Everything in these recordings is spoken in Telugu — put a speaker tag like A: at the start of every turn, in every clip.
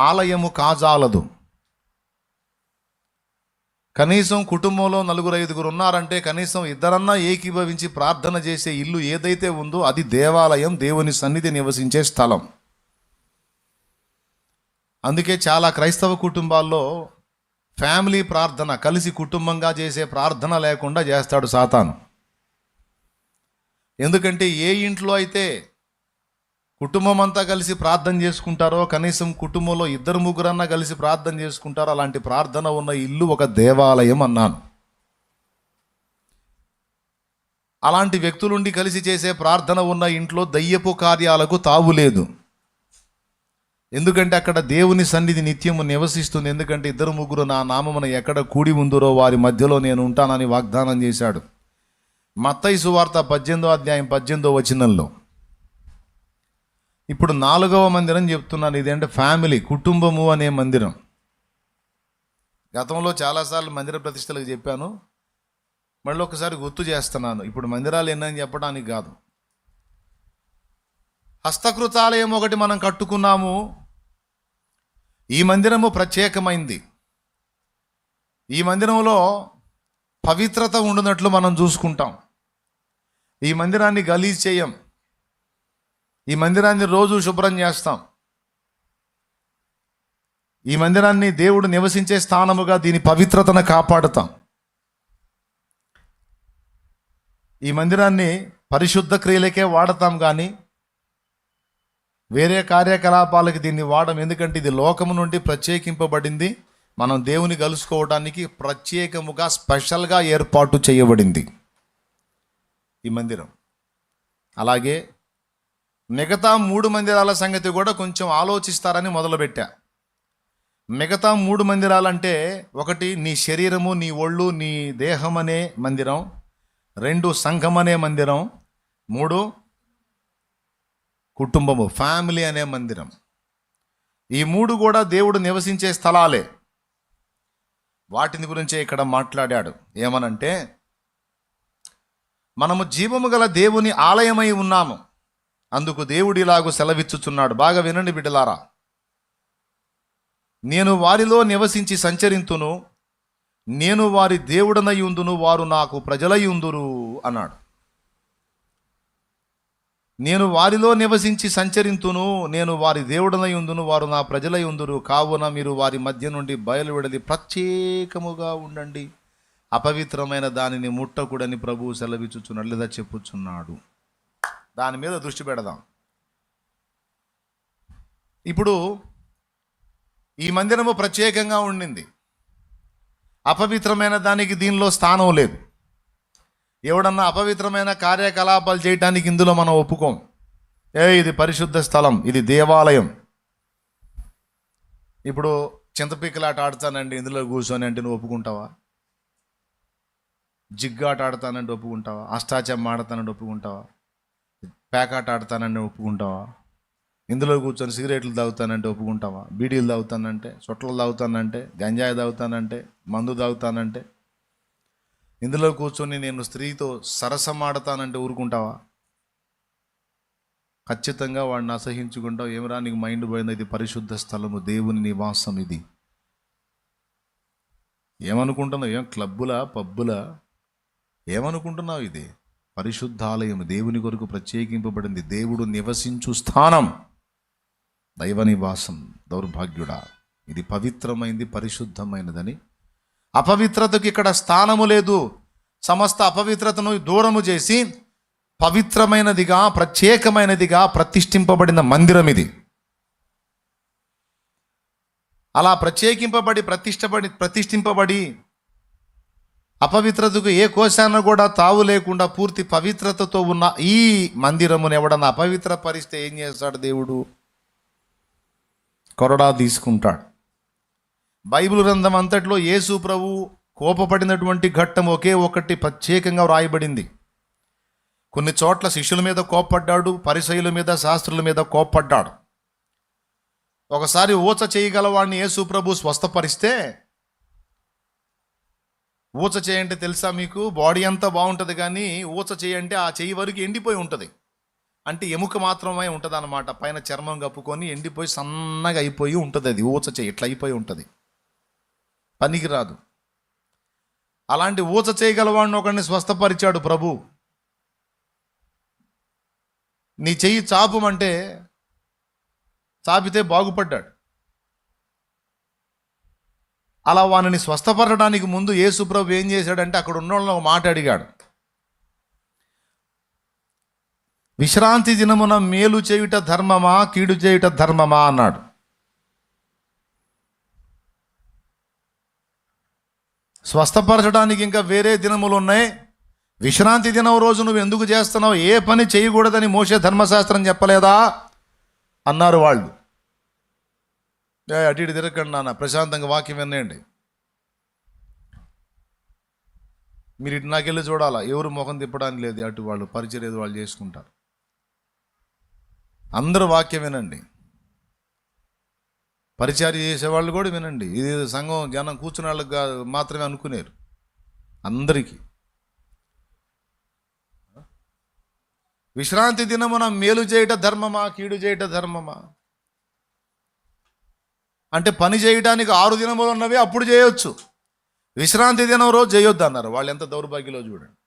A: ఆలయము కాజాలదు. కనీసం కుటుంబంలో 4-5 ఉన్నారంటే కనీసం ఇద్దరన్నా ఏకీభవించి ప్రార్థన చేసే ఇల్లు ఏదైతే ఉందో అది దేవాలయం, దేవుని సన్నిధి నివసించే స్థలం. అందుకే చాలా క్రైస్తవ కుటుంబాల్లో ఫ్యామిలీ ప్రార్థన, కలిసి కుటుంబంగా చేసే ప్రార్థన లేకుండా చేస్తాడు సాతాను. ఎందుకంటే ఏ ఇంట్లో అయితే కుటుంబం అంతా కలిసి ప్రార్థన చేసుకుంటారో, కనీసం కుటుంబంలో 2-3 కలిసి ప్రార్థన చేసుకుంటారో, అలాంటి ప్రార్థన ఉన్న ఇల్లు ఒక దేవాలయం అన్నాను. అలాంటి వ్యక్తులుండి కలిసి చేసే ప్రార్థన ఉన్న ఇంట్లో దయ్యపు కార్యాలకు తావు లేదు. ఎందుకంటే అక్కడ దేవుని సన్నిధి నిత్యము నివసిస్తుంది. ఎందుకంటే 2-3 నా నామమున ఎక్కడ కూడి ఉందరో వారి మధ్యలో నేను ఉంటానని వాగ్దానం చేశాడు. మత్తయి సువార్త 18వ అధ్యాయం 18వ వచనంలో. ఇప్పుడు 4వ మందిరం చెప్తున్నాను. ఇదేంటే ఫ్యామిలీ, కుటుంబము అనే మందిరం. గతంలో చాలాసార్లు మందిర ప్రతిష్టలకు చెప్పాను, మళ్ళీ ఒకసారి గుర్తు చేస్తున్నాను. ఇప్పుడు మందిరాలు ఎన్నని చెప్పడానికి కాదు. హస్తకృతాలయం ఒకటి మనం కట్టుకున్నాము. ఈ మందిరము ప్రత్యేకమైంది. ఈ మందిరంలో పవిత్రత ఉండునట్లు మనం చూసుకుంటాం. ఈ మందిరాన్ని గలీజ్ చేయం. ఈ మందిరాన్ని రోజు శుభ్రం చేస్తాం. ఈ మందిరాన్ని దేవుడు నివసించే స్థానముగా దీని పవిత్రతను కాపాడుతాం. ఈ మందిరాన్ని పరిశుద్ధ క్రియలకే వాడతాం, కానీ వేరే కార్యకలాపాలకి దీన్ని వాడడం. ఎందుకంటే ఇది లోకము నుండి ప్రత్యేకింపబడింది, మనం దేవుని కలుసుకోవడానికి ప్రత్యేకముగా స్పెషల్గా ఏర్పాటు చేయబడింది ఈ మందిరం. అలాగే మిగతా 3 మందిరాల సంగతి కూడా కొంచెం ఆలోచిస్తారని మొదలుపెట్టా. మిగతా 3 మందిరాలంటే, 1 నీ శరీరము, నీ ఒళ్ళు, నీ దేహం అనే మందిరం. 2 సంఘం అనే మందిరం. 3 కుటుంబము, ఫ్యామిలీ అనే మందిరం. ఈ 3 కూడా దేవుడు నివసించే స్థలాలే. వాటిని గురించే ఇక్కడ మాట్లాడాడు. ఏమనంటే, మనము జీవము గల దేవుని ఆలయమై ఉన్నాము. అందుకు దేవుడు ఇలాగూ సెలవిచ్చుచున్నాడు. బాగా వినండి బిడ్డలారా. నేను వారిలో నివసించి సంచరింతును, నేను వారి దేవుడనై ఉందును, వారు నాకు ప్రజలై ఉందురు అన్నాడు. నేను వారిలో నివసించి సంచరింతును, నేను వారి దేవుడనై ఉందును, వారు నా ప్రజలై ఉందురు. కావున మీరు వారి మధ్య నుండి బయలువెడలి ప్రత్యేకముగా ఉండండి, అపవిత్రమైన దానిని ముట్టకూడని ప్రభువు సెలవిచ్చుచున్నాడు లేదా చెప్పుచున్నాడు. దాని మీద దృష్టి పెడదాం. ఇప్పుడు ఈ మందిరము ప్రత్యేకంగా ఉండింది. అపవిత్రమైన దానికి దీనిలో స్థానం లేదు. ఎవడన్నా అపవిత్రమైన కార్యకలాపాలు చేయడానికి ఇందులో మనం ఒప్పుకోం. ఇది పరిశుద్ధ స్థలం, ఇది దేవాలయం. ఇప్పుడు చింతపిక్కలాట ఆడతానండి ఇందులో కూర్చొని అంటే నువ్వు ఒప్పుకుంటావా? జిగ్గాట ఆడతానంటే ఒప్పుకుంటావా? అష్టాచమ్మ ఆడతానంటే ఒప్పుకుంటావా? పేకాట ఆడతానంటే ఒప్పుకుంటావా? ఇందులో కూర్చొని సిగరెట్లు తాగుతానంటే ఒప్పుకుంటావా? బీడీలు తాగుతానంటే, చొట్టలు తాగుతానంటే, గంజాయి తాగుతానంటే, మందు తాగుతానంటే, ఇందులో కూర్చొని నేను స్త్రీతో సరసం ఆడతానంటే ఊరుకుంటావా? ఖచ్చితంగా వాడిని అసహించుకుంటావు. ఏమరా నీకు మైండ్ పోయింది? ఇది పరిశుద్ధ స్థలము, దేవుని నివాసం. ఇది ఏమనుకుంటున్నావు? ఏం క్లబ్బులా, పబ్బులా? ఏమనుకుంటున్నావు? ఇది పరిశుద్ధాలయం, దేవుని కొరకు ప్రత్యేకింపబడింది, దేవుడు నివసించు స్థానం, దైవ నివాసం. దౌర్భాగ్యుడా, ఇది పవిత్రమైంది, పరిశుద్ధమైనదని. అపవిత్రతకు ఇక్కడ స్థానము లేదు. సమస్త అపవిత్రతను దూరము చేసి పవిత్రమైనదిగా, ప్రత్యేకమైనదిగా ప్రతిష్ఠింపబడిన మందిరం ఇది. అలా ప్రత్యేకింపబడి ప్రతిష్ఠింపబడి అపవిత్రతకు ఏ కోశాన కూడా తావు లేకుండా పూర్తి పవిత్రతతో ఉన్న ఈ మందిరమును ఎవడన్నా అపవిత్ర పరిస్తే ఏం చేస్తాడు? దేవుడు కొరడా తీసుకుంటాడు. బైబిల్ గ్రంథం అంతట్లో యేసు ప్రభు కోపపడినటువంటి ఘట్టం ఒకే ఒకటి ప్రత్యేకంగా వ్రాయబడింది. కొన్ని చోట్ల శిష్యుల మీద కోప్పడ్డాడు, పరిసయ్యుల మీద, శాస్త్రుల మీద కోప్పడ్డాడు. ఒకసారి ఊచ చేయగలవాడిని యేసు ప్రభు స్వస్థపరిస్తే, ఊచ చేయంటే తెలుసా మీకు? బాడీ అంతా బాగుంటుంది, కానీ ఊచ చేయంటే ఆ చెయ్యి వరకు ఎండిపోయి ఉంటుంది. అంటే ఎముక మాత్రమే ఉంటుంది అన్నమాట. పైన చర్మం కప్పుకొని ఎండిపోయి సన్నగా అయిపోయి ఉంటుంది. అది ఊచ చేయి ఇట్లా అయిపోయి ఉంటుంది, పనికి రాదు. అలాంటి ఊచ చేయగలవాడిని ఒకరిని స్వస్థపరిచాడు ప్రభు. నీ చెయ్యి చాపమంటే చాపితే బాగుపడ్డాడు. అలా వానిని స్వస్థపరచడానికి ముందు యేసు ప్రభు ఏం చేశాడంటే అక్కడ ఉన్న వాళ్ళని ఒక మాట అడిగాడు. విశ్రాంతి దినమున మేలు చేయుట ధర్మమా, కీడు చేయుట ధర్మమా అన్నాడు. స్వస్థపరచడానికి ఇంకా వేరే దినములు ఉన్నాయి, విశ్రాంతి దినం రోజు నువ్వు ఎందుకు చేస్తున్నావు? ఏ పని చేయకూడదని మోషే ధర్మశాస్త్రం చెప్పలేదా అన్నారు వాళ్ళు. అటు ఇటు తిరగకండి నాన్న, ప్రశాంతంగా వాక్యం వినండి. మీరు ఇటు నాకెళ్ళి చూడాలా, ఎవరు ముఖం తిప్పడానికి లేదు. అటు వాళ్ళు పరిచయం ఏదో వాళ్ళు చేసుకుంటారు. అందరూ వాక్యం వినండి, పరిచర్య చేసేవాళ్ళు కూడా వినండి. ఇది సంఘం జనం కూర్చున్న వాళ్ళకి మాత్రమే అనుకునేరు. అందరికీ విశ్రాంతి దినమున మేలు చేయట ధర్మమా, కీడు చేయట ధర్మమా అంటే పని చేయడానికి 6 దినములు ఉన్నవి అప్పుడు చేయొచ్చు, విశ్రాంతి దినం రోజు చేయొద్దు అన్నారు. వాళ్ళు ఎంత దౌర్భాగ్యలో చూడండి.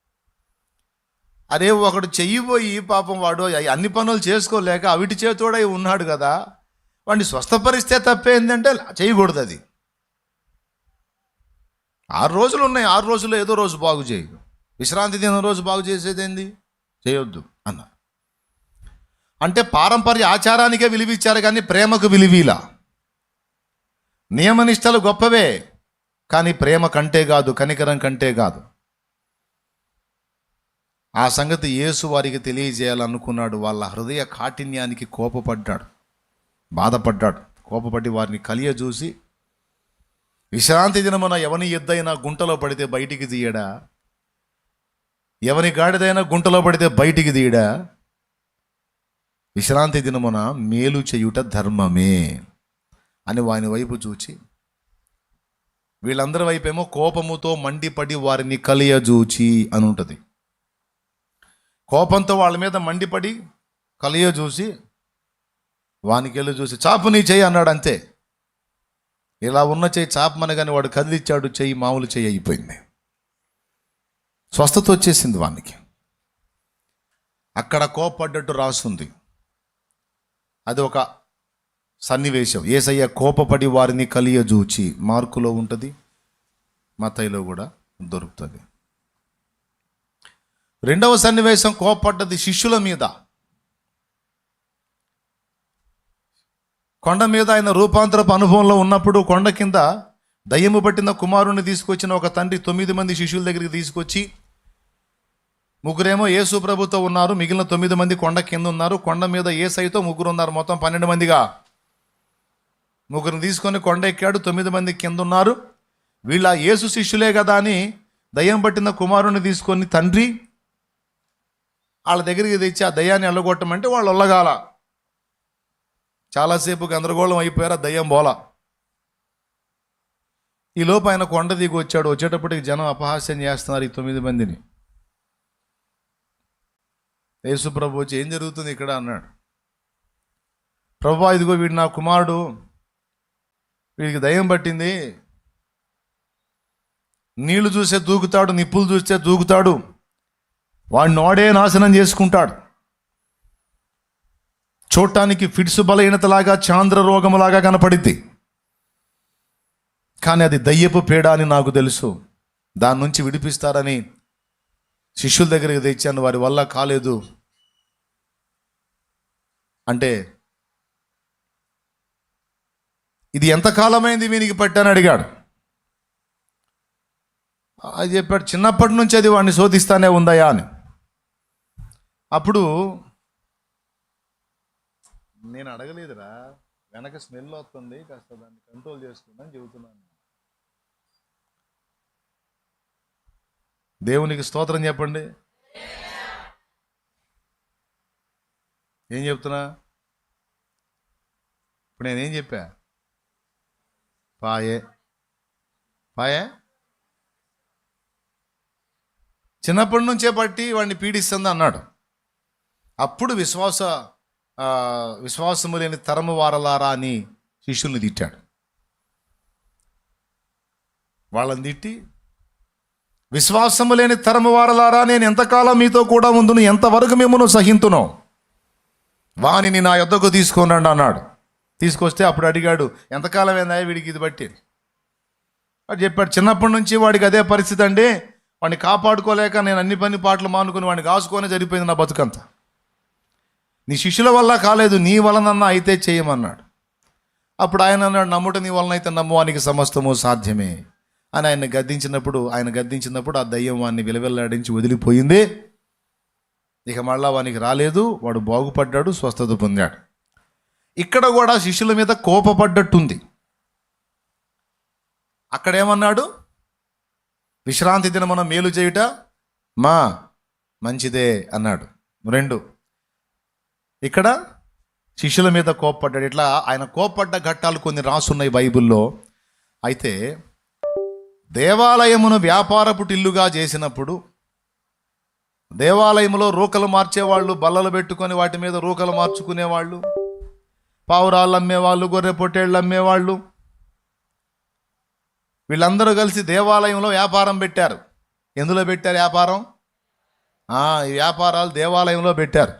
A: అరే ఒకడు చెయ్యిపోయి పాపం వాడు అన్ని పనులు చేసుకోలేక అవిటి చేతోడై ఉన్నాడు కదా, వాడిని స్వస్థపరిస్తే తప్పేందంటే చేయకూడదు. అది 6 రోజులు ఉన్నాయి, 6 రోజుల్లో ఏదో రోజు బాగు చేయు, విశ్రాంతి దినం రోజు బాగు చేసేది ఏంది? చేయొద్దు అన్నారు. అంటే పారంపర్య ఆచారానికే విలువిచ్చారు కానీ ప్రేమకు విలువీలా. నియమనిష్టలు గొప్పవే కానీ ప్రేమ కంటే కాదు, కనికరం కంటే కాదు. ఆ సంగతి యేసు వారికి తెలియజేయాలనుకున్నాడు. వాళ్ళ హృదయ కాఠిన్యానికి కోపపడ్డాడు, బాధపడ్డాడు. కోపపడి వారిని కలియజూసి, విశ్రాంతి దినమున ఎవని ఎద్దైనా గుంటలో పడితే బయటికి తీయడా, ఎవని గాడిదైనా గుంటలో పడితే బయటికి తీయడా, విశ్రాంతి దినమున మేలు చేయుట ధర్మమే అని వాని వైపు చూచి, వీళ్ళందరి వైపేమో కోపముతో మండిపడి వారిని కలియజూచి అని ఉంటుంది. కోపంతో వాళ్ళ మీద మండిపడి కలియజూసి వానికెళ్ళి చూసి చాపు నీ చెయ్యి అన్నాడు. అంతే, ఇలా ఉన్న చెయ్యి చాపమనగానే వాడు కదిలిచ్చాడు, చెయ్యి మామూలు చెయ్యి అయిపోయింది. స్వస్థత వచ్చేసింది వానికి. అక్కడ కోపడ్డట్టు రాస్తుంది. అది ఒక సన్నివేశం. యేసయ్య కోపపడి వారిని కలియజూచి మార్కులో ఉంటుంది, మత్తయిలో కూడా దొరుకుతుంది. రెండవ సన్నివేశం కోపడ్డది శిష్యుల మీద. కొండ మీద ఆయన రూపాంతరపు అనుభవంలో ఉన్నప్పుడు కొండ కింద దయ్యము పట్టిన కుమారుని తీసుకొచ్చిన ఒక తండ్రి 9 మంది శిష్యుల దగ్గరికి తీసుకొచ్చి, ముగ్గురేమో యేసు ప్రభుతో ఉన్నారు, మిగిలిన 9 మంది కొండ కింద ఉన్నారు. కొండ మీద యేసయ్యతో 3 ఉన్నారు, మొత్తం 12 మందిగా. 3 తీసుకొని కొండ ఎక్కాడు, 9 మంది కింద ఉన్నారు. వీళ్ళ యేసు శిష్యులే కదా అని దయ్యం పట్టిన కుమారుని తీసుకొని తండ్రి వాళ్ళ దగ్గరికి తెచ్చి ఆ దయ్యాన్ని వెళ్ళగొట్టమంటే వాళ్ళు ఒళ్ళగాల. చాలాసేపు గందరగోళం అయిపోయారు, ఆ దయ్యం బోల. ఈ లోపు ఆయన కొండ దిగి వచ్చాడు. వచ్చేటప్పటికి జనం అపహాస్యం చేస్తున్నారు ఈ 9 మందిని. యేసు ప్రభు వచ్చి, ఏం జరుగుతుంది ఇక్కడ అన్నాడు. ప్రభువా, ఇదిగో వీడు నా కుమారుడు, వీడికి దయ్యం పట్టింది, నీళ్లు చూస్తే దూకుతాడు, నిప్పులు చూస్తే దూకుతాడు, వాడిని నోడే నాశనం చేసుకుంటాడు. చూడటానికి ఫిట్స్ బలహీనతలాగా, చాంద్ర రోగములాగా కనపడిద్ది, కానీ అది దయ్యపు పీడ అని నాకు తెలుసు. దాని నుంచి విడిపిస్తారని శిష్యుల దగ్గరికి తెచ్చాను, వారి వల్ల కాలేదు అంటే, ఇది ఎంతకాలమైంది వీనికి పట్టాను అడిగాడు. అది చెప్పాడు, చిన్నప్పటి నుంచి అది వాడిని శోధిస్తానే ఉందయా అని. అప్పుడు నేను అడగలేదురా, వెనక స్మెల్ వస్తుంది, కాస్త దాన్ని కంట్రోల్ చేసుకుందని చెబుతున్నాను. దేవునికి స్తోత్రం చెప్పండి. ఏం చెప్తున్నా ఇప్పుడు? నేనేం చెప్పా? పాయే పాయే చిన్నప్పటి నుంచే పట్టి వాడిని పీడిస్తుంది అన్నాడు. అప్పుడు విశ్వాసము లేని తరము వారలారా అని శిష్యుల్ని తిట్టాడు. వాళ్ళని తిట్టి, విశ్వాసము లేని తరము వారలారా, నేను ఎంతకాలం మీతో కూడా ఉందును, ఎంతవరకు మిమ్మల్ని సహింతును, వానిని నా యొద్దకు తీసుకొని రండి అన్నాడు. తీసుకొస్తే అప్పుడు అడిగాడు, ఎంతకాలం ఏందా వీడికి ఇది బట్టి వాడు చెప్పాడు, చిన్నప్పటి నుంచి వాడికి అదే పరిస్థితి అండి, వాడిని కాపాడుకోలేక నేను అన్ని పని పాటలు మానుకుని వాడిని కాసుకొని జరిగిపోయింది నా బతుకంతా. నీ శిష్యుల వల్ల కాలేదు, నీ వలనన్నా అయితే చేయమన్నాడు. అప్పుడు ఆయన అన్నాడు, నమ్ముట నీ వలన అయితే నమ్మువానికి సమస్తము సాధ్యమే అని ఆయన గద్దించినప్పుడు ఆ దయ్యం వాడిని విలవిల్లాడించి వదిలిపోయింది. ఇక మళ్ళా వానికి రాలేదు, వాడు బాగుపడ్డాడు, స్వస్థత పొందాడు. ఇక్కడ కూడా శిష్యుల మీద కోపపడ్డట్టుంది. అక్కడేమన్నాడు, విశ్రాంతి దినమున మేలు చేయుట మంచిదే అన్నాడు. 2, ఇక్కడ శిష్యుల మీద కోపపడ్డాడు. ఇట్లా ఆయన కోపడ్డ ఘట్టాలు కొన్ని రాసున్నాయి బైబిల్లో. అయితే దేవాలయమును వ్యాపారపు టిల్లుగా చేసినప్పుడు, దేవాలయంలో రూకలు మార్చేవాళ్ళు, బల్లలు పెట్టుకొని వాటి మీద రూకలు మార్చుకునేవాళ్ళు, పావురాళ్ళు అమ్మేవాళ్ళు, గొర్రె పొట్టేళ్ళు అమ్మేవాళ్ళు, వీళ్ళందరూ కలిసి దేవాలయంలో వ్యాపారం పెట్టారు. ఎందులో పెట్టారు వ్యాపారం? ఈ వ్యాపారాలు దేవాలయంలో పెట్టారు.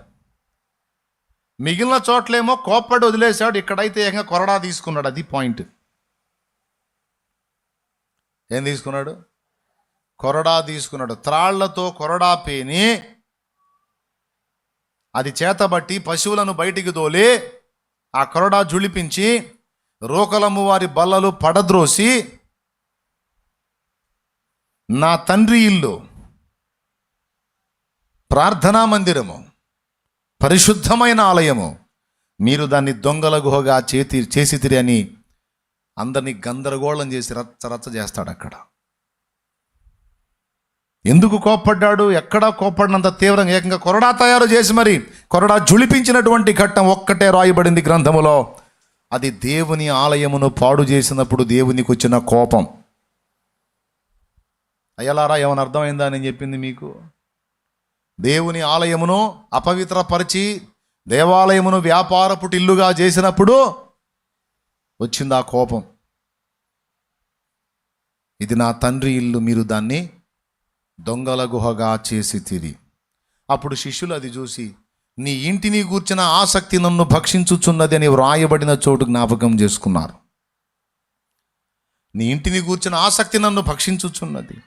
A: మిగిలిన చోట్లేమో కోప్పడి వదిలేశాడు, ఇక్కడైతే ఏకంగా కొరడా తీసుకున్నాడు. అది పాయింట్. ఏం తీసుకున్నాడు? కొరడా తీసుకున్నాడు. త్రాళ్లతో కొరడా పేని అది చేతబట్టి పశువులను బయటికి తోలి ఆ కొరడా జుళిపించి రూకలము వారి బల్లలు పడద్రోసి, నా తండ్రి ఇల్లు ప్రార్థనా మందిరము, పరిశుద్ధమైన ఆలయము, మీరు దాన్ని దొంగల గుహగా చేసితిరి అని అందరినీ గందరగోళం చేసి రచ్చ చేస్తాడు. అక్కడ ఎందుకు కోప్పడ్డాడు? ఎక్కడా కోప్పడినంత తీవ్రంగా ఏకంగా కొరడా తయారు చేసి మరి కొరడా జుళిపించినటువంటి ఘట్టం ఒక్కటే రాయబడింది గ్రంథములో. అది దేవుని ఆలయమును పాడు చేసినప్పుడు దేవునికి వచ్చిన కోపం. అయ్యలారా, ఏమైనా అర్థమైందా నేను చెప్పింది మీకు? దేవుని ఆలయమును అపవిత్రపరిచి దేవాలయమును వ్యాపారపు టిల్లుగా చేసినప్పుడు వచ్చింది ఆ కోపం. ఇది నా తండ్రి ఇల్లు, మీరు దాన్ని దొంగల గుహగా చేసితిరి. అప్పుడు శిష్యులు అది చూసి, నీ ఇంటిని గూర్చిన ఆసక్తి నన్ను భక్షించుచున్నది అని వ్రాయబడిన చోటు జ్ఞాపకం చేసుకున్నారు. నీ ఇంటిని గూర్చిన ఆసక్తి నన్ను భక్షించుచున్నది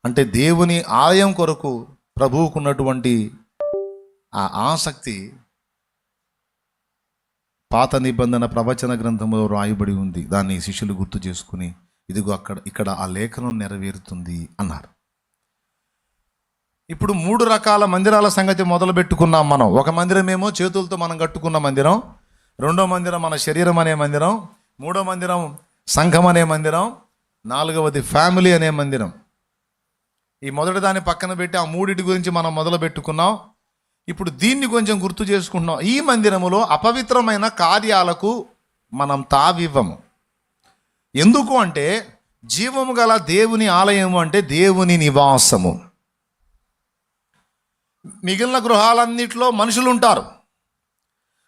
A: అంటే దేవుని ఆలయం కొరకు ప్రభువుకున్నటువంటి ఆ ఆసక్తి పాత నిబంధన ప్రవచన గ్రంథంలో రాయబడి ఉంది. దాన్ని శిష్యులు గుర్తు చేసుకుని, ఇదిగో ఇక్కడ ఆ లేఖనం నెరవేరుతుంది అన్నారు. ఇప్పుడు 3 రకాల మందిరాల సంగతి మొదలు పెట్టుకున్నాం మనం. ఒక మందిరమేమో చేతులతో మనం కట్టుకున్న మందిరం, 2వ మందిరం మన శరీరం అనే మందిరం, 3వ మందిరం సంఘం అనే మందిరం, 4వది ఫ్యామిలీ అనే మందిరం. ఈ మొదటి దాన్ని పక్కన పెట్టి ఆ 3 గురించి మనం మొదలు పెట్టుకున్నాం. ఇప్పుడు దీన్ని కొంచెం గుర్తు చేసుకుంటున్నాం. ఈ మందిరములో అపవిత్రమైన కార్యాలకు మనం తావివ్వము. ఎందుకు అంటే జీవము గల దేవుని ఆలయము అంటే దేవుని నివాసము. మిగిలిన గృహాలన్నిట్లో మనుషులు ఉంటారు.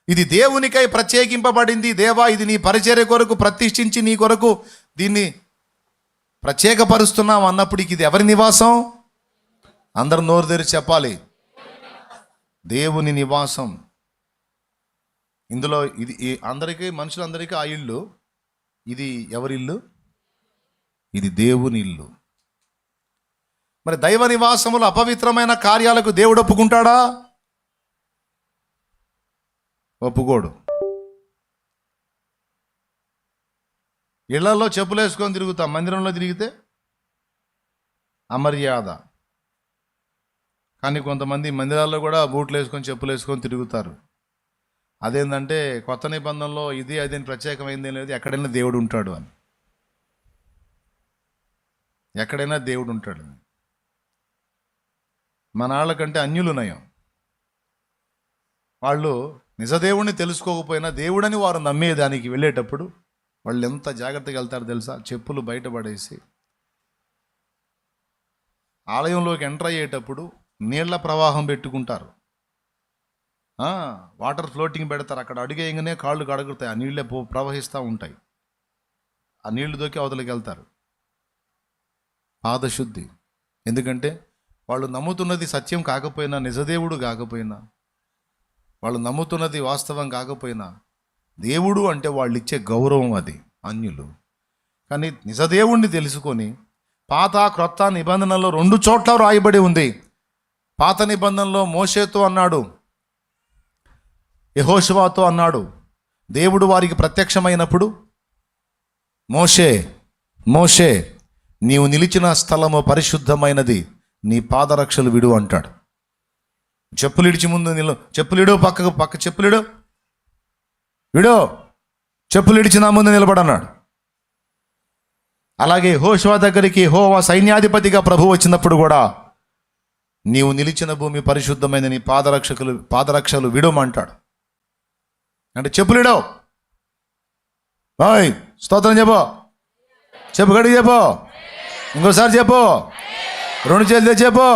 A: ఇది దేవునికై ప్రత్యేకింపబడింది. దేవా, ఇది నీ పరిచర్య కొరకు ప్రతిష్ఠించి నీ కొరకు దీన్ని ప్రత్యేకపరుస్తున్నాం అన్నప్పుడు ఇది ఎవరి నివాసం? అందరు నోరు తెరిచి చెప్పాలి, దేవుని నివాసం. ఇందులో ఇది అందరికీ, మనుషులందరికీ ఆ ఇల్లు. ఇది ఎవరి ఇల్లు? ఇది దేవుని ఇల్లు. మరి దైవ నివాసములు అపవిత్రమైన కార్యాలకు దేవుడు ఒప్పుకుంటాడా? ఒప్పుకోడు. ఇళ్లలో చెప్పులు వేసుకొని తిరుగుతాం, మందిరంలో తిరిగితే అమర్యాద. కానీ కొంతమంది మందిరాల్లో కూడా బూట్లు వేసుకొని చెప్పులు వేసుకొని తిరుగుతారు. అదేంటంటే కొత్త నిబంధనలో ఇది అదేం ప్రత్యేకమైందేం లేదు, ఎక్కడైనా దేవుడు ఉంటాడు అని. ఎక్కడైనా దేవుడు ఉంటాడు. మన వాళ్ళకంటే అన్యులు నయం. వాళ్ళు నిజదేవుడిని తెలుసుకోకపోయినా దేవుడని వారు నమ్మేదానికి వెళ్ళేటప్పుడు వాళ్ళు ఎంత జాగ్రత్తగా వెళ్తారు తెలుసా? చెప్పులు బయటపడేసి ఆలయంలోకి ఎంటర్ అయ్యేటప్పుడు నీళ్ల ప్రవాహం పెట్టుకుంటారు. వాటర్ ఫ్లోటింగ్ పెడతారు, అక్కడ అడుగేయగానే కాళ్ళు కడుగుతాయి, ఆ నీళ్ళే ప్రవహిస్తూ ఉంటాయి, ఆ నీళ్లు దొక్కి అవతలకి వెళ్తారు. పాదశుద్ధి. ఎందుకంటే వాళ్ళు నమ్ముతున్నది సత్యం కాకపోయినా, నిజదేవుడు కాకపోయినా, వాళ్ళు నమ్ముతున్నది వాస్తవం కాకపోయినా, దేవుడు అంటే వాళ్ళు ఇచ్చే గౌరవం అది అన్యులు. కానీ నిజదేవుణ్ణి తెలుసుకొని పాత క్రొత్త నిబంధనలో 2 చోట్ల రాయబడి ఉంది. పాత నిబంధనలో మోషేతో అన్నాడు, యెహోషువతో అన్నాడు. దేవుడు వారికి ప్రత్యక్షమైనప్పుడు, మోషే మోషే నీవు నిలిచిన స్థలము పరిశుద్ధమైనది, నీ పాదరక్షలు విడు అంటాడు. చెప్పులు ఇడిచి ముందు చెప్పులిడు, పక్క చెప్పులిడు, విడో, చెప్పులు ఇడిచి నా ముందు నిలబడన్నాడు. అలాగే యెహోషువ దగ్గరికి యెహోవా సైన్యాధిపతిగా ప్రభు వచ్చినప్పుడు కూడా, నీవు నిలిచిన భూమి పరిశుద్ధమైన, నీ పాదరక్షలు విడమంటాడు. అంటే చెప్పులిడో, బాయ్ స్తోత్రం చెప్పు గడికి చెప్పు, ఇంకోసారి చెప్పు, 2 చేతులు చెప్పు.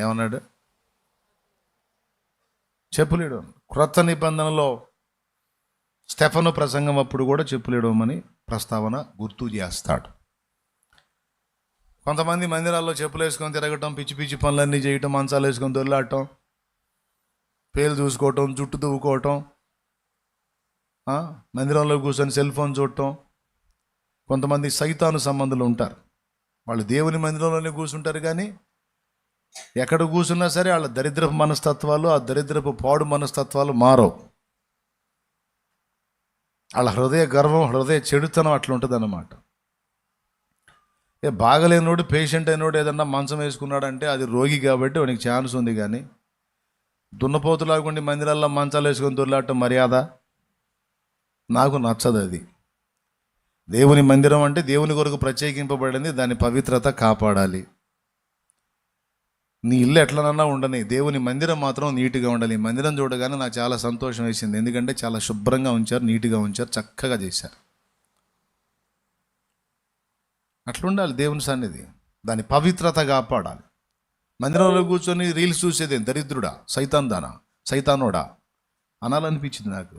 A: ఏమన్నాడు? చెప్పులేడు. క్రొత్త నిబంధనలో స్టెఫను ప్రసంగం అప్పుడు కూడా చెప్పులేడమని ప్రస్తావన గుర్తు చేస్తాడు. కొంతమంది మందిరాల్లో చెప్పులు వేసుకొని తిరగటం, పిచ్చి పిచ్చి పనులన్నీ చేయటం, మంచాలు వేసుకొని దొర్లాడటం, పేలు చూసుకోవటం, జుట్టు దువ్వుకోవటం, మందిరంలో కూర్చొని సెల్ ఫోన్ చూడటం. కొంతమంది సైతాను సంబంధులు ఉంటారు, వాళ్ళు దేవుని మందిరంలోనే కూర్చుంటారు, కానీ ఎక్కడ కూర్చున్నా సరే వాళ్ళ దరిద్రపు మనస్తత్వాలు, ఆ దరిద్రపు పాడు మనస్తత్వాలు మారవు. వాళ్ళ హృదయ గర్వం, హృదయ చెడుతనం అట్లా ఉంటుంది అన్నమాట. బాగలేనోడు, పేషెంట్ అయినోడు ఏదన్నా మంచం వేసుకున్నాడంటే అది రోగి కాబట్టి వానికి ఛాన్స్ ఉంది, కానీ దున్నపోతులాగుండి మందిరాల్లో మంచాలు వేసుకొని దొర్లాటం మర్యాద నాకు నచ్చదు. అది దేవుని మందిరం అంటే దేవుని కొరకు ప్రత్యేకింపబడింది, దాని పవిత్రత కాపాడాలి. నీ ఇల్లు ఎట్లనన్నా ఉండని, దేవుని మందిరం మాత్రం నీట్గా ఉండాలి. మందిరం చూడగానే నాకు చాలా సంతోషం వేసింది, ఎందుకంటే చాలా శుభ్రంగా ఉంచారు, నీట్గా ఉంచారు, చక్కగా చేశారు. అట్లుండాలి దేవుని సన్నిధి, దాని పవిత్రత కాపాడాలి. మందిరంలో కూర్చొని రీల్స్ చూసేది దరిద్రుడా, సైతానోడా అనాలనిపించింది నాకు.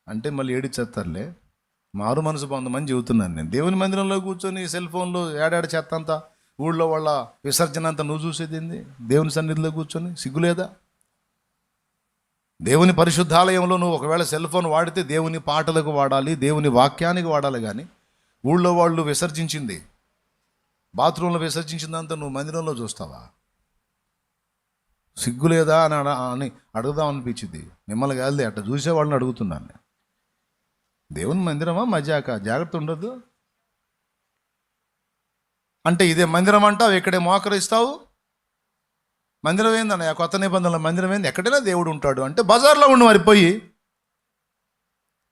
A: అంటే మళ్ళీ ఏడిచేస్తారులే, మారు మనసు పొందమని చెబుతున్నాను నేను. దేవుని మందిరంలో కూర్చొని సెల్ ఫోన్లో ఏడాడ చెత్తంతా, ఊళ్ళో వాళ్ళ విసర్జన అంతా నువ్వు చూసేది ఏంది? దేవుని సన్నిధిలో కూర్చొని సిగ్గులేదా? దేవుని పరిశుద్ధాలయంలో నువ్వు ఒకవేళ సెల్ ఫోన్ వాడితే దేవుని పాటలకు వాడాలి, దేవుని వాక్యానికి వాడాలి. కానీ ఊళ్ళో వాళ్ళు విసర్జించింది, బాత్రూంలో విసర్జించిందంతా నువ్వు మందిరంలో చూస్తావా? సిగ్గులేదా అని అడుగుదాం అనిపించింది. మిమ్మల్ని కాదు, అట్లా చూసేవాళ్ళని అడుగుతున్నాను నేను. దేవుని మందిరమా మజాక? జాగ్రత్త ఉండదు అంటే ఇదే మందిరం అంటావు, ఇక్కడే మోకరిస్తావు. మందిరం ఏందన్న కొత్త నిబంధనల మందిరం ఏంది? ఎక్కడైనా దేవుడు ఉంటాడు అంటే బజార్లో ఉండి మరి పోయి,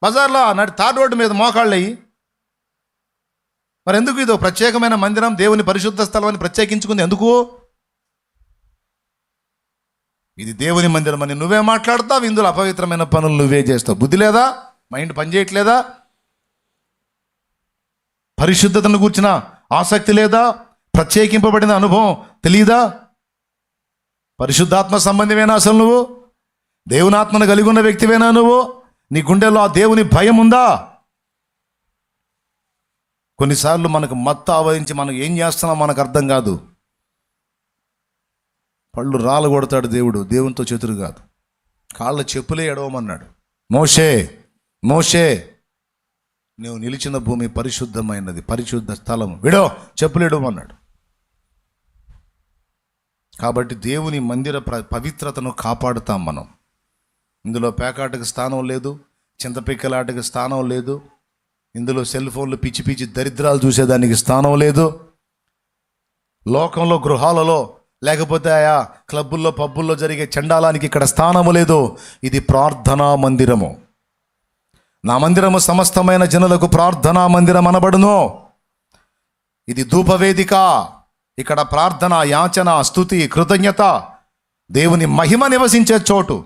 A: బజార్లో తార్ రోడ్డు మీద మోకాళ్ళు అయ్యి, మరి ఎందుకు ఇది ప్రత్యేకమైన మందిరం, దేవుని పరిశుద్ధ స్థలం అని ప్రత్యేకించుకుంది ఎందుకు? ఇది దేవుని మందిరం అని నువ్వే మాట్లాడతావు, ఇందులో అపవిత్రమైన పనులు నువ్వే చేస్తావు. బుద్ధి లేదా? మైండ్ పనిచేయట్లేదా? పరిశుద్ధతను కూర్చిన ఆసక్తి లేదా? ప్రత్యేకింపబడిన అనుభవం తెలియదా? పరిశుద్ధాత్మ సంబంధివేనా అసలు నువ్వు? దేవుని ఆత్మను కలిగి ఉన్న వ్యక్తివేనా నువ్వు? నీ గుండెల్లో ఆ దేవుని భయం ఉందా? కొన్నిసార్లు మనకు మత్తు ఆవరించి మనం ఏం చేస్తున్నాం మనకు అర్థం కాదు. పళ్ళు రాళ్ళు కొడతాడు దేవుడు, దేవునితో చేతులు కాదు. కాళ్ళ చెప్పులే ఎడవమన్నాడు. మోషే నువ్వు నిలిచిన భూమి పరిశుద్ధమైనది, పరిశుద్ధ స్థలము, విడో, చెప్పులు ఎడవమన్నాడు. కాబట్టి దేవుని మందిర పవిత్రతను కాపాడుతాం మనం. ఇందులో పేకాటకు స్థానం లేదు, చింతపిక్కలాటకి స్థానం లేదు, ఇందులో సెల్ ఫోన్లు పిచ్చి పిచ్చి దరిద్రాలు చూసేదానికి స్థానం లేదు. లోకంలో గృహాలలో లేకపోతే ఆయా క్లబ్బుల్లో పబ్బుల్లో జరిగే చండాలానికి ఇక్కడ స్థానము లేదు. ఇది ప్రార్థనా మందిరము. నా మందిరము సమస్తమైన జనులకు ప్రార్థనా మందిరం అనబడును. ఇది ధూపవేదిక. ఇక్కడ ప్రార్థన, యాచన, స్తుతి, కృతజ్ఞత, దేవుని మహిమ నివసించే చోటు.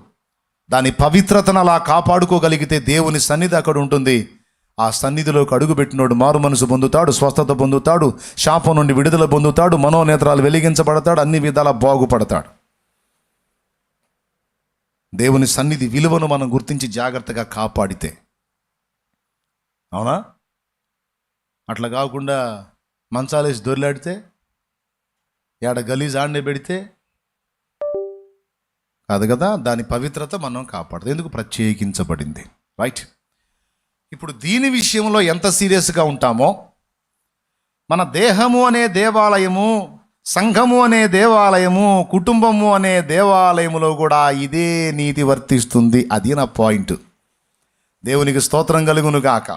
A: దాని పవిత్రతను అలా కాపాడుకోగలిగితే దేవుని సన్నిధి అక్కడ ఉంటుంది. ఆ సన్నిధిలోకి అడుగుపెట్టినోడు మారు మనసు పొందుతాడు, స్వస్థత పొందుతాడు, శాపం నుండి విడుదల పొందుతాడు, మనోనేత్రాలు వెలిగించబడతాడు, అన్ని విధాలా బాగుపడతాడు. దేవుని సన్నిధి విలువను మనం గుర్తించి జాగ్రత్తగా కాపాడితే. అవునా? అట్లా కాకుండా మంచాలేసి దొర్లాడితే, ఏడ గలీజ్ ఆడనే పెడితే కాదు కదా. దాని పవిత్రత మనం కాపాడదు. ఎందుకు? ప్రత్యేకించబడింది. రైట్. ఇప్పుడు దీని విషయంలో ఎంత సీరియస్గా ఉంటామో, మన దేహము అనే దేవాలయము, సంఘము అనే దేవాలయము, కుటుంబము అనే దేవాలయములో కూడా ఇదే నీతి వర్తిస్తుంది. అది నా పాయింట్. దేవునికి స్తోత్రం కలుగును గాక.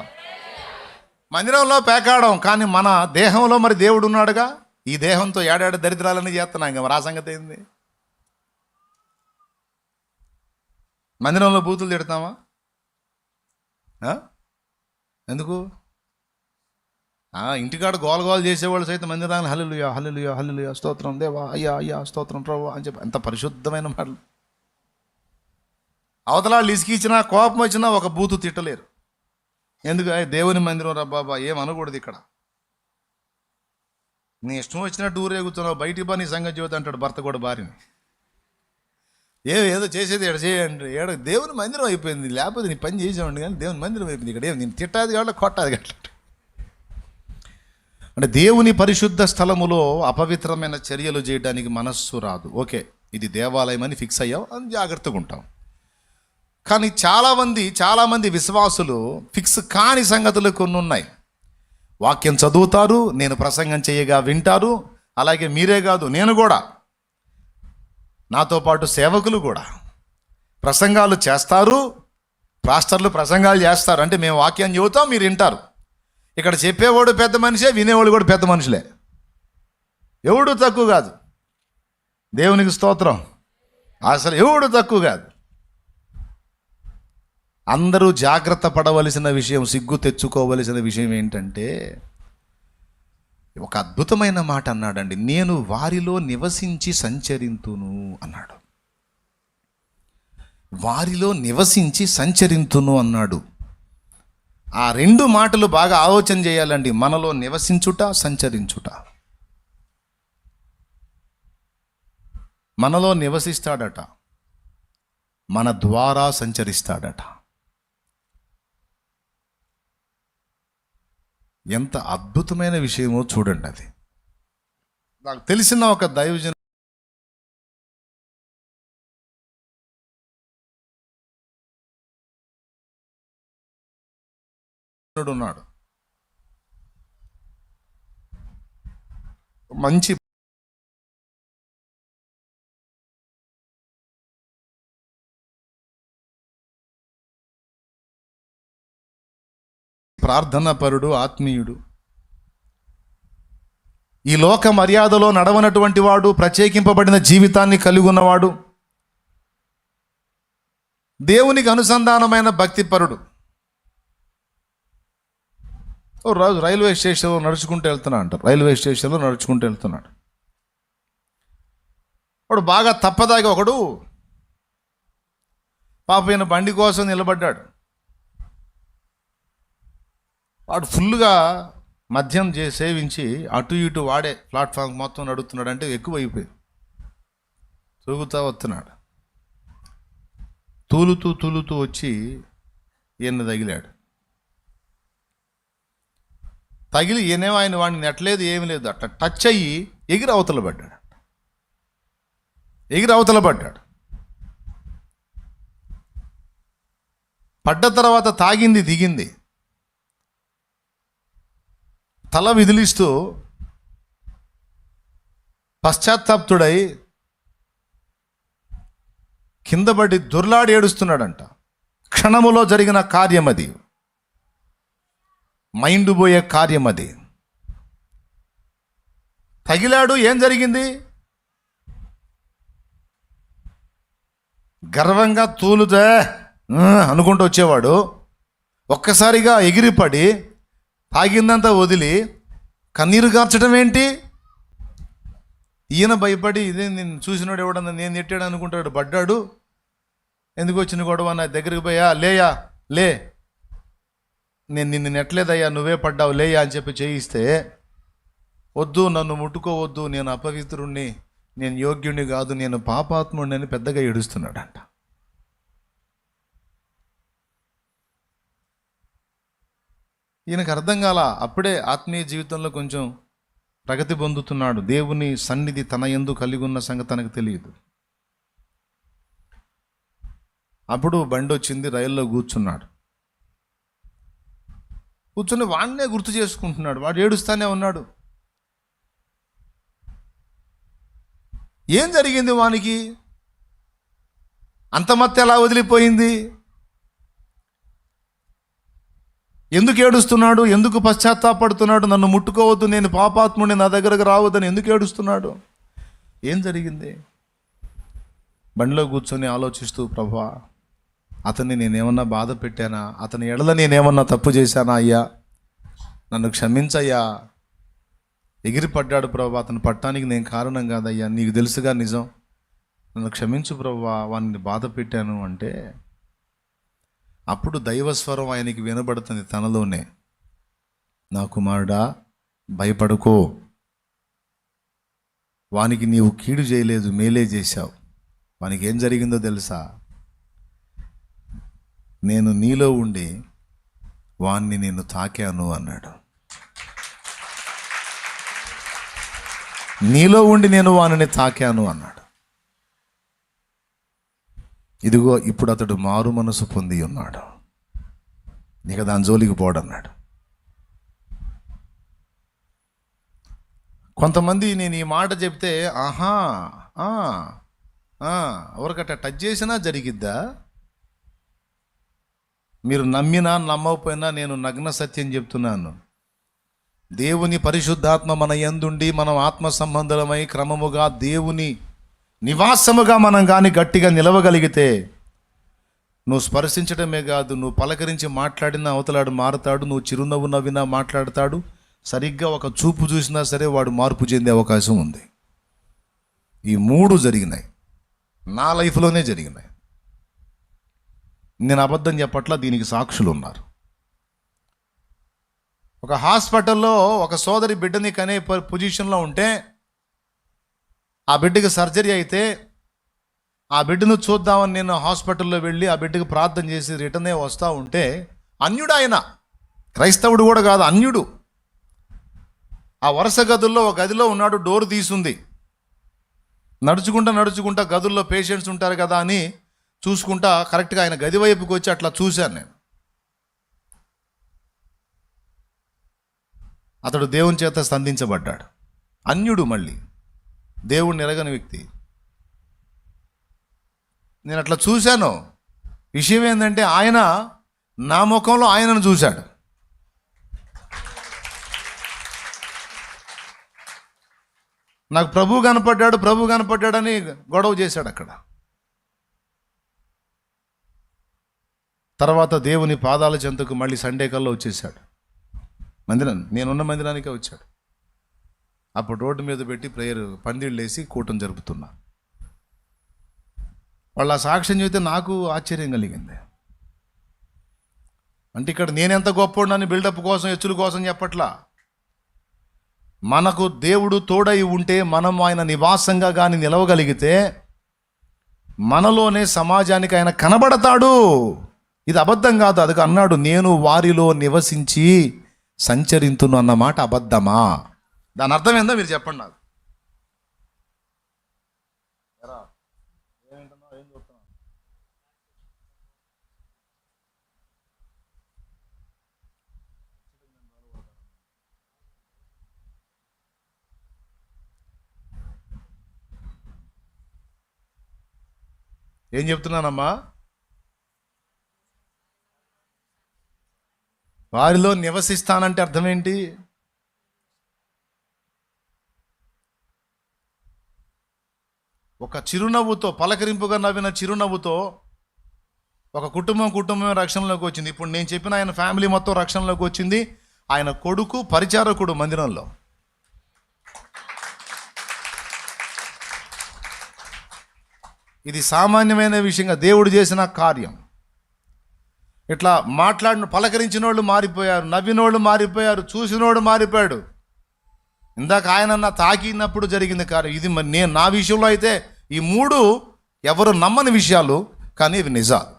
A: మందిరంలో పేకాడం, కానీ మన దేహంలో మరి దేవుడు ఉన్నాడుగా. ఈ దేహంతో ఏడాడు దరిద్రాలని చేస్తున్నాం. ఇంకా ఆ సంగతి ఏంది? మందిరంలో బూతులు తిడతామా? ఎందుకు? ఇంటికాడ గోలగోలు చేసేవాళ్ళు సైతం మందిరాన్ని హల్లెలూయా హల్లెలూయా హల్లెలూయా స్తోత్రం దేవా అయ్యా అయ్యా స్తోత్రం ప్రభువా అని చెప్పి ఎంత పరిశుద్ధమైన మాటలు. అవతలాళ్ళు ఇసుకిచ్చినా కోపం వచ్చినా ఒక బూతు తిట్టలేరు. ఎందుకు? దేవుని మందిరం రా బాబా, ఏమనకూడదు ఇక్కడ. నీ ఇష్టం వచ్చినట్టు ఊరేగుతున్నావు, బయటికి బా నీ సంగతి చెబుతా అంటాడు భర్త కూడా భార్యని. ఏదో చేసేది ఎక్కడ చేయండి, ఏడ దేవుని మందిరం అయిపోయింది, లేకపోతే నీ పని చేసేవాడిని, కానీ దేవుని మందిరం అయిపోయింది. ఇక్కడ నేను తిట్టాది కాబట్టి కొట్టాది కాబట్టి. అంటే దేవుని పరిశుద్ధ స్థలములో అపవిత్రమైన చర్యలు చేయడానికి మనస్సు రాదు. ఓకే, ఇది దేవాలయం అని ఫిక్స్ అయ్యావు, అని జాగ్రత్తగా ఉంటాం. కానీ చాలామంది విశ్వాసులు ఫిక్స్ కాని సంగతులు కొన్ని ఉన్నాయి. వాక్యం చదువుతారు, నేను ప్రసంగం చేయగా వింటారు. అలాగే మీరే కాదు, నేను కూడా, నాతో పాటు సేవకులు కూడా ప్రసంగాలు చేస్తారు. పాస్టర్లు ప్రసంగాలు చేస్తారు. అంటే మేము వాక్యాన్ని చెబుతాం, మీరు వింటారు. ఇక్కడ చెప్పేవాడు పెద్ద మనిషే, వినేవాడు కూడా పెద్ద మనుషులే. ఎవడు తక్కువ కాదు. దేవునికి స్తోత్రం. అసలు ఎవడు తక్కువ కాదు. అందరూ జాగ్రత్త పడవలసిన విషయం, సిగ్గు తెచ్చుకోవలసిన విషయం ఏంటంటే, ఒక అద్భుతమైన మాట అన్నాడండి. నేను వారిలో నివసించి సంచరింతును అన్నాడు. వారిలో నివసించి సంచరింతును అన్నాడు. ఆ రెండు మాటలు బాగా ఆలోచన చేయాలండి. మనలో నివసించుట, సంచరించుట. మనలో నివసిస్తాడట, మన ద్వారా సంచరిస్తాడట. ఎంత అద్భుతమైన విషయమో చూడండి. అది నాకు తెలిసిన ఒక దైవజనుడు ఉన్నాడు. మంచి ప్రార్థనా పరుడు, ఆత్మీయుడు. ఈ లోక మర్యాదలో నడవనటువంటి వాడు, ప్రత్యేకింపబడిన జీవితాన్ని కలిగి ఉన్నవాడు, దేవునికి అనుసంధానమైన భక్తిపరుడు. ఓ రోజు రైల్వే స్టేషన్లో నడుచుకుంటూ వెళ్తున్నాడు. వాడు బాగా తప్పదాగి ఒకడు పాపైన బండి కోసం నిలబడ్డాడు. వాడు ఫుల్గా మద్యం సేవించి అటు ఇటు వాడే ప్లాట్ఫామ్ మొత్తం నడుస్తున్నాడు. అంటే ఎక్కువ అయిపోయింది. తూగుతూ వస్తున్నాడు. తూలుతూ వచ్చి ఈయన తగిలి ఈయనేమో ఆయన వాడిని నెట్టలేదు, ఏమి లేదు. అట్లా టచ్ అయ్యి ఎగిరి అవతల పడ్డాడు. పడ్డ తర్వాత తాగింది దిగింది. తల విదిలిస్తూ పశ్చాత్తాప్తుడై కింద పడి దొర్లాడి ఏడుస్తున్నాడంట. క్షణములో జరిగిన కార్యం అది, మైండ్ పోయే కార్యం అది. తగిలాడు. ఏం జరిగింది? గర్వంగా తూలుతే అనుకుంటూ వచ్చేవాడు ఒక్కసారిగా ఎగిరిపడి తాగిందంతా వదిలి కన్నీరు గార్చడం ఏంటి? ఈయన భయపడి, ఇదే నేను చూసినాడు ఎవడన్నా నేను నెట్టాడు అనుకుంటాడు. పడ్డాడు. ఎందుకు వచ్చిన గొడవ? నా దగ్గరికి పోయా, లేయా లే, నేను నిన్ను నెట్టలేదయ్యా, నువ్వే పడ్డావు, లేయా అని చెప్పి చేయిస్తే, వద్దు నన్ను ముట్టుకోవద్దు, నేను అపవిత్రుణ్ణి, నేను యోగ్యుణ్ణి కాదు, నేను పాపాత్ముడిని అని పెద్దగా ఏడుస్తున్నాడంట. ఈయనకు అర్థం కాల. అప్పుడే ఆత్మీయ జీవితంలో కొంచెం ప్రగతి పొందుతున్నాడు. దేవుని సన్నిధి తన యందు కలిగి ఉన్న సంగతి తనకు తెలియదు. అప్పుడు బండి వచ్చింది, రైల్లో కూర్చున్నాడు. కూర్చొని వాడినే గుర్తు చేసుకుంటున్నాడు. వాడు ఏడుస్తానే ఉన్నాడు. ఏం జరిగింది వానికి? అంత మత్తు ఎలా వదిలిపోయింది? ఎందుకు ఏడుస్తున్నాడు? ఎందుకు పశ్చాత్తాపడుతున్నాడు? నన్ను ముట్టుకోవద్దు, నేను పాపాత్ముడిని, నా దగ్గరకు రావద్దని ఎందుకు ఏడుస్తున్నాడు? ఏం జరిగింది? బండిలో కూర్చొని ఆలోచిస్తూ, ప్రభువా, అతన్ని నేనేమన్నా బాధ పెట్టానా? అతని ఎడల నేనేమన్నా తప్పు చేశానా? అయ్యా నన్ను క్షమించయ్యా. ఎగిరిపడ్డాడు ప్రభువా, అతను పట్టడానికి నేను కారణం కాదయ్యా, నీకు తెలుసుగా నిజం, నన్ను క్షమించు ప్రభువా, వాడిని బాధ పెట్టాను అంటే అప్పుడు దైవస్వరం ఆయనకి వినబడుతుంది తనలోనే, నా కుమారుడా భయపడుకో, వానికి నీవు కీడు చేయలేదు, మేలే చేశావు. వానికి ఏం జరిగిందో తెలుసా? నేను నీలో ఉండి వాణ్ణి నేను తాకాను అన్నాడు. నీలో ఉండి నేను వానిని తాకాను అన్నాడు. ఇదిగో ఇప్పుడు అతడు మారు మనసు పొంది ఉన్నాడు, ఇక దాని జోలికి పోడన్నాడు. కొంతమంది నేను ఈ మాట చెప్తే ఆహా ఎవరికట్ట టచ్ చేసినా జరిగిద్దా? మీరు నమ్మినా నమ్మకపోయినా నేను నగ్న సత్యం చెప్తున్నాను. దేవుని పరిశుద్ధాత్మ మన యందుండి మనం ఆత్మ సంబంధమై క్రమముగా దేవుని నివాసముగా మనం కానీ గట్టిగా నిలవగలిగితే, నువ్వు స్పర్శించడమే కాదు, నువ్వు పలకరించి మాట్లాడినా అవతలాడు మారుతాడు, నువ్వు చిరునవ్వు నవ్వినా మాట్లాడతాడు, సరిగ్గా ఒక చూపు చూసినా సరే వాడు మార్పు చెందే అవకాశం ఉంది. ఈ 3 జరిగినాయి, నా లైఫ్లోనే జరిగినాయి. నేను అబద్ధం చెప్పట్లా, దీనికి సాక్షులు ఉన్నారు. ఒక హాస్పిటల్లో ఒక సోదరి బిడ్డని కనే పొజిషన్లో ఉంటే, ఆ బిడ్డకి సర్జరీ అయితే ఆ బిడ్డను చూద్దామని నేను హాస్పిటల్లో వెళ్ళి ఆ బిడ్డకి ప్రార్థన చేసి రిటర్నే వస్తూ ఉంటే, అన్యుడు ఆయన, క్రైస్తవుడు కూడా కాదు, అన్యుడు. ఆ వరుస గదుల్లో ఒక గదిలో ఉన్నాడు, డోర్ తీసుంది. నడుచుకుంటా గదుల్లో పేషెంట్స్ ఉంటారు కదా అని చూసుకుంటా కరెక్ట్గా ఆయన గది వైపుకి వచ్చి అట్లా చూశాను నేను. అతడు దేవుని చేత సంధించబడ్డాడు. అన్యుడు, మళ్ళీ దేవుడిని ఎరగని వ్యక్తి. నేను అట్లా చూశాను. విషయం ఏంటంటే ఆయన నా ముఖంలో ఆయనను చూశాడు. నాకు ప్రభు కనపడ్డాడని గొడవ చేశాడు అక్కడ. తర్వాత దేవుని పాదాల చెంతకు మళ్ళీ సండే కల్లా వచ్చేసాడు. నేనున్న మందిరానికే వచ్చాడు. అప్పుడు రోడ్డు మీద పెట్టి ప్రేయర్ పందిళ్ళు వేసి కూటం జరుపుతున్నా. వాళ్ళ సాక్ష్యం చెబితే నాకు ఆశ్చర్యం కలిగింది. అంటే ఇక్కడ నేనెంత గొప్పోడని బిల్డప్ కోసం, హెచ్చుల కోసం చెప్పట్లా. మనకు దేవుడు తోడై ఉంటే, మనం ఆయన నివాసంగా కానీ నిలవగలిగితే, మనలోనే సమాజానికి ఆయన కనబడతాడు. ఇది అబద్ధం కాదు. అది అన్నాడు, నేను వారిలో నివసించి సంచరింతును అన్న మాట అబద్ధమా? దాని అర్థం ఏందో మీరు చెప్పండి నాకు. ఏం చెప్తున్నానమ్మా? వారిలో నివసిస్తానంటే అర్థం ఏంటి? ఒక చిరునవ్వుతో, పలకరింపుగా నవ్విన చిరునవ్వుతో ఒక కుటుంబం రక్షణలోకి వచ్చింది. ఇప్పుడు నేను చెప్పిన ఆయన ఫ్యామిలీ మొత్తం రక్షణలోకి వచ్చింది. ఆయన కొడుకు పరిచారకుడు మందిరంలో. ఇది సామాన్యమైన విషయంగా దేవుడు చేసిన కార్యం. ఇట్లా పలకరించిన వాళ్ళు మారిపోయారు, నవ్వినోళ్ళు మారిపోయారు, చూసినోడు మారిపోయాడు. ఇందాక ఆయన తాకినప్పుడు జరిగింది కార్యం ఇది. మరి నా విషయంలో అయితే ఈ 3 ఎవరు నమ్మని విషయాలు, కానీ ఇవి నిజాలు.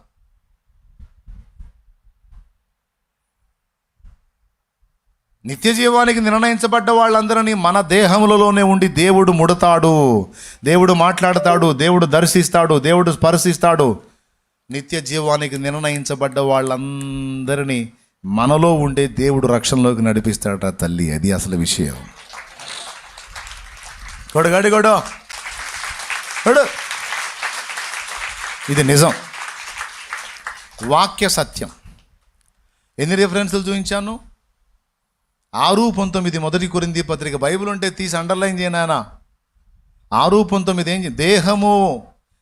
A: నిత్య జీవానికి నిర్ణయించబడ్డ వాళ్ళందరినీ మన దేహములలోనే ఉండి దేవుడు ముడతాడు, దేవుడు మాట్లాడతాడు, దేవుడు దర్శిస్తాడు, దేవుడు స్పర్శిస్తాడు. నిత్య జీవానికి నిర్ణయించబడ్డ వాళ్ళందరినీ మనలో ఉండే దేవుడు రక్షణలోకి నడిపిస్తాడట తల్లి. అది అసలు విషయం. గొడగడిగొడో గొడు, ఇది నిజం, వాక్య సత్యం. ఎన్ని రిఫరెన్సులు చూపించాను? 6:19 మొదటి కొరింథీ పత్రిక. బైబిల్ ఉంటే తీసి అండర్లైన్ చేయనానా. 6:19 ఏం? దేహము,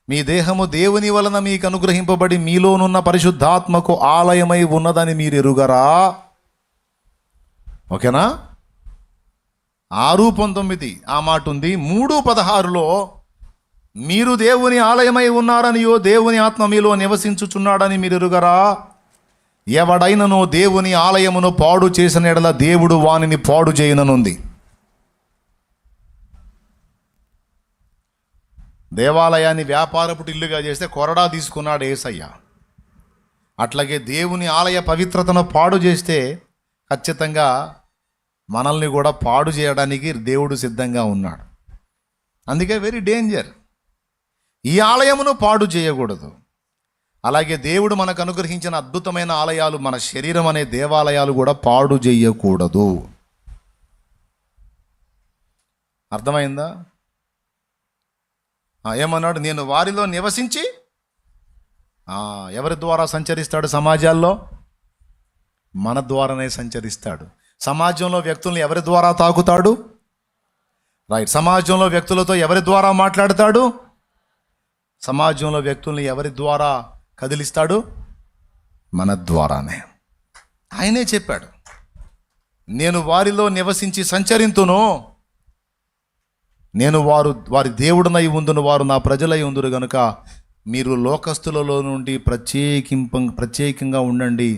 A: మీ దేహము దేవుని వలన మీకు అనుగ్రహింపబడి మీలోనున్న పరిశుద్ధాత్మకు ఆలయమై ఉన్నదని మీరు ఎరుగరా? ఓకేనా? 6:19 ఆ మాట ఉంది. 3:16లో మీరు దేవుని ఆలయమై ఉన్నారనియో దేవుని ఆత్మ మీలో నివసించుచున్నాడని మీరు ఎరుగరా? ఎవడైనను దేవుని ఆలయమును పాడు చేసిన ఎడల దేవుడు వానిని పాడు చేయననుంది. దేవాలయాన్ని వ్యాపారపు ఇల్లుగా చేస్తే కొరడా తీసుకున్నాడు యేసయ్య. అట్లాగే దేవుని ఆలయ పవిత్రతను పాడు చేస్తే ఖచ్చితంగా మనల్ని కూడా పాడు చేయడానికి దేవుడు సిద్ధంగా ఉన్నాడు. అందుకే వెరీ డేంజర్. ఈ ఆలయమును పాడు చేయకూడదు. అలాగే దేవుడు మనకు అనుగ్రహించిన అద్భుతమైన ఆలయాలు, మన శరీరం అనే దేవాలయాలు కూడా పాడు చేయకూడదు. అర్థమైందా? ఏమన్నాడు? నేను వారిలో నివసించి, ఎవరి ద్వారా సంచరిస్తాడు సమాజాల్లో? మన ద్వారానే సంచరిస్తాడు. సమాజంలో వ్యక్తులను ఎవరి ద్వారా తాకుతాడు? రైట్. సమాజంలో వ్యక్తులతో ఎవరి ద్వారా మాట్లాడతాడు? సమాజంలో వ్యక్తుల్ని ఎవరి ద్వారా కదిలిస్తాడు? మన ద్వారానే. ఆయనే చెప్పాడు, నేను వారిలో నివసించి సంచరింతును, నేను వారి దేవుడునై ఉందును, వారు నా ప్రజలై ఉందురు గనుక మీరు లోకస్తులలో నుండి ప్రత్యేకంగా ఉండండి,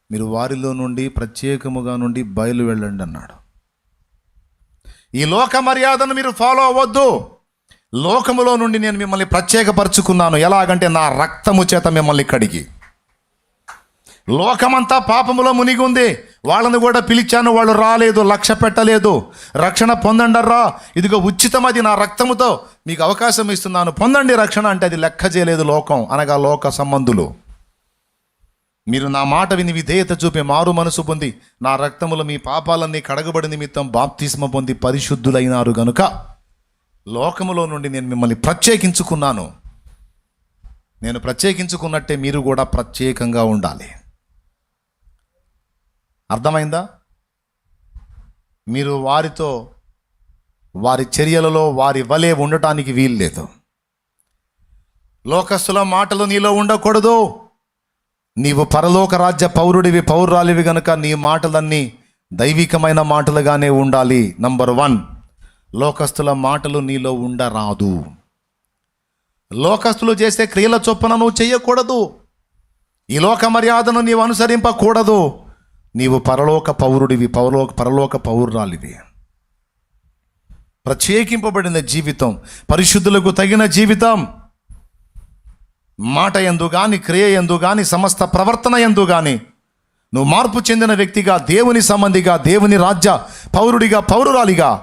A: మీరు వారిలో నుండి ప్రత్యేకముగా నుండి బయలు వెళ్ళండి అన్నాడు. ఈ లోక మర్యాదను మీరు ఫాలో అవ్వద్దు. లోకములో నుండి నేను మిమ్మల్ని ప్రత్యేకపరుచుకున్నాను. ఎలాగంటే నా రక్తము చేత మిమ్మల్ని కడిగి. లోకమంతా పాపములో మునిగి ఉంది. వాళ్ళని కూడా పిలిచాను, వాళ్ళు రాలేదు, లక్ష్య పెట్టలేదు. రక్షణ పొందండర్రా, ఇదిగో ఉచితం, అది నా రక్తముతో మీకు అవకాశం ఇస్తున్నాను, పొందండి రక్షణ అంటే అది లెక్క చేయలేదు లోకం, అనగా లోక సంబంధులు. మీరు నా మాట విని విధేయత చూపి మారు మనసు పొంది నా రక్తములో మీ పాపాలన్నీ కడగబడి నిమిత్తం బాప్తిస్మ పొంది పరిశుద్ధులైనారు గనుక లోకములో నుండి నేను మిమ్మల్ని ప్రత్యేకించుకున్నాను. నేను ప్రత్యేకించుకున్నట్టే మీరు కూడా ప్రత్యేకంగా ఉండాలి. అర్థమైందా? మీరు వారితో, వారి చర్యలలో వారి వలె ఉండటానికి వీల్లేదు. లోకస్తుల మాటలు నీలో ఉండకూడదు. నీవు పరలోక రాజ్య పౌరుడివి, పౌరాలివి గనుక నీ మాటలన్నీ దైవికమైన మాటలుగానే ఉండాలి. నంబర్ 1, లోకస్తుల మాటలు నీలో ఉండరాదు. లోకస్తులు చేసే క్రియల చొప్పున నువ్వు చేయకూడదు. ఈ లోక మర్యాదను నీవు అనుసరింపకూడదు. నీవు పరలోక పౌరుడివి, పరలోక పౌరురాలివి. ప్రత్యేకింపబడిన జీవితం, పరిశుద్ధులకు తగిన జీవితం, మాట యందు కానీ, క్రియ యందు కానీ, సమస్త ప్రవర్తన యందు కానీ నువ్వు మార్పు చెందిన వ్యక్తిగా, దేవుని సంబంధిగా, దేవుని రాజ్య పౌరుడిగా, పౌరురాలిగా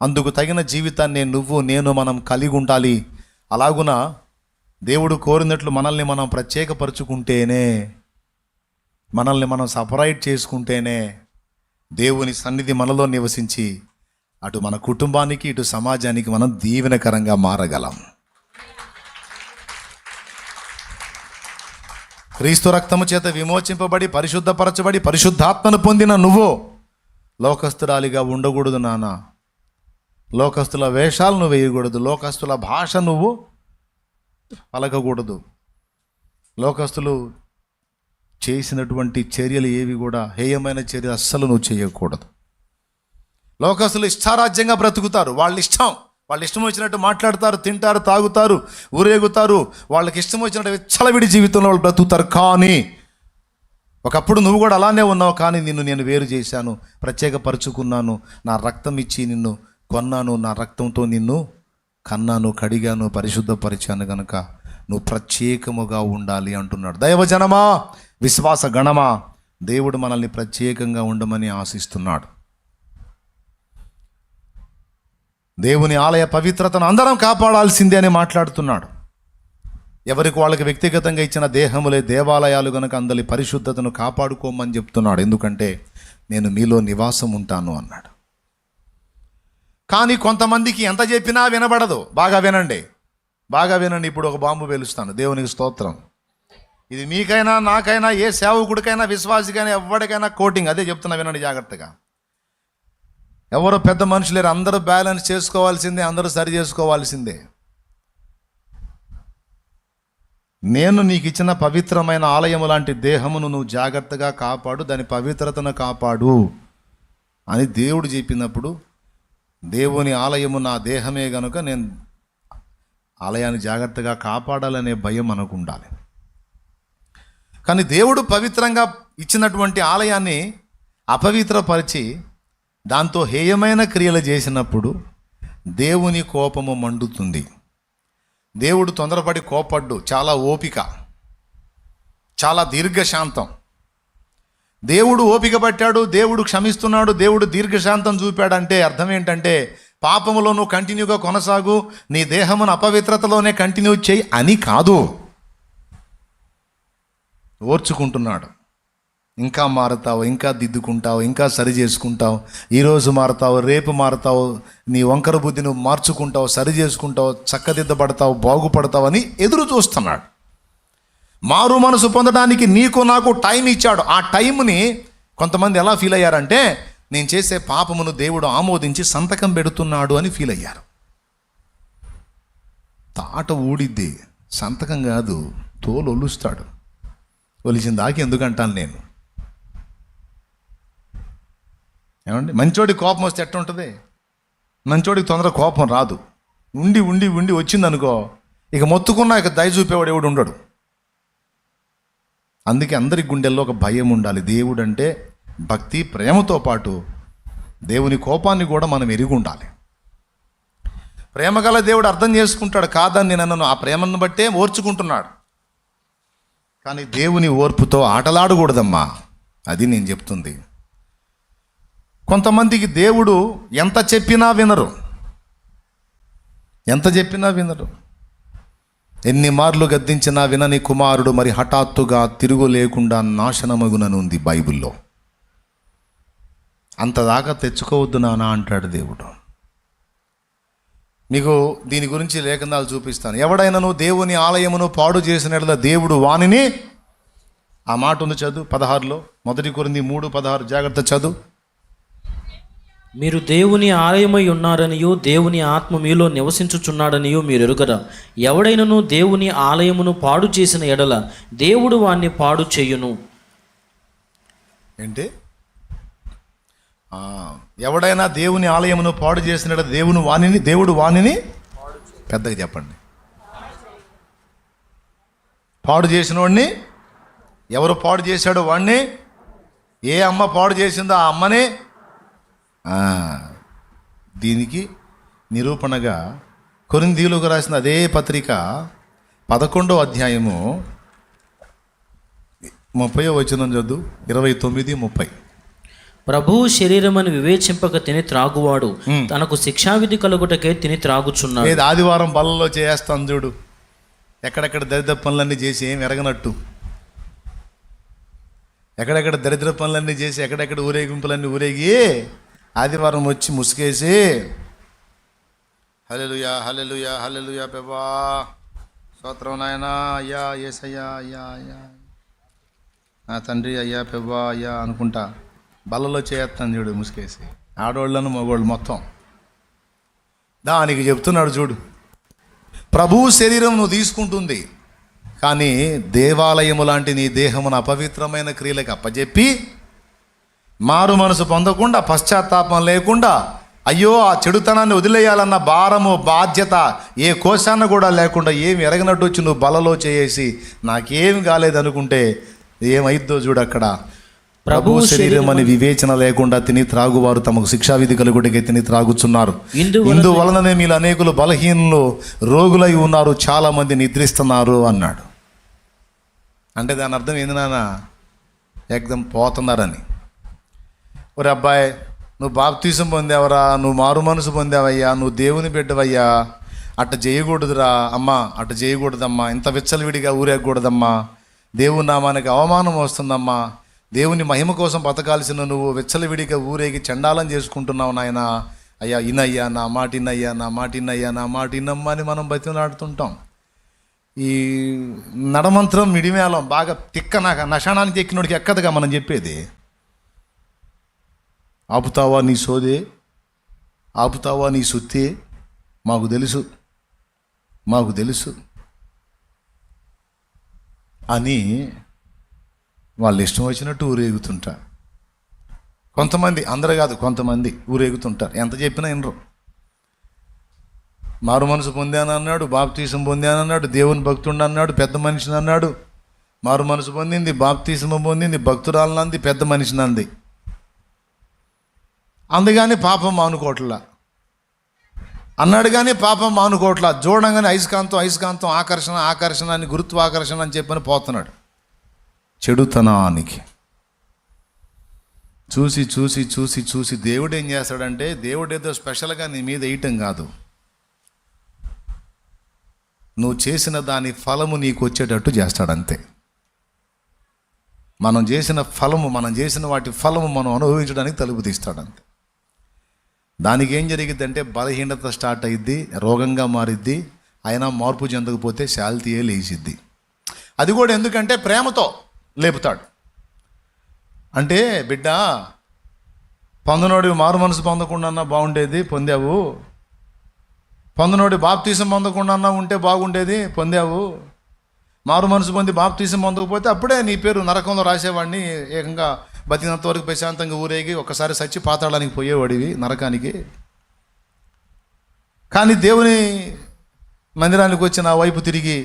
A: అందుకు తగిన జీవితాన్ని నేను మనం కలిగి ఉండాలి. అలాగున దేవుడు కోరినట్లు మనల్ని మనం ప్రత్యేకపరుచుకుంటేనే, మనల్ని మనం సపరేట్ చేసుకుంటేనే దేవుని సన్నిధి మనలో నివసించి అటు మన కుటుంబానికి, ఇటు సమాజానికి మనం దీవెనకరంగా మారగలం. క్రీస్తు రక్తము చేత విమోచింపబడి పరిశుద్ధపరచబడి పరిశుద్ధాత్మను పొందిన నువ్వు లోకస్తురాలిగా ఉండకూడదు నాన్న. లోకస్తుల వేషాలు నువ్వు వేయకూడదు. లోకస్తుల భాష నువ్వు పలకకూడదు. లోకస్తులు చేసినటువంటి చర్యలు ఏవి కూడా, హేయమైన చర్యలు అస్సలు నువ్వు చేయకూడదు. లోకస్తులు ఇష్టారాజ్యంగా బ్రతుకుతారు. వాళ్ళ ఇష్టం వచ్చినట్టు మాట్లాడతారు, తింటారు, తాగుతారు, ఊరేగుతారు. వాళ్ళకి ఇష్టం వచ్చినట్టు విచ్చలవిడి జీవితంలో వాళ్ళు బ్రతుకుతారు. కానీ ఒకప్పుడు నువ్వు కూడా అలానే ఉన్నావు. కానీ నేను వేరు చేశాను, ప్రత్యేకపరుచుకున్నాను, నా రక్తం ఇచ్చి నిన్ను కొన్నాను, నా రక్తంతో నిన్ను కన్నాను, కడిగాను, పరిశుద్ధపరిచాను కనుక నువ్వు ప్రత్యేకముగా ఉండాలి అంటున్నాడు. దైవజనమా, విశ్వాస గణమా, దేవుడు మనల్ని ప్రత్యేకంగా ఉండమని ఆశిస్తున్నాడు. దేవుని ఆలయ పవిత్రతను అందరం కాపాడాల్సిందే అని మాట్లాడుతున్నాడు. ఎవరికి వాళ్ళకి వ్యక్తిగతంగా ఇచ్చిన దేహములే దేవాలయాలు కనుక అందరి పరిశుద్ధతను కాపాడుకోమని చెప్తున్నాడు. ఎందుకంటే నేను మీలో నివాసం ఉంటాను అన్నాడు. కానీ కొంతమందికి ఎంత చెప్పినా వినబడదు. బాగా వినండి. ఇప్పుడు ఒక బాంబు పేలుస్తాను. దేవునికి స్తోత్రం. ఇది మీకైనా నాకైనా ఏ సేవకుడికైనా విశ్వాసికైనా ఎవరికైనా కోటింగ్. అదే చెప్తున్నా, వినండి జాగ్రత్తగా. ఎవరు పెద్ద మనుషులేరు, అందరూ బ్యాలెన్స్ చేసుకోవాల్సిందే, అందరూ సరి చేసుకోవాల్సిందే. నేను నీకు ఇచ్చిన పవిత్రమైన ఆలయము లాంటి దేహమును నువ్వు జాగ్రత్తగా కాపాడు, దాని పవిత్రతను కాపాడు అని దేవుడు చెప్పినప్పుడు, దేవుని ఆలయము నా దేహమే గనుక నేను ఆలయాన్ని జాగ్రత్తగా కాపాడాలనే భయం మనకు ఉండాలి. కానీ దేవుడు పవిత్రంగా ఇచ్చినటువంటి ఆలయాన్ని అపవిత్రపరిచి దాంతో హేయమైన క్రియలు చేసినప్పుడు దేవుని కోపము మండుతుంది. దేవుడు తొందరపడి కోపడ్డు, చాలా ఓపిక, చాలా దీర్ఘశాంతం. దేవుడు ఓపిక పట్టాడు, దేవుడు క్షమిస్తున్నాడు, దేవుడు దీర్ఘశాంతం చూపాడంటే అర్థం ఏంటంటే పాపములో నువ్వు కంటిన్యూగా కొనసాగు, నీ దేహమును అపవిత్రతలోనే కంటిన్యూ చేయి అని కాదు. ఓర్చుకుంటున్నాడు. ఇంకా మారుతావు, ఇంకా దిద్దుకుంటావు, ఇంకా సరి చేసుకుంటావు. ఈరోజు మారుతావు, రేపు మారుతావు, నీ వంకర బుద్ధి నువ్వు మార్చుకుంటావు, సరి చేసుకుంటావు, చక్కదిద్దబడతావు, బాగుపడతావు అని ఎదురు చూస్తున్నాడు. మారు మనసు పొందడానికి నీకు నాకు టైం ఇచ్చాడు. ఆ టైంని కొంతమంది ఎలా ఫీల్ అయ్యారంటే నేను చేసే పాపమును దేవుడు ఆమోదించి సంతకం పెడుతున్నాడు అని ఫీల్ అయ్యారు. తాట ఊడిద్ది, సంతకం కాదు, తోలు ఒలుస్తాడు. ఒలిచిన దాకా ఎందుకంటాను నేను. ఏమండి, మంచోడి కోపం వస్తే ఎట్లా ఉంటుంది? మంచోడికి తొందరగా కోపం రాదు. ఉండి ఉండి ఉండి వచ్చిందనుకో, ఇక మొత్తుకున్నా ఇక దయ చూపేవాడు ఎవడు ఉండడు. అందుకే అందరి గుండెల్లో ఒక భయం ఉండాలి. దేవుడు అంటే భక్తి ప్రేమతో పాటు దేవుని కోపాన్ని కూడా మనం ఎరిగి ఉండాలి. ప్రేమగల దేవుడు అర్థం చేసుకుంటాడు, కాదని నన్ను ఆ ప్రేమను బట్టే ఓర్చుకుంటున్నాడు. కానీ దేవుని ఓర్పుతో ఆటలాడకూడదమ్మా, అది నేను చెప్తుంది. కొంతమందికి దేవుడు ఎంత చెప్పినా వినరు, ఎంత చెప్పినా వినరు. ఎన్ని మార్లు గద్దించినా వినని కుమారుడు మరి హఠాత్తుగా తిరుగు లేకుండా నాశనమగునని ఉంది బైబిల్లో. అంతదాకా తెచ్చుకోవద్దు నానా అంటాడు దేవుడు. మీకు దీని గురించి లేఖనాలు చూపిస్తాను. ఎవడైనాను దేవుని ఆలయమును పాడు చేసిన దేవుడు వానిని, ఆ మాట ఉంది చదువు 16లో, 1 కొరింథీ 3:16, జాగ్రత్త చదువు.
B: మీరు దేవుని ఆలయమై ఉన్నారనియో దేవుని ఆత్మ మీలో నివసించుచున్నాడనియో మీరు ఎరుగరా. ఎవడైనను దేవుని ఆలయమును పాడు చేసిన ఎడల దేవుడు వాణ్ణి పాడు చేయును.
A: ఏంటి? ఎవడైనా దేవుని ఆలయమును పాడు చేసిన దేవుడు వాణిని పెద్దగా చెప్పండి. పాడు చేసిన వాడిని ఎవరు పాడు చేశాడు? వాడిని. ఏ అమ్మ పాడు చేసిందో ఆ అమ్మనే. దీనికి నిరూపణగా కొరింథీయులకు రాసిన అదే పత్రిక 11వ అధ్యాయము 30వ వచనం చదువు. 29-30.
B: ప్రభువు శరీరమని వివేచింపక తిని త్రాగువాడు తనకు శిక్షావిధి కలుగుటకే తిని త్రాగుచున్నాడు.
A: ఏది ఆదివారం బల్లలో చేస్తాను చూడు, ఎక్కడెక్కడ దరిద్ర పనులన్నీ చేసి ఏం ఎరగనట్టు, ఎక్కడెక్కడ దరిద్ర పనులన్నీ చేసి ఎక్కడెక్కడ ఊరేగింపులన్నీ ఊరేగి ఆదివారం వచ్చి ముసుగేసి హల్లెలూయా హల్లెలూయా హల్లెలూయా ప్రభా స్తోత్రం నాయనా అయ్యా యేసయ్యా అయ్యా అయ్యా నా తండ్రి అయ్యా ప్రభా అయ్యా అనుకుంటా బల్లలో చేస్తాను చూడు ముసుగేసి, ఆడవాళ్ళను మగవాళ్ళు మొత్తం. దానికి చెప్తున్నాడు చూడు, ప్రభువు శరీరం నువ్వు తీసుకుంటుంది, కానీ దేవాలయము లాంటి నీ దేహమును అపవిత్రమైన క్రియలకు అప్పచెప్పి మారు మనసు పొందకుండా, పశ్చాత్తాపం లేకుండా, అయ్యో ఆ చెడుతనాన్ని వదిలేయాలన్న భారము బాధ్యత ఏ కోశాన్న కూడా లేకుండా ఏమి ఎరగనట్టు వచ్చి నువ్వు బలలో చేసి నాకేమి కాలేదనుకుంటే ఏమైద్దో చూడు. అక్కడ ప్రభువు శరీరం అని వివేచన లేకుండా తిని త్రాగువారు తమకు శిక్షావిధి కలుగుటకే తిని త్రాగుచున్నారు. ఇందువలననే మీరు అనేకులు బలహీనులు రోగులై ఉన్నారు, చాలా మంది నిద్రిస్తున్నారు అన్నాడు. అంటే దాని అర్థం ఏంది నాన్న? ఏకదం పోతున్నారని. ఒరే అబ్బాయి, నువ్వు బాప్తీసం పొందావరా, నువ్వు మారు మనసు పొందావయ్యా, నువ్వు దేవుని బిడ్డవయ్యా, అట్ట చేయకూడదురా అమ్మా, అట్ట చేయకూడదమ్మా, ఇంత విచ్చలవిడిగా ఊరేగకూడదమ్మా, దేవుని నామానికి అవమానం వస్తుందమ్మా, దేవుని మహిమ కోసం బతకాల్సిన నువ్వు విచ్చలవిడిగా ఊరేగి చండాలం చేసుకుంటున్నావు నాయన, అయ్యా ఇనయ్యా, నా మాట ఇనయ్యా, నా మాట ఇనయ్యా, నా మాట ఇనమ్మా అని మనం బతిమలాడుతుంటాం. ఈ నడమంత్రం మిడిమేళం బాగా నశానానికి ఎక్కినోడికి ఎక్కదుగా మనం చెప్పేది. ఆపుతావా నీ సోదే, ఆపుతావా నీ సుత్తే, మాకు తెలుసు, మాకు తెలుసు అని వాళ్ళు ఇష్టం వచ్చినట్టు ఊరేగుతుంటారు. కొంతమంది, అందరూ కాదు, కొంతమంది ఊరేగుతుంటారు, ఎంత చెప్పినా వినరు. మారు మనసు పొందానన్నాడు, బాప్తీసం పొందానన్నాడు, దేవుని భక్తుడు అన్నాడు, పెద్ద మనిషిని అన్నాడు, మారు మనసు పొందింది, బాప్తీసం పొందింది, భక్తురాలనంది, పెద్ద మనిషిని అంది. అందుకని పాపం మానుకోవట్లా అన్నాడు, కానీ పాపం మానుకోవట్లా. చూడంగానే అయస్కాంతం ఆకర్షణ అని, గురుత్వాకర్షణ అని చెప్పని పోతున్నాడు చెడుతనానికి. చూసి చూసి చూసి చూసి దేవుడు ఏం చేస్తాడంటే, దేవుడు ఏదో స్పెషల్గా నీ మీద వేయటం కాదు, నువ్వు చేసిన దాని ఫలము నీకు వచ్చేటట్టు చేస్తాడంతే. మనం చేసిన వాటి ఫలము మనం అనుభవించడానికి తలుపు తీస్తాడంతే. దానికి ఏం జరిగిద్దంటే బలహీనత స్టార్ట్ అయ్యిద్ది, రోగంగా మారిద్ది, అయినా మార్పు చెందకపోతే శాల్తీయే లేచిద్ది. అది కూడా ఎందుకంటే ప్రేమతో లేపుతాడు. అంటే బిడ్డ, పొందనోడి మారు మనసు పొందకుండా బాగుండేది, పొందావు. పొందనోడి బాప్తీసం పొందకుండా ఉంటే బాగుండేది, పొందావు. మారు మనసు పొంది బాప్తీసం పొందకపోతే అప్పుడే నీ పేరు నరకంలో రాసేవాడిని, ఏకంగా బతికినంత వరకు ప్రశాంతంగా ఊరేగి ఒక్కసారి సచ్చి పాతాళానికి పోయేవాడివి, నరకానికి. కానీ దేవుని మందిరానికి వచ్చి నా వైపు తిరిగి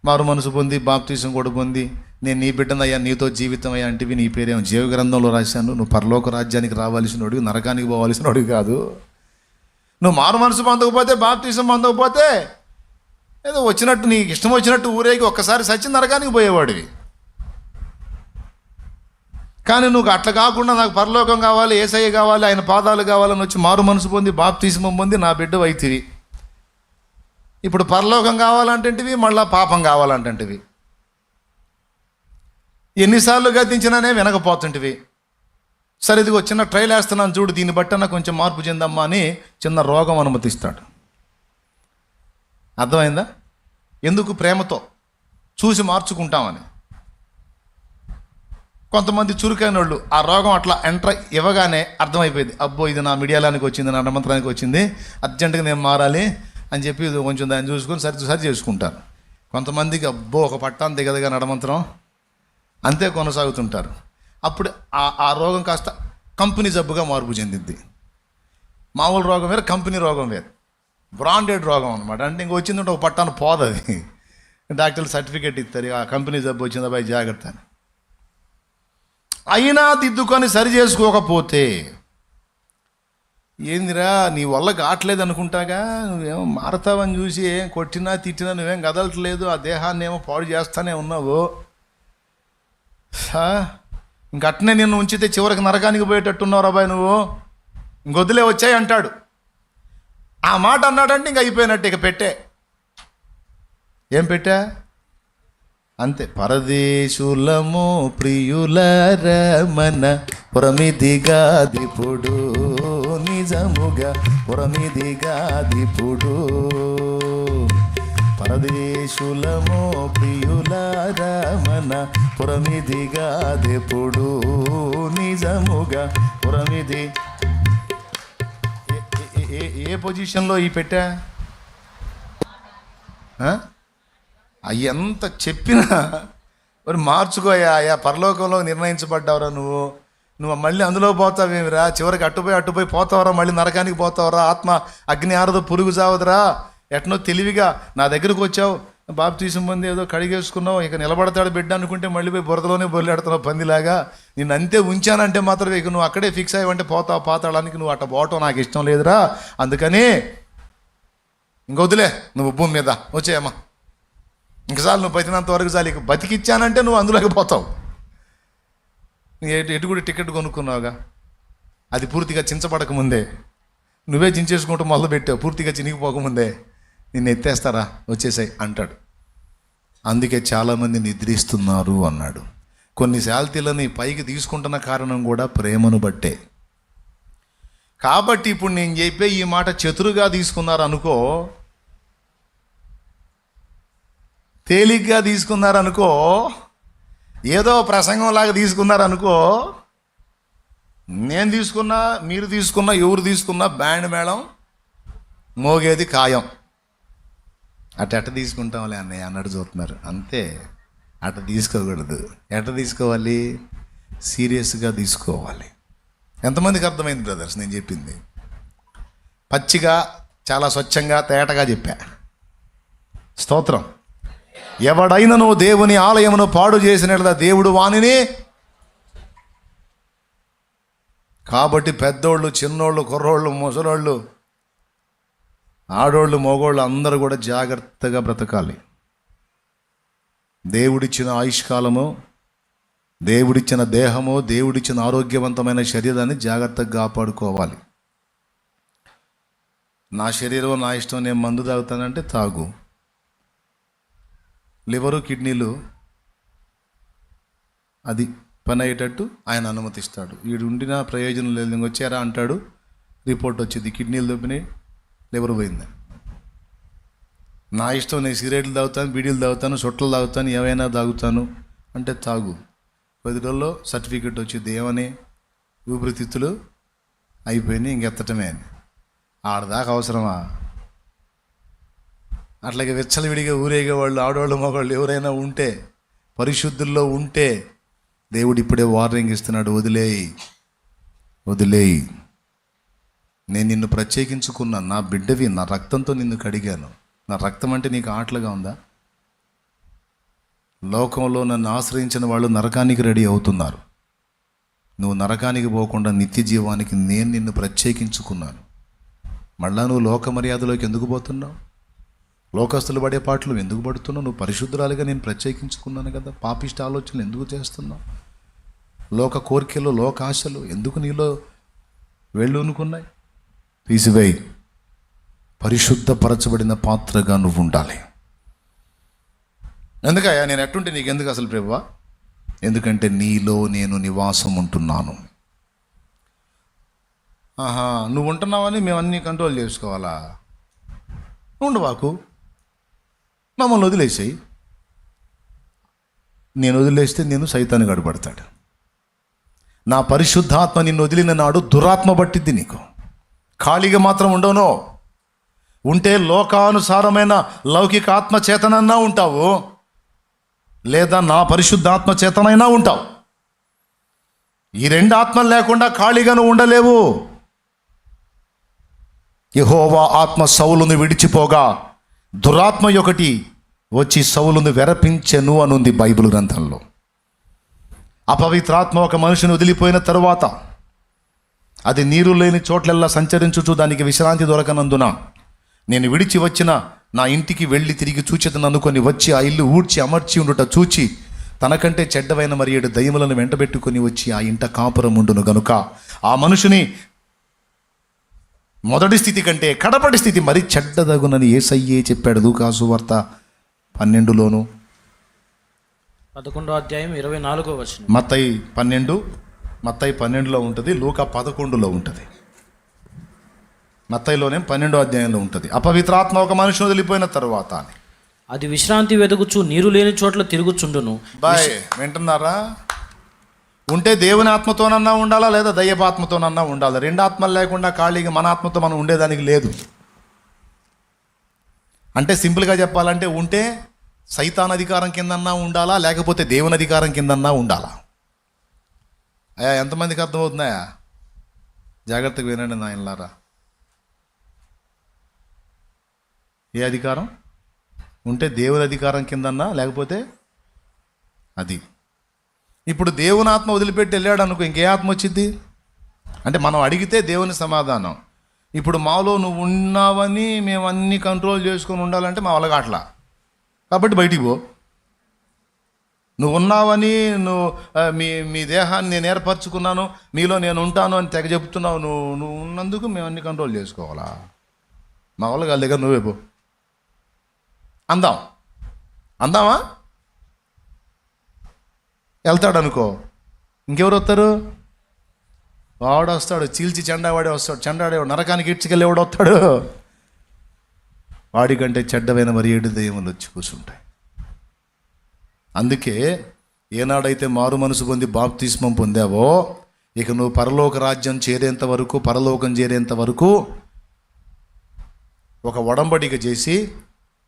A: మారు మనసు పొంది బాప్తీసం కూడా పొంది, నేను నీ బిడ్డనయ్యా, నీతో జీవితం అయ్యా అంటివి, నీ పేరేమో జీవ గ్రంథంలో రాశాను, నువ్వు పరలోక రాజ్యానికి రావాల్సినోడివి, నరకానికి పోవాల్సినోడివి కాదు. నువ్వు మారు మనసు పొందకపోతే, బాప్తీసం పొందకపోతే ఏదో వచ్చినట్టు నీకు ఇష్టం వచ్చినట్టు ఊరేగి ఒక్కసారి సచ్చి నరకానికి పోయేవాడివి. కానీ నువ్వు అట్లా కాకుండా నాకు పరలోకం కావాలి, యేసయ్య కావాలి, ఆయన పాదాలు కావాలని వచ్చి మారు మనసు పొంది బాప్తీసం పొంది నా బిడ్డ వైతివి. ఇప్పుడు పరలోకం కావాలంటేవి, మళ్ళీ పాపం కావాలంటేవి. ఎన్నిసార్లు గద్దించినానే వినకపోతుంటివి. సరే ఇదిగో చిన్న ట్రైల్ వేస్తున్నాను చూడు, దీన్ని బట్టన్నా కొంచెం మార్పు చెందమ్మా అని చిన్న రోగం అనుమతిస్తాడు. అర్థమైందా? ఎందుకు? ప్రేమతో చూసి మార్చుకుంటామని. కొంతమంది చురుకైన వాళ్ళు ఆ రోగం అట్లా ఎంటర్ ఇవ్వగానే అర్థమైపోయింది, అబ్బో ఇది నా మీడియాలానికి వచ్చింది, నా నడమంత్రానికి వచ్చింది, అర్జెంటుగా నేను మారాలి అని చెప్పి కొంచెం దాన్ని చూసుకొని సరి చేసుకుంటారు. కొంతమందికి అబ్బో ఒక పట్టాన్ని దిగదగా నడమంత్రం అంతే కొనసాగుతుంటారు. అప్పుడు ఆ రోగం కాస్త కంపెనీ జబ్బుగా మార్పు చెందిద్ది. మామూలు రోగం వేరు, కంపెనీ రోగం వేరు, బ్రాండెడ్ రోగం అనమాట. అంటే ఇంక వచ్చిందంటే ఒక పట్టాను పోదది, డాక్టర్లు సర్టిఫికేట్ ఇస్తారు, ఆ కంపెనీ జబ్బు వచ్చిందా బాయ్ జాగ్రత్త అని. అయినా దిద్దుకొని సరి చేసుకోకపోతే ఏందిరా నీ వల్ల కావట్లేదు అనుకుంటాగా, నువ్వేమో మారతావని చూసి ఏం కొట్టినా తిట్టినా నువ్వేం కదలట్లేదు, ఆ దేహాన్ని ఏమో పాడు చేస్తానే ఉన్నావు, ఇంకట్నే నిన్ను ఉంచితే చివరికి నరకానికి పోయేటట్టున్నావు రాబాయ్, నువ్వు ఇంకొద్దులే వచ్చాయి అంటాడు. ఆ మాట అన్నాడంటే ఇంక అయిపోయినట్టు, ఇక పెట్టే ఏం పెట్టా అంతే. పరదేశులము ప్రియులరమన పురమిదిగా దిపుడు, నిజముగా పురమిదిగా దిపుడు. పరదేశులము ప్రియులరమన పురమిదిగా దిపుడు, నిజముగా పురమిది. ఏ పొజిషన్లో ఈ పెట్టా? ఎంత చెప్పినా మరి మార్చుకోయా, పరలోకంలో నిర్ణయించబడ్డావురా నువ్వు మళ్ళీ అందులో పోతావేమిరా, చివరికి అట్టుపోయి పోతావరా, మళ్ళీ నరకానికి పోతావరా, ఆత్మ అగ్ని ఆరదు, పురుగు చావదురా, ఎట్నో తెలివిగా నా దగ్గరకు వచ్చావు, బాప్తీసం పొంది ఏదో కడిగేసుకున్నావు, ఇక నిలబడతాడు బిడ్డ అనుకుంటే మళ్ళీ పోయి బురదలోనే బొల్లాడుతున్నావు పందిలాగా. నేను అంతే ఉంచానంటే మాత్రమే ఇక నువ్వు అక్కడే ఫిక్స్ అయ్యావంటే పోతావు పాతాళానికి, నువ్వు అట్ట పోవటం నాకు ఇష్టం లేదురా, అందుకని ఇంకొద్దులే నువ్వు భూమి మీద వచ్చేయమ్మా, ఇంకసార్లు నువ్వు బతికినంత వరకు చాలు, ఇక బతికిచ్చానంటే నువ్వు అందులోకి పోతావు. ఎటు కూడా టికెట్ కొనుక్కున్నావుగా, అది పూర్తిగా చించబడక ముందే నువ్వే చించేసుకుంటూ మొదలు పెట్టావు, పూర్తిగా చినిగిపోకముందే నిన్ను ఎత్తేస్తారా, వచ్చేసాయి అంటాడు. అందుకే చాలామంది నిద్రిస్తున్నారు అన్నాడు. కొన్ని శాల్తీలని పైకి తీసుకుంటున్న కారణం కూడా ప్రేమను బట్టే. కాబట్టి ఇప్పుడు నేను చెప్పే ఈ మాట చతురుగా తీసుకున్నారు అనుకో, తేలిగ్గా తీసుకున్నారనుకో, ఏదో ప్రసంగంలాగా తీసుకున్నారనుకో, నేను తీసుకున్నా, మీరు తీసుకున్నా, ఎవరు తీసుకున్నా బ్యాండ్ మేళం మోగేది ఖాయం. అట్ట తీసుకుంటాంలే అన్నయ్య అన్నట్టు చూస్తున్నారు అంతే. అట్ట తీసుకోకూడదు. ఎట్ట తీసుకోవాలి? సీరియస్గా తీసుకోవాలి. ఎంతమందికి అర్థమైంది బ్రదర్స్ నేను చెప్పింది? పచ్చిగా చాలా స్వచ్ఛంగా తేటగా చెప్పా. స్తోత్రం. ఎవడైనను దేవుని ఆలయమును పాడు చేసినట్ల దేవుడు వానిని. కాబట్టి పెద్దోళ్ళు, చిన్నోళ్ళు, కుర్రోళ్ళు, ముసలోళ్ళు, ఆడోళ్ళు, మగోళ్ళు అందరూ కూడా జాగ్రత్తగా బ్రతకాలి. దేవుడిచ్చిన ఆయుష్కాలము, దేవుడిచ్చిన దేహము, దేవుడిచ్చిన ఆరోగ్యవంతమైన శరీరాన్ని జాగ్రత్తగా కాపాడుకోవాలి. నా శరీరం నా ఇష్టం, నేను మందు తాగుతానంటే తాగు. లివరు, కిడ్నీలు అది పని అయ్యేటట్టు ఆయన అనుమతిస్తాడు. వీడు ఉండిన ప్రయోజనం లేదు, ఇంకొచ్చారా అంటాడు, రిపోర్ట్ వచ్చింది కిడ్నీలు దొబ్బినాయి, లివర్ పోయింది. నా ఇష్టం, నేను సిగరెట్లు తాగుతాను, బీడీలు తాగుతాను, సొట్టలు తాగుతాను, ఏవైనా తాగుతాను అంటే తాగు. 10 రోజుల్లో సర్టిఫికెట్ వచ్చింది. ఏమని? ఊపిరితిత్తులు అయిపోయినాయి, ఇంకెత్తటమే అని. ఆడదాకా అవసరమా? అట్లాగే విచ్చలవిడిగా ఊరేగే వాళ్ళు, ఆడవాళ్ళు, మగవాళ్ళు ఎవరైనా ఉంటే, పరిశుద్ధుల్లో ఉంటే దేవుడు ఇప్పుడే వార్నింగ్ ఇస్తున్నాడు. వదిలేయి. నేను నిన్ను ప్రత్యేకించుకున్నాను, నా బిడ్డవి, నా రక్తంతో నిన్ను కడిగాను. నా రక్తం అంటే నీకు ఆటలుగా ఉందా? లోకంలో నన్ను ఆశ్రయించిన వాళ్ళు నరకానికి రెడీ అవుతున్నారు. నువ్వు నరకానికి పోకుండా నిత్య జీవానికి నేను నిన్ను ప్రత్యేకించుకున్నాను. మళ్ళా నువ్వు లోక మర్యాదలోకి ఎందుకు పోతున్నావు? లోకస్తులు పడే పాటలు ఎందుకు పడుతున్నావు? నువ్వు పరిశుద్ధురాలిగా నేను ప్రత్యేకించుకున్నాను కదా. పాపిష్ట ఆలోచనలు ఎందుకు చేస్తున్నావు? లోక కోరికలు, లోక ఆశలు ఎందుకు నీలో వెళ్ళునుకున్నాయి? తీసివేయి. పరిశుద్ధపరచబడిన పాత్రగా నువ్వు ఉండాలి. ఎందుకయ్యా నేను ఎట్టుంటే నీకు ఎందుకు అసలు ప్రభువా? ఎందుకంటే నీలో నేను నివాసం ఉంటున్నాను. నువ్వు ఉంటున్నావని మేము అన్నీ కంట్రోల్ చేసుకోవాలా? ఉండవాకు, మమ్మల్ని వదిలేసాయి. నేను వదిలేస్తే నేను సైతాన్ని గడపడతాడు. నా పరిశుద్ధాత్మ నిన్ను వదిలిన నాడు దురాత్మ పట్టిద్ది నీకు. ఖాళీగా మాత్రం ఉండవునో. ఉంటే లోకానుసారమైన లౌకిక ఆత్మ చేతనన్నా ఉంటావు, లేదా నా పరిశుద్ధాత్మ చేతనైనా ఉంటావు. ఈ 2 ఆత్మలు లేకుండా ఖాళీగా నువ్వు ఉండలేవు. యెహోవా ఆత్మ సౌలును విడిచిపోగా దురాత్మ ఒకటి వచ్చి సౌలును వెరపించెను అనుంది బైబిల్ గ్రంథంలో. అపవిత్రాత్మ ఒక మనిషిని వదిలిపోయిన తరువాత అది నీరు లేని చోట్లెల్లా సంచరించుచు దానికి విశ్రాంతి దొరకనందున నేను విడిచి వచ్చిన నా ఇంటికి వెళ్ళి తిరిగి చూచేతను అనుకొని వచ్చి ఆ ఇల్లు ఊడ్చి అమర్చి ఉండుట చూచి తనకంటే చెడ్డవైన మరి 7 దయ్యములను వెంటబెట్టుకొని వచ్చి ఆ ఇంట కాపురం ఉండును గనుక ఆ మనుషుని మొదటి స్థితి కంటే కడపటి స్థితి మరి చెడ్డదగునని యేసయ్యే చెప్పాడు. లూకాసు వార్త 12లోను
B: 11వ అధ్యాయం 24వ వచనం.
A: మత్తయి 12లో ఉంటుంది, లూకా 11లో ఉంటుంది. మత్తయిలోనే 12వ అధ్యాయంలో ఉంటుంది. అపవిత్రాత్మ ఒక మనిషిని వదిలిపోయిన తరువాత
B: అది విశ్రాంతి వెతుకుచు నీరు లేని చోట్ల తిరుగుచుండును.
A: బాయ్ వింటున్నారా? ఉంటే దేవుని ఆత్మతోనన్నా ఉండాలా, లేదా దయ్యపాత్మతోనన్నా ఉండాలా. 2 ఆత్మలు లేకుండా ఖాళీగా మన ఆత్మతో మనం ఉండేదానికి లేదు. అంటే సింపుల్గా చెప్పాలంటే ఉంటే సైతాన్ అధికారం కిందన్నా ఉండాలా, లేకపోతే దేవుని అధికారం కిందన్నా ఉండాలా. అయ్యా ఎంతమందికి అర్థమవుతున్నాయా? జాగ్రత్తగా వినండి నాయనలారా. ఏ అధికారం? ఉంటే దేవుని అధికారం కిందన్నా, లేకపోతే అది. ఇప్పుడు దేవుని ఆత్మ వదిలిపెట్టి వెళ్ళాడు అనుకో, ఇంకే ఆత్మ వచ్చింది? అంటే మనం అడిగితే దేవుని సమాధానం. ఇప్పుడు మాలో నువ్వు ఉన్నావని మేము అన్నీ కంట్రోల్ చేసుకొని ఉండాలంటే మా వల్ల కాట్లా, కాబట్టి బయటికి పో. నువ్వు ఉన్నావని, నువ్వు మీ మీ దేహాన్ని నేను ఏర్పరచుకున్నాను, మీలో నేను ఉంటాను అని తెగ చెప్తున్నావు. నువ్వు ఉన్నందుకు మేము అన్ని కంట్రోల్ చేసుకోవాలా? మా వాళ్ళ వాళ్ళ దగ్గర నువ్వే పో అందామా? వెళ్తాడు అనుకో, ఇంకెవరు వస్తారు? వాడు వస్తాడు, చీల్చి చెండావాడే వస్తాడు. చెండాడేవాడు నరకానికి ఇడ్చుకెళ్ళేవాడు వస్తాడు. వాడికంటే చెడ్డమైన మరి 7 దెయ్యములు వచ్చి కూర్చుంటాయి. అందుకే ఏనాడైతే మారు మనసు పొంది బాప్తిస్మం పొందావో, ఇక నువ్వు పరలోక రాజ్యం చేరేంత వరకు, పరలోకం చేరేంత వరకు ఒక ఒడంబడిక చేసి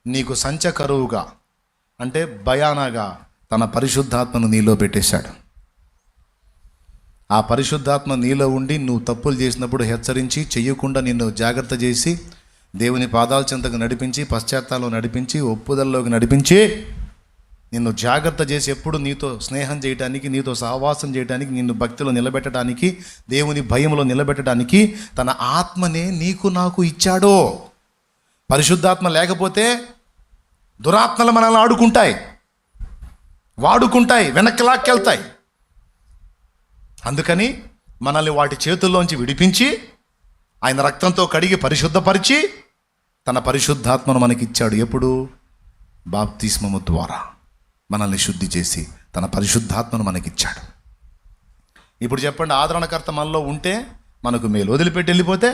A: నీకు సంచకరువుగా, అంటే భయానగా తన పరిశుద్ధాత్మను నీలో పెట్టేశాడు. ఆ పరిశుద్ధాత్మ నీలో ఉండి నువ్వు తప్పులు చేసినప్పుడు హెచ్చరించి, చెయ్యకుండా నిన్ను జాగ్రత్త చేసి, దేవుని పాదాల చెంతకు నడిపించి, పశ్చాత్తాలో నడిపించి, ఒప్పుదలలోకి నడిపించి, నిన్ను జాగ్రత్త చేసి ఎప్పుడు నీతో స్నేహం చేయడానికి, నీతో సహవాసం చేయడానికి, నిన్ను భక్తిలో నిలబెట్టడానికి, దేవుని భయంలో నిలబెట్టడానికి తన ఆత్మనే నీకు నాకు ఇచ్చాడో. పరిశుద్ధాత్మ లేకపోతే దురాత్మలు మనల్ని ఆడుకుంటాయి, వాడుకుంటాయి, వెనక్కి లాక్కెళ్తాయి. అందుకని మనల్ని వాటి చేతుల్లోంచి విడిపించి, ఆయన రక్తంతో కడిగి పరిశుద్ధపరిచి తన పరిశుద్ధాత్మను మనకిచ్చాడు. ఎప్పుడు? బాప్తిస్మము ద్వారా మనల్ని శుద్ధి చేసి తన పరిశుద్ధాత్మను మనకిచ్చాడు. ఇప్పుడు చెప్పండి, ఆదరణకర్త మనలో ఉంటే మనకు మేలు, వదిలిపెట్టి వెళ్ళిపోతే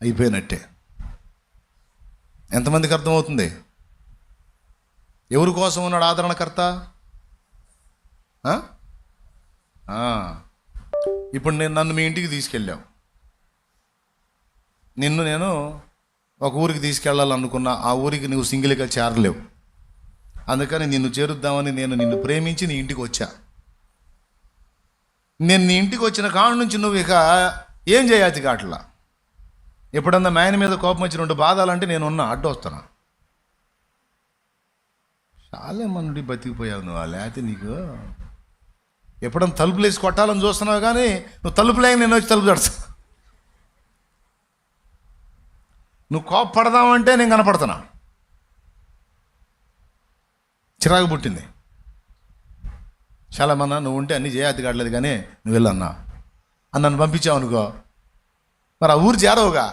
A: అయిపోయినట్టే. ఎంతమందికి అర్థమవుతుంది? ఎవరి కోసం ఉన్నాడు ఆదరణకర్త? ఇప్పుడు నన్ను మీ ఇంటికి తీసుకెళ్ళావు, నేను ఒక ఊరికి తీసుకెళ్ళాలనుకున్నా. ఆ ఊరికి నువ్వు సింగిల్గా చేరలేవు. అందుకని నిన్ను చేరుద్దామని నేను నిన్ను ప్రేమించి నీ ఇంటికి వచ్చా. నేను నీ ఇంటికి వచ్చిన కాడ నుంచి నువ్వు ఇక ఏం చేయాలి కాట్లా. ఎప్పుడన్నా మా ఆయన మీద కోపం వచ్చి 2 బాధాలంటే నేనున్నా, అడ్డు వస్తున్నా. చాలా మంది బతికిపోయావు నువ్వు. లేకపోతే నీకు ఎప్పుడన్నా తలుపులు వేసి కొట్టాలని చూస్తున్నావు, కానీ నువ్వు తలుపులే నేను వచ్చి తలుపు తడుస్తా. నువ్వు కోపపడదామంటే నేను కనపడుతున్నా. చిరాకు పుట్టింది. చాలా మంది నువ్వు ఉంటే అన్నీ చేయద్దు కావట్లేదు, కానీ నువ్వు వెళ్ళన్నా అని నన్ను పంపించావు అనుకో, మరి ఆ ఊరు చేరవుగా.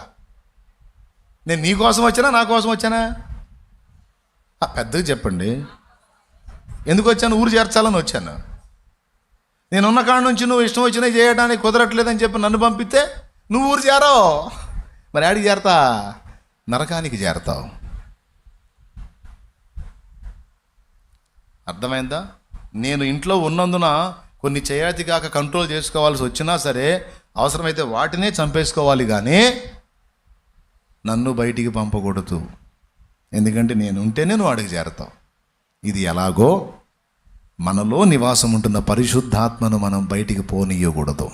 A: నేను నీ కోసం వచ్చానా, నా కోసం వచ్చానా? పెద్దగా చెప్పండి, ఎందుకు వచ్చాను? ఊరు చేర్చాలని వచ్చాను. నేనున్న కాడ నుంచి నువ్వు ఇష్టం వచ్చినా చేయడానికి కుదరట్లేదని చెప్పి నన్ను పంపిస్తే నువ్వు ఊరు చేరవు. మరి ఆడికి చేరతా? నరకానికి చేరతావు. అర్థమైందా? నేను ఇంట్లో ఉన్నందున కొన్ని చేయాతి కాక కంట్రోల్ చేసుకోవాల్సి వచ్చినా సరే, అవసరమైతే వాటినే చంపేసుకోవాలి, కానీ నన్ను బయటికి పంపకూడదు. ఎందుకంటే నేను ఉంటేనే నువ్వు ఆడికి చేరతావు. ఇది ఎలాగో మనలో నివాసం ఉంటున్న పరిశుద్ధాత్మను మనం బయటికి పోనీయకూడదు.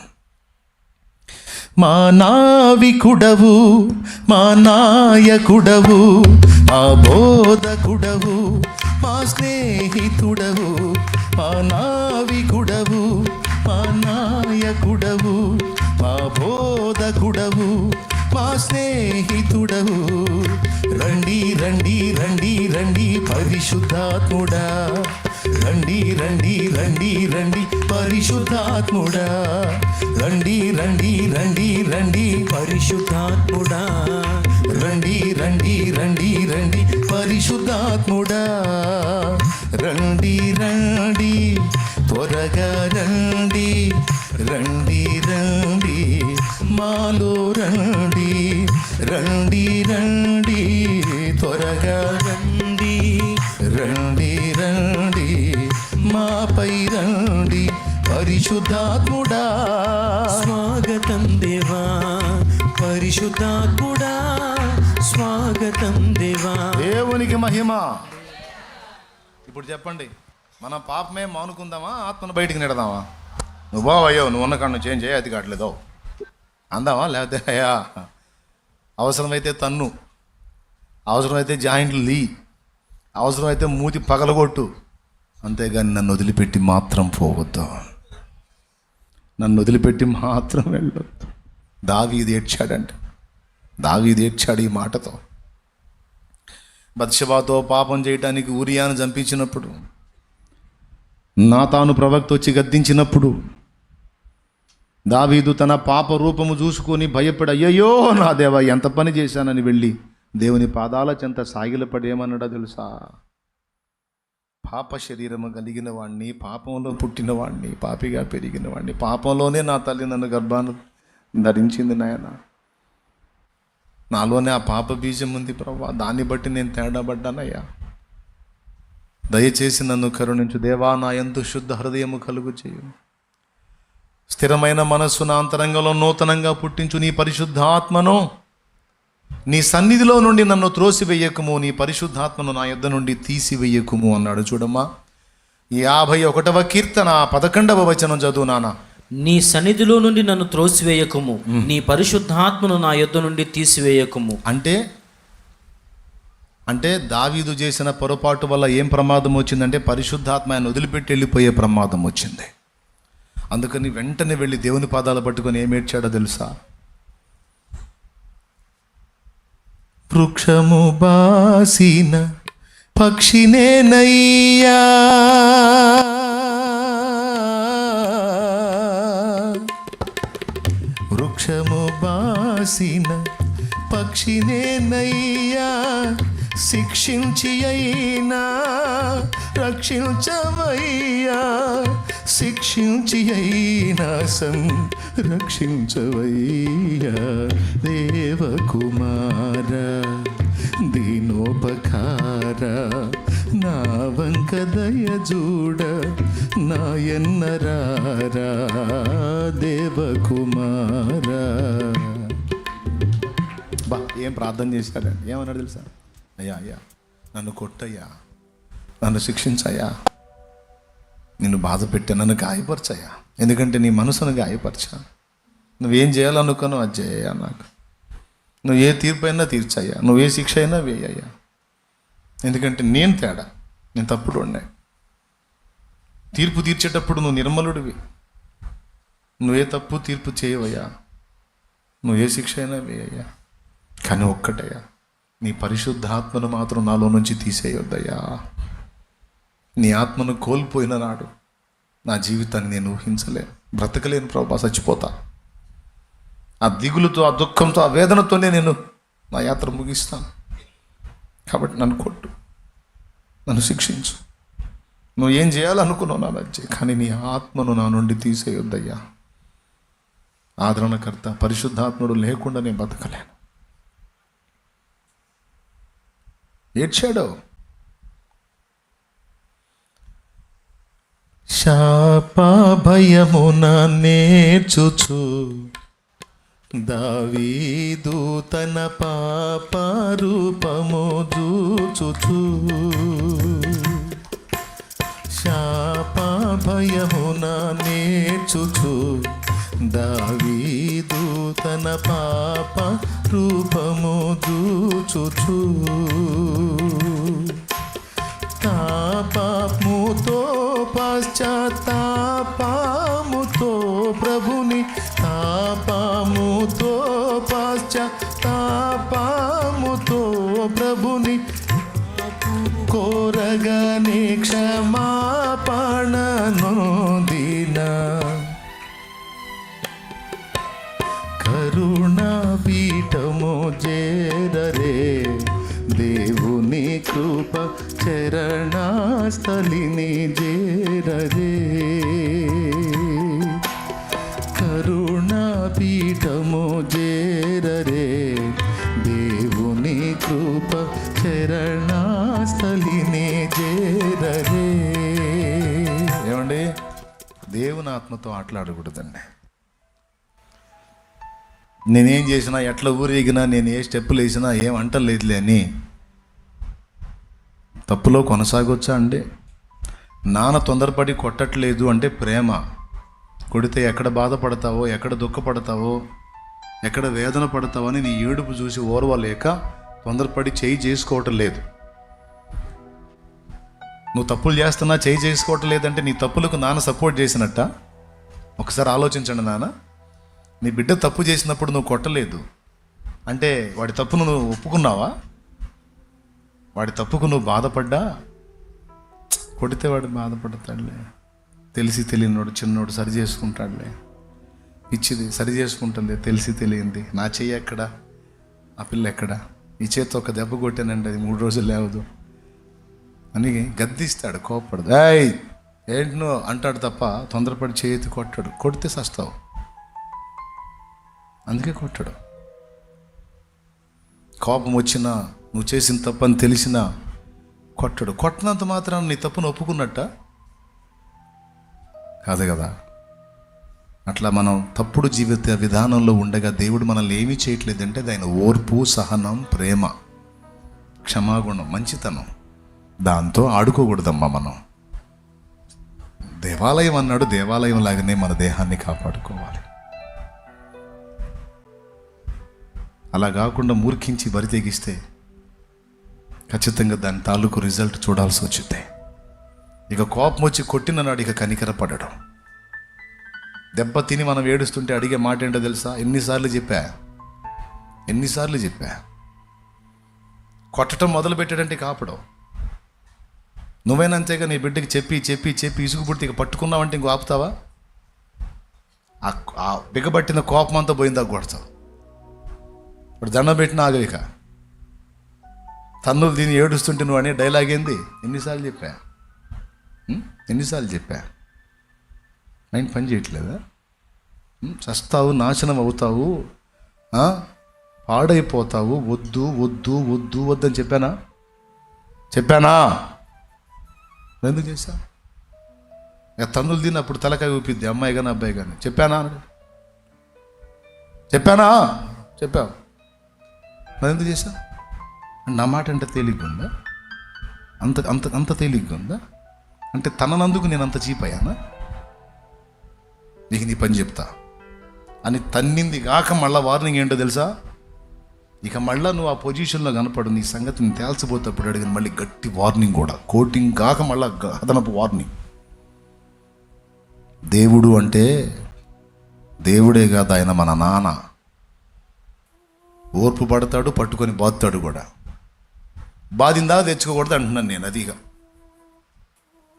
A: మా నావికుడవు, మా నాయకుడవు, మా బోధకుడవు, మా స్నేహితుడవు, మా నావికుడవు, మా నాయకుడవు, మా బోధకుడవు, మా స్నేహితుడవు. రండి రండి రండి రండి పరిశుద్ధాత్ముడా, రండి రండి రండి రండి పరిశుద్ధాత్ముడా, రండి రండి రండి రండి పరిశుద్ధాత్ముడా, రండి రండి రండి రండి పరిశుద్ధాత్ముడా. రండి రండి త్వరగా రండి, రండి రండి మాలో రండి, రండి రండి త్వరగా రండి, రండి రండి మాపై రండి పరిశుద్ధాత్ముడా.
B: స్వాగతం దేవా పరిశుద్ధాత్ముడా, స్వాగతం దేవా.
A: దేవునికి మహిమ. ఇప్పుడు చెప్పండి, మన పాపమే మానుకుందామా, ఆత్మను బయటికి నెడదామా? నువ్వు బావయ్యో, నువ్వు ఉన్న కాడ నుంచి ఏం చేయ అది కావట్లేదో అందామా? లేకపోతే అయ్యా అవసరమైతే తన్ను, అవసరమైతే జాయింట్లు లీ, అవసరమైతే మూతి పగలగొట్టు, అంతేగాని నన్ను వదిలిపెట్టి మాత్రం పోవద్దు, నన్ను వదిలిపెట్టి మాత్రం వెళ్ళొద్దు. దావీదు ఏడ్చాడంట. దావీదు ఏడ్చాడు ఈ మాటతో. బత్షెబాతో పాపం చేయడానికి ఊరియాను చంపించినప్పుడు నాతాను ప్రవక్త వచ్చి గద్దించినప్పుడు దావీదు తన పాప రూపము చూసుకొని భయపడి, అయ్యయ్యో నా దేవా ఎంత పని చేశానని వెళ్ళి దేవుని పాదాల చెంత సాగిలపడి ఏమన్నాడో తెలుసా? పాప శరీరము కలిగిన వాడిని, పాపంలో పుట్టిన వాడిని, పాపిగా పెరిగిన వాడిని, పాపంలోనే నా తల్లి నన్ను గర్భాన్ని ధరించింది నాయన. నాలోనే ఆ పాప బీజం ఉంది ప్రభా, దాన్ని బట్టి నేను తేడా పడ్డానయ్యా. దయచేసి నన్ను కరుణించు దేవా, నా యందు శుద్ధ హృదయము కలుగు చేయు. స్థిరమైన మనస్సు నా అంతరంగంలో నూతనంగా పుట్టించు. నీ పరిశుద్ధాత్మను నీ సన్నిధిలో నుండి నన్ను త్రోసివేయకుము, నీ పరిశుద్ధాత్మను నా యొద్ద నుండి తీసివేయకుము అన్నాడు. చూడమ్మా, 51వ కీర్తన 11వ వచనం చదువు నాన్న.
B: నీ సన్నిధిలో నుండి నన్ను త్రోసివేయకుము, నీ పరిశుద్ధాత్మను నా యొద్ద నుండి తీసివేయకుము.
A: అంటే దావీదు చేసిన పొరపాటు వల్ల ఏం ప్రమాదం వచ్చిందంటే పరిశుద్ధాత్మ ఆయన వదిలిపెట్టి వెళ్ళిపోయే ప్రమాదం వచ్చింది. అందుకని వెంటనే వెళ్ళి దేవుని పాదాలు పట్టుకొని ఏమేడ్చాడో తెలుసా? వృక్షము బాసిన పక్షినేనయ్యా, వృక్షము బాసిన పక్షినేనయ్యా, శిక్షించి అయినా రక్షించవయ్యా, శిక్షించి అయినా రక్షించవయ్యా. దేవకుమార దీనోపకార నా వంక దయ చూడ నాయన్నరారా దేవకుమార. బా ఏం ప్రార్థన చేశాడండి, ఏమన్నాడు తెలుసా? అయ్యా అయ్యా నన్ను కొట్టయ్యా, నన్ను శిక్షించయ్యా, నిన్ను బాధ పెట్టా, నన్ను గాయపరచయ్యా, ఎందుకంటే నీ మనసును గాయపరచా. నువ్వేం చేయాలనుకున్నావు అది చేయ్యా, నాకు నువ్వు ఏ తీర్పు అయినా తీర్చయ్యా, నువ్వు ఏ శిక్ష అయినా వేయ్యా, ఎందుకంటే నేను తేడా, నేను తప్పుడు ఉన్నాయి. తీర్పు తీర్చేటప్పుడు నువ్వు నిర్మలుడివి, నువ్వే తప్పు తీర్పు చేయవయ్యా, నువ్వు ఏ శిక్ష అయినా వేయ్యా, కానీ ఒక్కటయ్యా, నీ పరిశుద్ధాత్మను మాత్రం నాలో నుంచి తీసేయొద్దయ్యా. నీ ఆత్మను కోల్పోయిన నాడు నా జీవితాన్ని నేను ఊహించలేను, బ్రతకలేను ప్రభా, చచ్చిపోతా. ఆ దిగులుతో, ఆ దుఃఖంతో, ఆ వేదనతోనే నేను నా యాత్ర ముగిస్తాను. కాబట్టి నన్ను కొట్టు, నన్ను శిక్షించు, నువ్వు ఏం చేయాలనుకున్నావు నా మధ్య, కానీ నీ ఆత్మను నా నుండి తీసేయొద్దయ్యా. ఆదరణకర్త పరిశుద్ధాత్ముడు లేకుండా నేను బతకలేను. ఏడ్చాడు. శాప భయమున నేర్చుచు దావీదు తన పాప రూపము చూచుచు, శాప భయమున నేర్చుచు దావీదు తన పాప రూపము చూచుచు, తాపముతో పశ్చాత్తాపముతో ప్రభుని, తాపముతో పశ్చాత్తాపముతో ప్రభుని కోరగని క్షమాపణ నొందిన, కరుణా పీఠము చేరరే దేవుని కృప చరణాస్థలిని చేరరే, కరుణా పీఠము చేరరే దేవుని కృప చరణాస్థలిని చేరరే. ఏమండి, దేవుని ఆత్మతో ఆటలాడకూడదండి. నేనేం చేసినా, ఎట్లా ఊరేగినా, నేను ఏ స్టెప్పులు వేసినా ఏం అంటలేదులే అని తప్పులో కొనసాగొచ్చా అండి? నాన్న తొందరపడి కొట్టట్లేదు అంటే ప్రేమ. కొడితే ఎక్కడ బాధపడతావో, ఎక్కడ దుఃఖపడతావో, ఎక్కడ వేదన పడతావో అని నీ ఏడుపు చూసి ఓర్వలేక తొందరపడి చేయి చేసుకోవటం లేదు. నువ్వు తప్పులు చేస్తున్నా చేయి చేసుకోవటం లేదంటే నీ తప్పులకు నాన్న సపోర్ట్ చేసినట్ట? ఒకసారి ఆలోచించండి. నాన్న నీ బిడ్డ తప్పు చేసినప్పుడు నువ్వు కొట్టలేదు అంటే వాడి తప్పును నువ్వు ఒప్పుకున్నావా? వాడి తప్పుకు నువ్వు బాధపడ్డా? కొడితే వాడు బాధపడతాడులే. తెలిసి తెలియనోడు చిన్నోడు సరి చేసుకుంటాడులే, పిచ్చిది సరి చేసుకుంటుంది, తెలిసి తెలియంది. నా చెయ్యి ఎక్కడ, ఆ పిల్ల ఎక్కడ, ఈ చేతితో ఒక దెబ్బ కొట్టానండి, అది 3 రోజులు లేవదు అని గద్దిస్తాడు, కోప్పడు. ఏయ్ ఏంటి నువ్వు అంటాడు తప్ప తొందరపడి చేతి కొట్టాడు. కొడితే సస్తావు, అందుకే కొట్టాడు. కోపం వచ్చినా నువ్వు చేసిన తప్పని తెలిసినా కొట్టడు. కొట్టినంత మాత్రం నీ తప్పును ఒప్పుకున్నట్ట కాదు కదా. అట్లా మనం తప్పుడు జీవిత విధానంలో ఉండగా దేవుడు మనల్ని ఏమీ చేయట్లేదంటే ఆయన ఓర్పు, సహనం, ప్రేమ, క్షమాగుణం, మంచితనం, దాంతో ఆడుకోకూడదమ్మా. మనం దేవాలయం అన్నాడు, దేవాలయం లాగానే మన దేహాన్ని కాపాడుకోవాలి. అలా కాకుండా మూర్ఖించి బరి తెగిస్తే ఖచ్చితంగా దాని తాలూకు రిజల్ట్ చూడాల్సి వచ్చింది. ఇక కోపం వచ్చి కొట్టిన నాడు ఇక కనికరపడడం. దెబ్బ తిని మనం ఏడుస్తుంటే అడిగే మాట ఏంటో తెలుసా? ఎన్నిసార్లు చెప్పా కొట్టడం మొదలు పెట్టాడంటే కాపడం. నువ్వేనంతేగా నీ బిడ్డకి చెప్పి చెప్పి చెప్పి ఇసుగు పుడితే ఇక పట్టుకున్నావంటే ఇంకో ఆపుతావా? ఆ బిగబట్టిన కోపం అంతా పోయిందా కొడతావు. ఇప్పుడు దండం పెట్టిన ఆగవిక తన్నులు దీన్ని ఏడుస్తుంటే నువ్వు అనే డైలాగ్ ఏంది? ఎన్నిసార్లు చెప్పా మైండ్ పని చేయట్లేదా? చస్తావు, నాశనం అవుతావు, పాడైపోతావు, వద్దు వద్దు వద్దు వద్దని చెప్పానా? ఎందుకు చేశా? ఇక తన్నులు దీన్ని అప్పుడు తలకాయ ఊపిద్ది, అమ్మాయి కానీ అబ్బాయి కానీ. చెప్పావు మరి ఎందుకు చేశా? నా మాట అంటే తేలిగ్గా ఉందా? అంత తేలిగ్గా ఉందా? అంటే తననందుకు నేను అంత చీప్ అయ్యానా? నీకు నీ పని చెప్తా అని తన్నింది కాక మళ్ళీ వార్నింగ్ ఏంటో తెలుసా? ఇక మళ్ళీ నువ్వు ఆ పొజిషన్లో కనపడు, నీ సంగతిని తేల్చబోతప్పుడు అడిగిన మళ్ళీ గట్టి వార్నింగ్ కూడా, కోటింగ్ కాక మళ్ళీ అదనపు వార్నింగ్. దేవుడు అంటే దేవుడే కాదు, ఆయన మన నాన్న. ఓర్పు పడతాడు, పట్టుకొని బాదుతాడు కూడా. బాధిందా తెచ్చుకోకూడదు అంటున్నాను నేను. అదిగా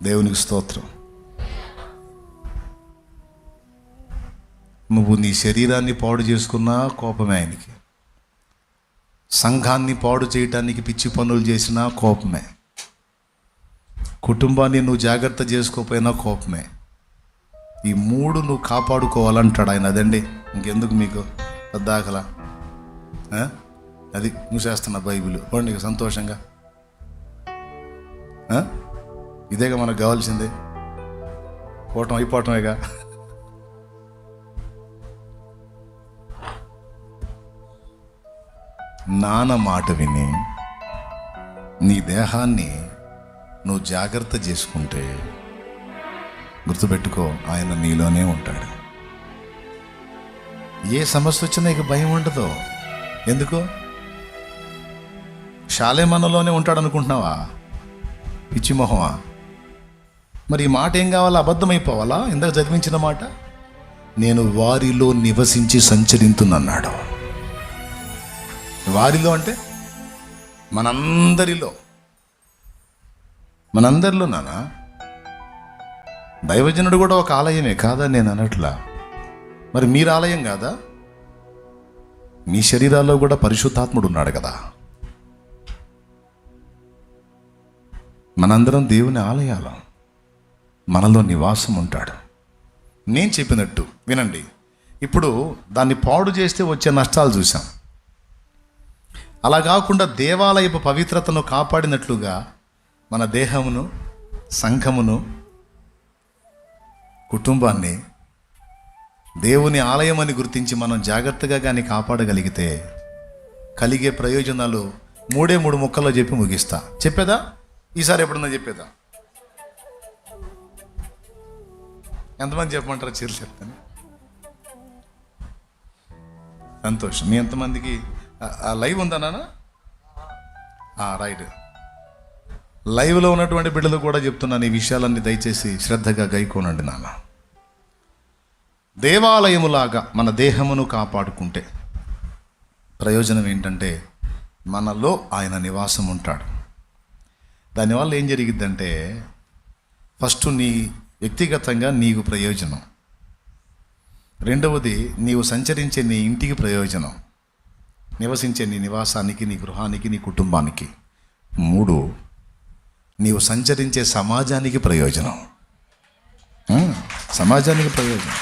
A: దేవునికి స్తోత్రం. నువ్వు నీ శరీరాన్ని పాడు చేసుకున్నా కోపమే ఆయనకి. సంఘాన్ని పాడు చేయటానికి పిచ్చి పనులు చేసినా కోపమే. కుటుంబాన్ని నువ్వు జాగ్రత్త చేసుకోకపోయినా కోపమే. ఈ 3 నువ్వు కాపాడుకోవాలంటాడు ఆయన. అదండి, ఇంకెందుకు మీకు పెద్దాకలా? అది మూసేస్తున్న బైబిల్ పోండి నీకు సంతోషంగా. ఇదేగా మనకు కావాల్సిందే, పోవటం అయిపోవటమేగా. నాన్న మాట విని నీ దేహాన్ని నువ్వు జాగ్రత్త చేసుకుంటే గుర్తుపెట్టుకో, ఆయన నీలోనే ఉంటాడు. ఏ సమస్య వచ్చినా ఇక భయం ఉండదు. ఎందుకు? శాలేమన్నలోనే ఉంటాడు అనుకుంటున్నావా? పిచ్చి మొహమా? మరి ఈ మాట ఏం కావాలా? అబద్ధమైపోవాలా? ఇందాక చదివించిన మాట, నేను వారిలో నివసించి సంచరింతునన్నాడు. వారిలో అంటే మనందరిలో నానా. దైవజనుడు కూడా ఒక ఆలయమే కాదా నేను అనట్లా. మరి మీరు ఆలయం కాదా? మీ శరీరాల్లో కూడా పరిశుద్ధాత్ముడు ఉన్నాడు కదా. మనందరం దేవుని ఆలయాలు, మనలో నివాసం ఉంటాడు. నేను చెప్పినట్టు వినండి. ఇప్పుడు దాన్ని పాడు చేస్తే వచ్చే నష్టాలు చూసాం. అలా కాకుండా దేవాలయపు పవిత్రతను కాపాడినట్లుగా మన దేహమును, సంఘమును, కుటుంబాన్ని దేవుని ఆలయం అని గుర్తించి మనం జాగ్రత్తగా కానీ కాపాడగలిగితే కలిగే ప్రయోజనాలు 3 ముక్కల్లో చెప్పి ముగిస్తా. చెప్పేదా? ఈసారి ఎప్పుడన్నా చెప్పేదా? ఎంతమంది చెప్పమంటారో చీరలు చెప్తాను. సంతోషం. మీ ఎంతమందికి లైవ్ ఉందా నాన్న? రైట్. లైవ్లో ఉన్నటువంటి బిడ్డలు కూడా చెప్తున్నాను, ఈ విషయాలన్నీ దయచేసి శ్రద్ధగా గైకోనండి నాన్న. దేవాలయములాగా మన దేహమును కాపాడుకుంటే ప్రయోజనం ఏంటంటే మనలో ఆయన నివాసం ఉంటాడు. దానివల్ల ఏం జరిగిద్దంటే ఫస్ట్ నీ వ్యక్తిగతంగా నీకు ప్రయోజనం. రెండవది, నీవు సంచరించే నీ ఇంటికి ప్రయోజనం, నివసించే నీ నివాసానికి, నీ గృహానికి, నీ కుటుంబానికి. 3, నీవు సంచరించే సమాజానికి ప్రయోజనం. సమాజానికి ప్రయోజనం.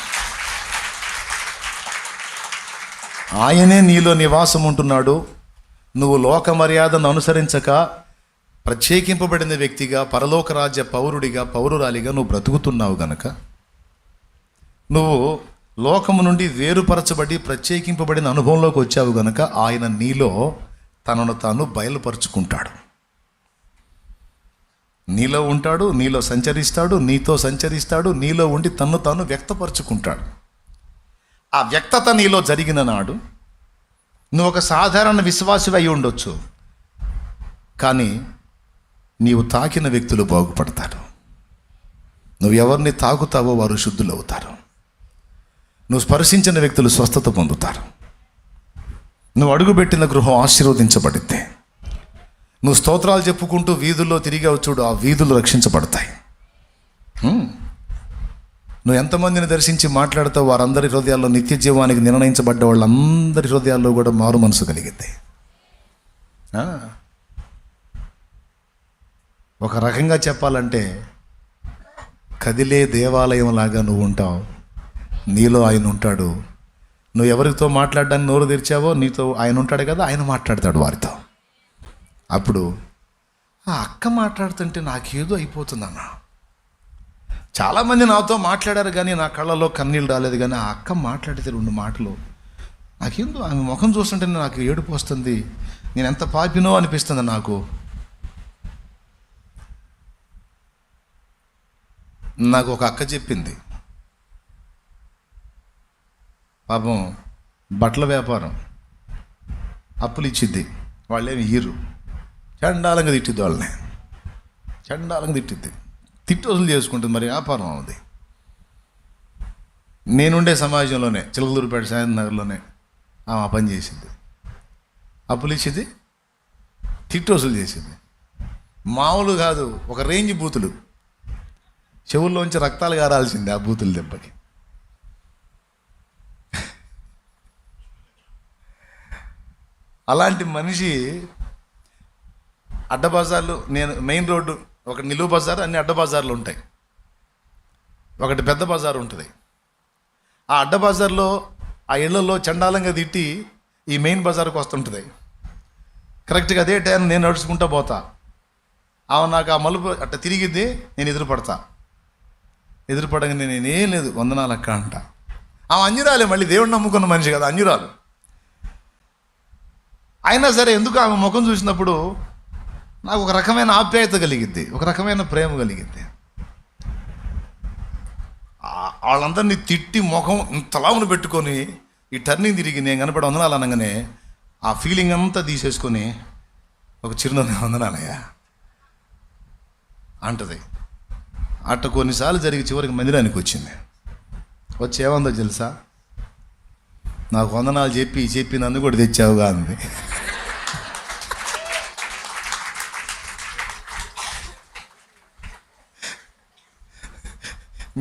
A: ఆయనే నీలో నివాసం ఉంటున్నాడు. నువ్వు లోక మర్యాదను అనుసరించక ప్రత్యేకింపబడిన వ్యక్తిగా, పరలోక రాజ్య పౌరుడిగా, పౌరురాలిగా నువ్వు బ్రతుకుతున్నావు గనక, నువ్వు లోకము నుండి వేరుపరచబడి ప్రత్యేకింపబడిన అనుభవంలోకి వచ్చావు గనక ఆయన నీలో తనను తాను బయలుపరుచుకుంటాడు. నీలో ఉంటాడు, నీలో సంచరిస్తాడు, నీతో సంచరిస్తాడు, నీలో ఉండి తన్ను తాను వ్యక్తపరుచుకుంటాడు. ఆ వ్యక్తత నీలో జరిగిన నాడు నువ్వు ఒక సాధారణ విశ్వాసి అయి ఉండొచ్చు, కానీ నీవు తాకిన వ్యక్తులు బాగుపడతారు. నువ్వు ఎవరిని తాకుతావో వారు శుద్ధులు అవుతారు. నువ్వు స్పర్శించిన వ్యక్తులు స్వస్థత పొందుతారు. నువ్వు అడుగుపెట్టిన గృహం ఆశీర్వదించబడితే, నువ్వు స్తోత్రాలు చెప్పుకుంటూ వీధుల్లో తిరిగావు చూడు, ఆ వీధులు రక్షించబడతాయి. నువ్వు ఎంతమందిని దర్శించి మాట్లాడతావు, వారందరి హృదయాల్లో నిత్య జీవానికి నిర్ణయించబడ్డ వాళ్ళందరి హృదయాల్లో కూడా మారు మనసు కలిగింది. ఒక రకంగా చెప్పాలంటే కదిలే దేవాలయం లాగా నువ్వు ఉంటావు. నీలో ఆయన ఉంటాడు. నువ్వు ఎవరితో మాట్లాడడానికి నోరు తెరిచావో నీతో ఆయన ఉంటాడు కదా, ఆయన మాట్లాడతాడు వారితో. అప్పుడు ఆ అక్క మాట్లాడుతుంటే నాకేదో అయిపోతుందన్న. చాలామంది నాతో మాట్లాడారు కానీ నా కళ్ళలో కన్నీళ్ళు రాలేదు, కానీ ఆ అక్క మాట్లాడితే 2 మాటలు నాకేందో ఆమె ముఖం చూస్తుంటే నాకు ఏడుపు వస్తుంది. నేను ఎంత పాపినో అనిపిస్తుంది నాకు. నాకు ఒక అక్క చెప్పింది, పాపం బట్టల వ్యాపారం, అప్పులు ఇచ్చిద్ది, వాళ్ళేమి ఇయ్యరు, చండాలంగా తిట్టిద్ది, వాళ్ళని చండాలంగా తిట్టిద్ది, తిట్టి వసూలు చేసుకుంటుంది. మరి వ్యాపారం అవుతుంది. నేనుండే సమాజంలోనే చిలకలూరుపేట సాయంత్రం నగర్లోనే ఆమె పని చేసింది. అప్పులు ఇచ్చింది, తిట్టి వసూలు చేసింది. మామూలు కాదు, ఒక రేంజ్ బూతులు, చెవుల్లోంచి రక్తాలు గారాల్సింది ఆ బూతుల దెబ్బకి. అలాంటి మనిషి అడ్డ బజార్లు, నేను మెయిన్ రోడ్డు, ఒకటి నిలువు బజార్, అన్ని అడ్డ బజార్లు ఉంటాయి, ఒకటి పెద్ద బజార్ ఉంటుంది. ఆ అడ్డ బజార్లో ఆ ఇళ్లలో చండాలంగా తిట్టి ఈ మెయిన్ బజార్కి వస్తుంటుంది. కరెక్ట్గా అదే టైం నేను నడుచుకుంటూ పోతా, ఆమె నాకు ఆ మలుపు అట్ట తిరిగిద్ది, నేను ఎదురుపడతా. ఎదురుపడగానే నేనేం లేదు, వందనాలు అక్క అంట. ఆమె అంజురాలే, మళ్ళీ దేవుడిని నమ్ముకున్న మనిషి కదా, అంజురాలు. అయినా సరే ఎందుకు ఆమె ముఖం చూసినప్పుడు నాకు ఒక రకమైన ఆప్యాయత కలిగిద్ది, ఒక రకమైన ప్రేమ కలిగిద్ది. వాళ్ళందరినీ తిట్టి ముఖం ఇంతలామును పెట్టుకొని ఈ టర్నింగ్ తిరిగి నేను కనపడి వందనాలు అనగానే ఆ ఫీలింగ్ అంతా తీసేసుకొని ఒక చిరునవ్వు, వందనాలయ్యా అంటది. అట్ట కొన్నిసార్లు జరిగి చివరికి మందిరానికి వచ్చింది. వచ్చి ఏమందో తెలుసా, నాకు వందనాలు చెప్పి నన్ను కూడా తెచ్చావుగా అంది.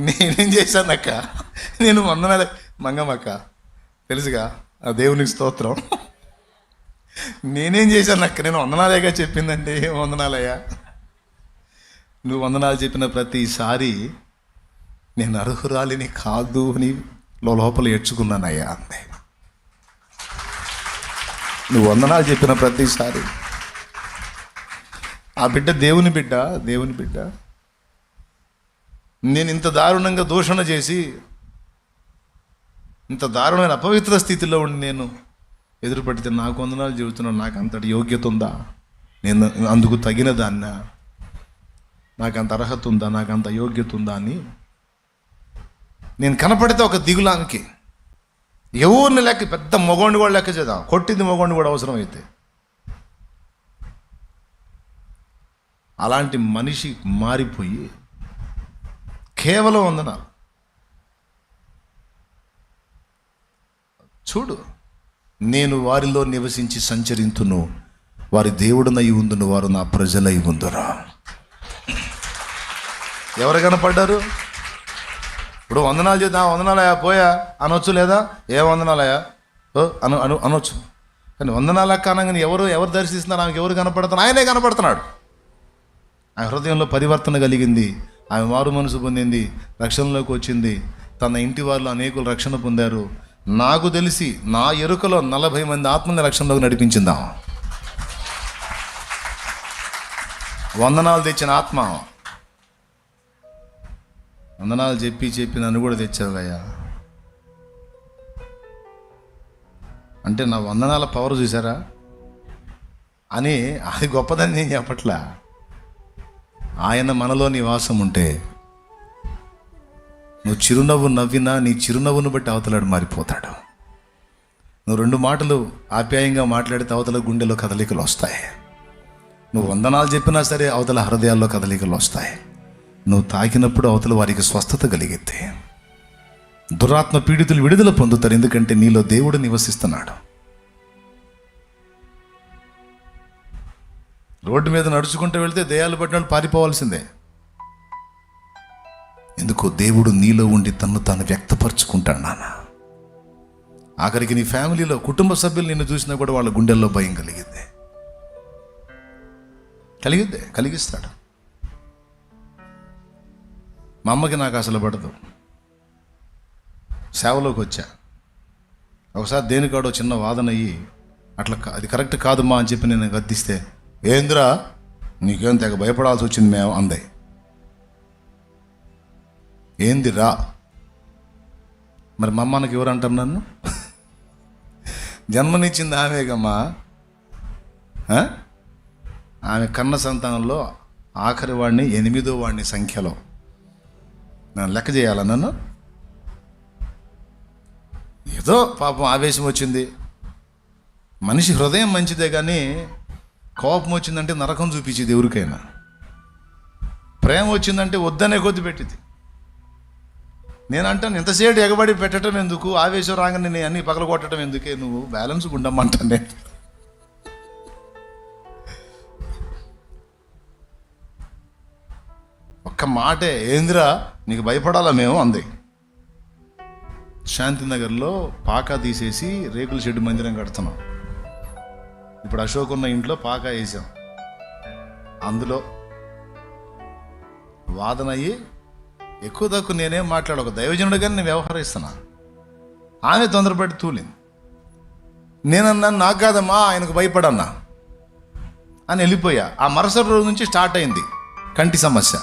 A: నేనేం చేశానక్క, నేను వందనాలే మంగమ్మక్క తెలుసుగా, ఆ దేవునికి స్తోత్రం. నేనేం చేశానక్క, నేను వందనాలేగా చెప్పిందంటే, ఏం వందనాలయ్యా, నువ్వు వందనాలు చెప్పిన ప్రతిసారి నేను అర్హురాలిని కాదు అని లోపల ఏడ్చుకున్నానయ్యా అంతే. నువ్వు వందనాలు చెప్పిన ప్రతిసారి. ఆ బిడ్డ దేవుని బిడ్డ. నేను ఇంత దారుణంగా దూషణ చేసి, ఇంత దారుణమైన అపవిత్ర స్థితిలో ఉండి నేను ఎదురుపడితే నాకు వందనాలు చెబుతున్నాను. నాకు అంతటి యోగ్యత ఉందా, నేను అందుకు తగిన దాన్నా, నాకు అంత అర్హత ఉందా, నాకు అంత యోగ్యత ఉందా అని నేను కనపడితే ఒక దిగులానికి ఎవరిని లెక్క, పెద్ద మొగోడిని కూడా లెక్క చేద్దాం, కొట్టింది మొగోడిని కూడా అవసరం అయితే. అలాంటి మనిషి మారిపోయి కేవలం వందనాలు. చూడు, నేను వారిలో నివసించి సంచరింతును, వారి దేవుడునై ఉందును, వారు నా ప్రజలై ఉందురా. ఎవరు కనపడ్డారు? ఇప్పుడు వందనాలు చేద్దాం, వందనాలయా పోయా అనొచ్చు, లేదా ఏ వందనాలయా ఓ అనొచ్చు. కానీ వందనాలు అనగానే ఎవరు దర్శిస్తున్నారు, ఆమెకు ఎవరు కనపడుతున్నారు? ఆయనే కనపడుతున్నాడు. ఆమె హృదయంలో పరివర్తన కలిగింది, ఆమె మారు మనసు పొందింది, రక్షణలోకి వచ్చింది. తన ఇంటి వాళ్ళు అనేకులు రక్షణ పొందారు. నాకు తెలిసి నా ఎరుకలో 40 మంది ఆత్మని రక్షణలోకి నడిపించిందా. వందనాలు తెచ్చిన ఆత్మ. వందనాలు చెప్పి నన్ను కూడా తెచ్చావయ్యా అంటే నా వందనాల పవర్ చూసారా అని, అది గొప్పదని నేను చెప్పట్లా. ఆయన మనలో నివాసం ఉంటే నువ్వు చిరునవ్వు నవ్వినా నీ చిరునవ్వును బట్టి అవతలాడు మారిపోతాడు. నువ్వు 2 మాటలు ఆప్యాయంగా మాట్లాడితే అవతల గుండెలో కదలికలు వస్తాయి. నువ్వు వందనాలు చెప్పినా సరే అవతల హృదయాల్లో కదలికలు వస్తాయి. నువ్వు తాకినప్పుడు అవతల వారికి స్వస్థత కలిగితే దురాత్మ పీడితులు విడుదల పొందుతారు. ఎందుకంటే నీలో దేవుడు నివసిస్తున్నాడు. రోడ్డు మీద నడుచుకుంటూ వెళ్తే దయ్యాలు పట్టినట్టు పారిపోవాల్సిందే. ఎందుకు? దేవుడు నీలో ఉండి తన్ను తాను వ్యక్తపరుచుకుంటాడు నాన్న. ఆఖరికి నీ ఫ్యామిలీలో కుటుంబ సభ్యులు నిన్ను చూసినా కూడా వాళ్ళ గుండెల్లో భయం కలిగిస్తాడు. మా అమ్మకి నాకు అసలు పడదు. సేవలోకి వచ్చా, ఒకసారి దేనికాడో చిన్న వాదన అయ్యి అట్లా అది కరెక్ట్ కాదమ్మా అని చెప్పి నేను గద్దిస్తే, ఏంద్రా నీకేం తెగ భయపడాల్సి వచ్చింది మేము అందే. ఏందిరా మరి మా అమ్మకి ఎవరు అంటారు నన్ను? జన్మనిచ్చింది ఆమెగమ్మా. ఆమె కన్న సంతానంలో ఆఖరి వాడిని 8వ వాడిని సంఖ్యలో నన్ను లెక్క చేయాలా నన్ను? ఏదో పాపం ఆవేశం వచ్చింది. మనిషి హృదయం మంచిదే కానీ కోపం వచ్చిందంటే నరకం చూపించేది ఎవరికైనా. ప్రేమ వచ్చిందంటే వద్దనే కొద్ది పెట్టింది. నేను అంటాను, ఎంతసేపు ఎగబడి పెట్టడం ఎందుకు, ఆవేశం రాగానే నేను అన్ని పగల కొట్టడం ఎందుకే, నువ్వు బ్యాలెన్స్ ఉండమంటాను నేను. ఒక్క మాటే, ఏందిరా నీకు భయపడాలా మేము అంది. శాంతినగర్లో పాకా తీసేసి రేకుల షెడ్ మందిరం కడుతున్నాం. ఇప్పుడు అశోక్ ఉన్న ఇంట్లో పాకా వేసాం. అందులో వాదన అయ్యి ఎక్కువ తక్కువ నేనేం మాట్లాడు, ఒక దైవజనుడిగానే నేను వ్యవహరిస్తున్నా. ఆమె తొందరపడి తూలింది. నేనన్నా నాకు కాదమ్మా ఆయనకు భయపడన్నా అని వెళ్ళిపోయా. ఆ మరుసటి రోజు నుంచి స్టార్ట్ అయింది కంటి సమస్య.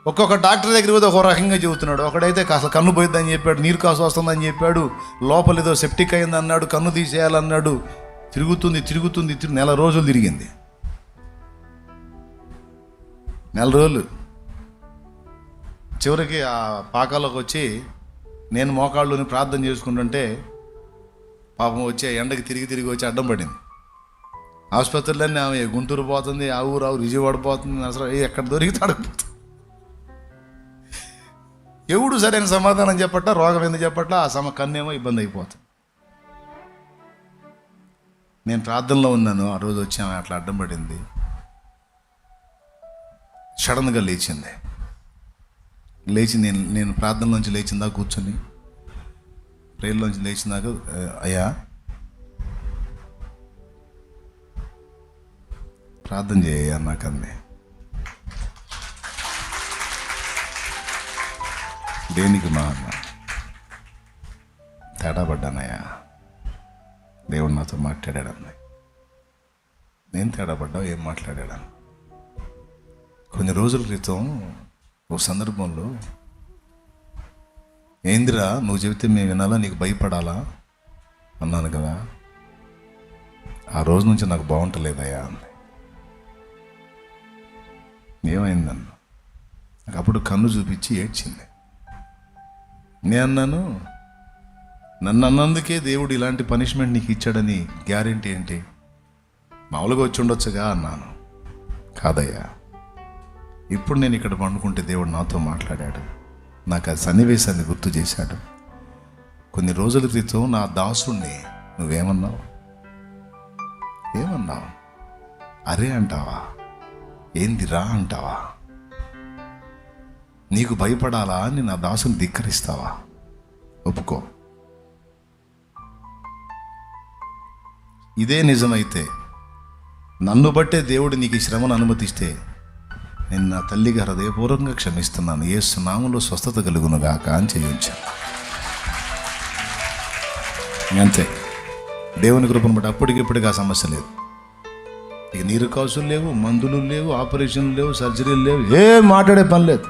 A: ఒక్కొక్క డాక్టర్ దగ్గర పోతే ఒక రకంగా చెబుతున్నాడు. ఒకడైతే కాస్త కన్ను పోయిద్దని చెప్పాడు, నీరు కాసు వస్తుందని చెప్పాడు, లోపల ఏదో సెప్టిక్ అయింది అన్నాడు, కన్ను తీసేయాలన్నాడు. తిరుగుతుంది నెల రోజులు తిరిగింది. 4 రోజులు చివరికి ఆ పాకాలోకి వచ్చి నేను మోకాళ్ళుని ప్రార్థన చేసుకుంటుంటే పాపం వచ్చి ఎండకి తిరిగి వచ్చి అడ్డం పడింది. ఆసుపత్రులన్నీ ఆమె గుంటూరు పోతుంది, ఆ ఊరు విజయవాడ పోతుంది, అసలు ఎక్కడ దొరికితే అడగపోతుంది. ఎవడు సరైన సమాధానం చెప్పట్లా, రోగం ఎందుకు చెప్పట్లా, ఆ కన్నేమో ఇబ్బంది అయిపోతుంది. నేను ప్రార్థనలో ఉన్నాను. ఆ రోజు వచ్చి ఆమె అట్లా అడ్డం పడింది. సడన్గా లేచింది. లేచి నేను ప్రార్థనలోంచి లేచిందా కూర్చొని ప్రేయర్లోంచి లేచిందాక, అయ్యా ప్రార్థన చేయ నాకు అంది. దేనికి మా అన్న తేడా పడ్డానయ్యా, దేవుడు నాతో మాట్లాడాడని. నేను తేడా పడ్డా, ఏం మాట్లాడాను? కొన్ని రోజుల క్రితం ఓ సందర్భంలో, ఏందిరా నువ్వు చెబితే మేము వినాలా, నీకు భయపడాలా అన్నాను కదా, ఆ రోజు నుంచి నాకు బాగుంటలేదయ్యా అంది. ఏమైందన్న? నాకు అప్పుడు కన్ను చూపించి ఏడ్చింది. నేను అన్నాను, నన్ను అన్నందుకే దేవుడు ఇలాంటి పనిష్మెంట్ నీకు ఇచ్చాడని గ్యారెంటీ ఏంటి? మామూలుగా వచ్చి ఉండొచ్చుగా అన్నాను. కాదయ్యా, ఇప్పుడు నేను ఇక్కడ పండుకుంటే దేవుడు నాతో మాట్లాడాడు, నాకు ఆ సన్నివేశాన్ని గుర్తు చేశాడు. కొన్ని రోజుల క్రితం నా దాసుణ్ణి నువ్వేమన్నావు? అరే అంటావా? ఏందిరా అంటావా? నీకు భయపడాలా అని నా దాసుని ధిక్కరిస్తావా? ఒప్పుకో. ఇదే నిజమైతే నన్ను బట్టే దేవుడు నీకు ఈ శ్రమను అనుమతిస్తే నేను నా తల్లిగా హృదయపూర్వకంగా క్షమిస్తున్నాను, యేసు నామములో స్వస్థత కలుగునుగాక అని చేయించాను. అంతే. దేవుని కృపను బట్టి అప్పటికిప్పటికి ఆ సమస్య లేదు. ఇక నీరు కాసులు లేవు, మందులు లేవు, ఆపరేషన్లు లేవు, సర్జరీలు లేవు, ఏం మాట్లాడే పని లేదు.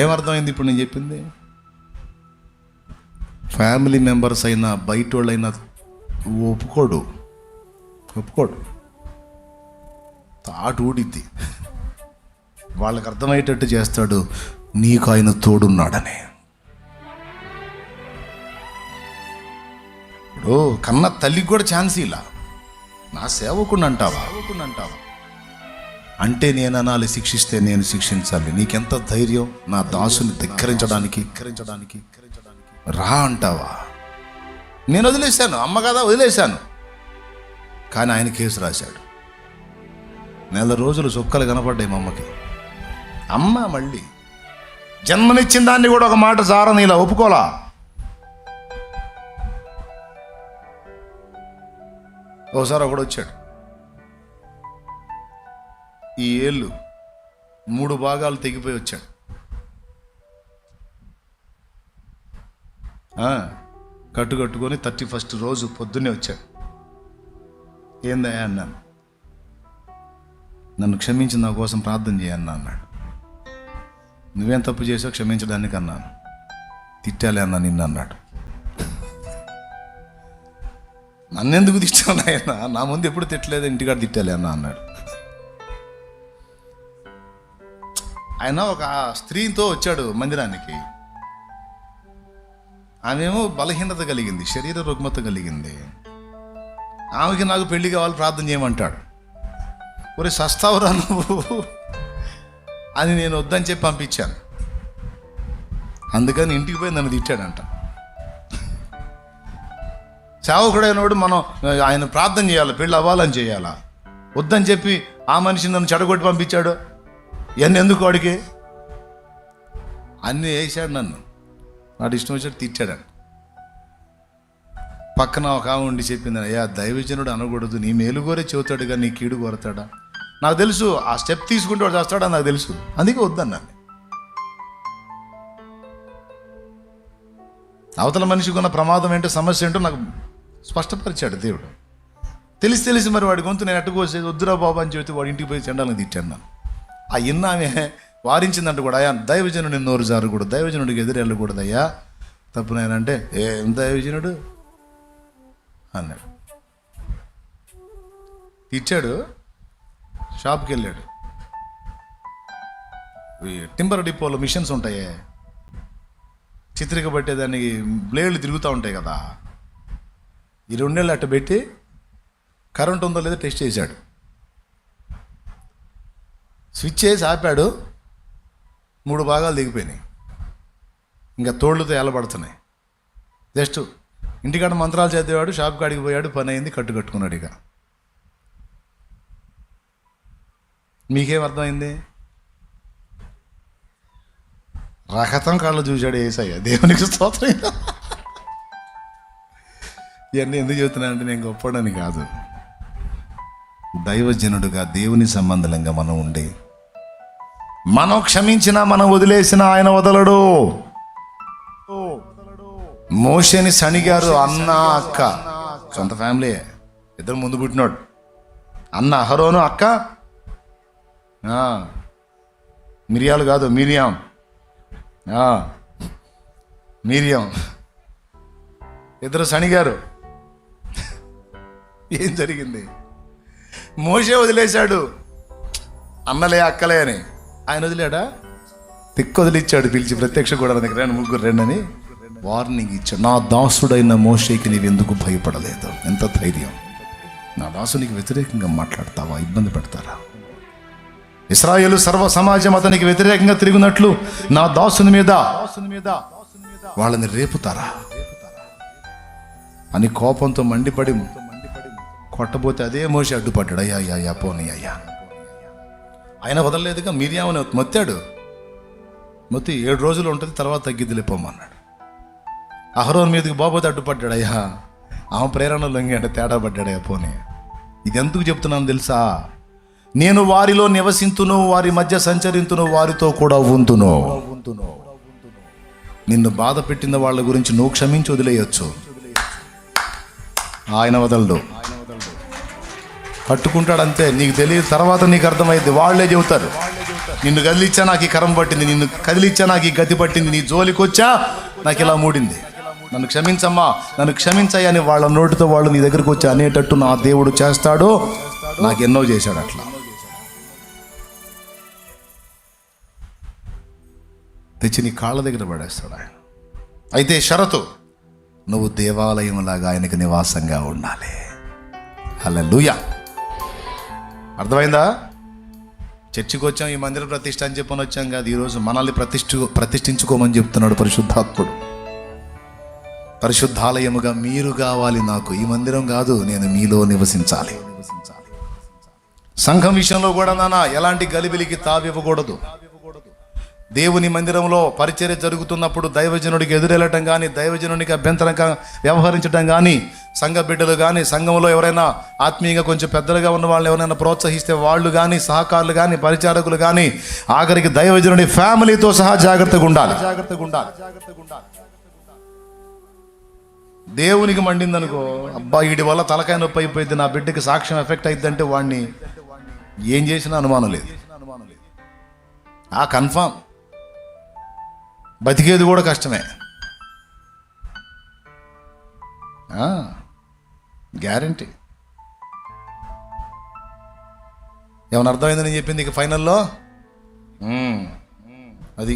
A: ఏమర్థమైంది ఇప్పుడు నేను చెప్పింది? ఫ్యామిలీ మెంబర్స్ అయినా బయట వాళ్ళైనా ఒప్పుకోడు. తాటు ఊడిద్ది. వాళ్ళకి అర్థమయ్యేటట్టు చేస్తాడు, నీకు ఆయన తోడున్నాడని. ఇప్పుడు కన్న తల్లికి కూడా ఛాన్స్ ఇలా, నా సేవకుని అంటావా అంటే నేను అనాలి, శిక్షిస్తే నేను శిక్షించాలి. నీకెంత ధైర్యం నా దాసుని ధిక్కరించడానికి రా అంటావా? నేను వదిలేశాను, అమ్మ కదా వదిలేశాను. కానీ ఆయన కేసు రాశాడు. 4 రోజులు చుక్కలు కనపడ్డాయి మా అమ్మకి. అమ్మ మళ్ళీ జన్మనిచ్చిన దాన్ని కూడా ఒక మాట జారని ఇలా ఒప్పుకోలా. ఒకసారి ఒకడు వచ్చాడు, ఈ ఏళ్ళు 3 భాగాలు తెగిపోయి వచ్చాడు. కట్టుకొని 31st రోజు పొద్దున్నే వచ్చాడు. ఏందయ్యా అన్నాను. నన్ను క్షమించి నా కోసం ప్రార్థన చేయన్నా అన్నాడు. నువ్వేం తప్పు చేసావు క్షమించడానికి అన్నాను. తిట్టాలి అన్నా నిన్ను అన్నాడు. నన్నెందుకు తిట్టాను ఆయన? నా ముందు ఎప్పుడు తిట్టలేదు, ఇంటికాడ తిట్టాలి అన్నా అన్నాడు. ఆయన ఒక స్త్రీతో వచ్చాడు మందిరానికి. ఆమెమో బలహీనత కలిగింది, శరీర రుగ్మత కలిగింది. ఆమెకి నాకు పెళ్లి కావాలి, ప్రార్థన చేయమంటాడు. ఒరే సస్తావురా నువ్వు అని నేను వద్దని చెప్పి పంపించాను. అందుకని ఇంటికి పోయి నన్ను తిట్టాడంట. సేవకుడైనవాడు మనం ఆయన ప్రార్థన చేయాలి, పెళ్ళి అవ్వాలని చేయాలా? వద్దని చెప్పి ఆ మనిషిని నన్ను చెడగొట్టి పంపించాడు. ఇవన్నీ ఎందుకు వాడికి? అన్నీ వేసాడు నన్ను, వాడు ఇష్టం వచ్చాడు తిట్టాడు. పక్కన ఒక ఆమె ఉండి చెప్పింది, అయ్యా దైవజనుడు అనకూడదు, నీ మేలు కోరే చెబుతాడు కానీ నీ కీడు కోరతాడా? నాకు తెలుసు, ఆ స్టెప్ తీసుకుంటే వాడు చేస్తాడని నాకు తెలుసు, అందుకే వద్దన్నాను. అవతల మనిషికి ఉన్న ప్రమాదం ఏంటో, సమస్య ఏంటో నాకు స్పష్టపరిచాడు దేవుడు. తెలిసి మరి వాడి గొంతు నేను ఎట్టుకోసేది వద్దురా బాబా అని చెబితే వాడి ఇంటికి పోయి చెండాలని తిట్టాను నన్ను. ఆ ఇన్న ఆమె వారించిందంట కూడా, అయ్యా దైవజనుడు నోరు జారకూడదు, దైవజనుడికి ఎదురు వెళ్ళకూడదు అయ్యా, తప్పునైనంటే ఏం దైవజనుడు అన్నాడు. ఇచ్చాడు. షాప్కి వెళ్ళాడు. టింబర్ డిపోలో మిషన్స్ ఉంటాయే, చిత్రిక పట్టేదానికి బ్లేడ్లు తిరుగుతూ ఉంటాయి కదా, ఈ 2 నెలలు అట్ట పెట్టి కరెంట్ ఉందో లేదో టెస్ట్ చేశాడు. స్విచ్ చేసి ఆపాడు, 3 భాగాలు దిగిపోయినాయి, ఇంకా తోళ్లతో ఎలబడుతున్నాయి. జస్ట్ ఇంటికాడ మంత్రాలు చదివాడు, షాప్ కాడికి పోయాడు, పని అయింది, కట్టుకున్నాడు. ఇక మీకేం అర్థమైంది? రకతం కళ్ళు చూశాడు యేసయ్య. దేవునికి స్తోత్రం. ఇవన్నీ ఎందుకు చెబుతున్నానంటే నేను గొప్పడని కాదు, దైవజనుడుగా దేవుని సంబంధంగా మనం ఉండి మనం క్షమించినా మనం వదిలేసినా ఆయన వదలడు. మోషేని శనిగారు అన్న అక్క, సొంత ఫ్యామిలీ, ఇద్దరు ముందు పుట్టినాడు. అన్న అహరోను, అక్క మిరియాలు కాదు, మిరియాం. ఇద్దరు శనిగారు. ఏం జరిగింది? మోషే వదిలేశాడు, అన్నలే అక్కలే అని. ఆయన వదిలేడా? వదిలిచ్చాడు, పిలిచి ప్రత్యక్ష కూడా దగ్గర 3 రెండని వార్నింగ్ ఇచ్చాడు. నా దాసుడైన మోషేకి నీవెందుకు భయపడలేదు? ఎంత ధైర్యం! నా దాసునికి వ్యతిరేకంగా మాట్లాడతావా? ఇబ్బంది పెడతారా? ఇశ్రాయేలు సర్వ సమాజం అతనికి వ్యతిరేకంగా తిరిగినట్లు నా దాసుని మీద వాళ్ళని రేపుతారా అని కోపంతో మండిపడి కొట్టబోతే అదే మోషే అడ్డుపడ్డాడు. అయ్యా పోనీ అయ్యా. ఆయన వదలలేదుగా, మిరియాముని మొత్తాడు. మొత్తం 7 రోజులు ఉంటుంది, తర్వాత తగ్గిద్దిలే పొమ్మన్నాడు. అహరోన్ మీదకి బాబోతే అడ్డుపడ్డాడు. అయ్యా ఆమె ప్రేరణ లొంగి అంటే తేడా పడ్డాడయ్యా. పోనీ ఇది ఎందుకు చెప్తున్నాను తెలుసా? నేను వారిలో నివసింతును, వారి మధ్య సంచరింతును, వారితో కూడా ఉంతును. నిన్ను బాధ పెట్టిన వాళ్ళ గురించి నువ్వు క్షమించి వదిలేయచ్చు, ఆయన వదలడు. కట్టుకుంటాడు అంతే. నీకు తెలియదు, తర్వాత నీకు అర్థమైంది. వాళ్ళే చెబుతారు, నిన్ను కదిలిచ్చా నాకు ఈ కరం పట్టింది, నిన్ను కదిలిచ్చా నాకు ఈ గతి పట్టింది, నీ జోలికి వచ్చా నాకు ఇలా మూడింది, నన్ను క్షమించమ్మా, నన్ను క్షమించాయి అని వాళ్ళ నోటితో వాళ్ళు నీ దగ్గరకు వచ్చి అనేటట్టు నా దేవుడు చేస్తాడు. నాకు ఎన్నో చేశాడు అట్లా. తెచ్చి నీ కాళ్ళ దగ్గర పడేస్తాడు ఆయన. అయితే షరతు, నువ్వు దేవాలయంలాగా ఆయనకి నివాసంగా ఉండాలి. హల్లెలూయా. అర్థమైందా? చర్చికి వచ్చాం, ఈ మందిర ప్రతిష్ఠ అని చెప్పని వచ్చాం కాదు. ఈరోజు మనల్ని ప్రతిష్ఠించుకోమని చెప్తున్నాడు పరిశుద్ధాత్ముడు. పరిశుద్ధాలయముగా మీరు కావాలి నాకు. ఈ మందిరం కాదు, నేను మీలో నివసించాలి. సంఘం విషయంలో కూడా నాన్న ఎలాంటి గలిబిలికి తావివ్వకూడదు. దేవుని మందిరంలో పరిచర్య జరుగుతున్నప్పుడు దైవజనుడికి ఎదురెళ్ళటం కానీ, దైవజనుడికి అభ్యంతరంగా వ్యవహరించడం కానీ, సంఘ బిడ్డలు కానీ, సంఘంలో ఎవరైనా ఆత్మీయంగా కొంచెం పెద్దలుగా ఉన్న వాళ్ళని ఎవరైనా ప్రోత్సహిస్తే వాళ్ళు కానీ, సహకారులు కానీ, పరిచారకులు కానీ, ఆఖరికి దైవజనుడి ఫ్యామిలీతో సహా జాగ్రత్తగా ఉండాలి. దేవునికి మండిందనుకో, అబ్బా వీడి వల్ల తలకాయ నొప్పి అయిపోయింది, నా బిడ్డకి సాక్ష్యం ఎఫెక్ట్ అయిద్దంటే వాడిని ఏం చేసినా అనుమానం లేదు. కన్ఫామ్ బతికేది కూడా కష్టమే. గ్యారంటీ. ఏమన్నా అర్థమైందని చెప్పింది ఇక ఫైనల్లో అది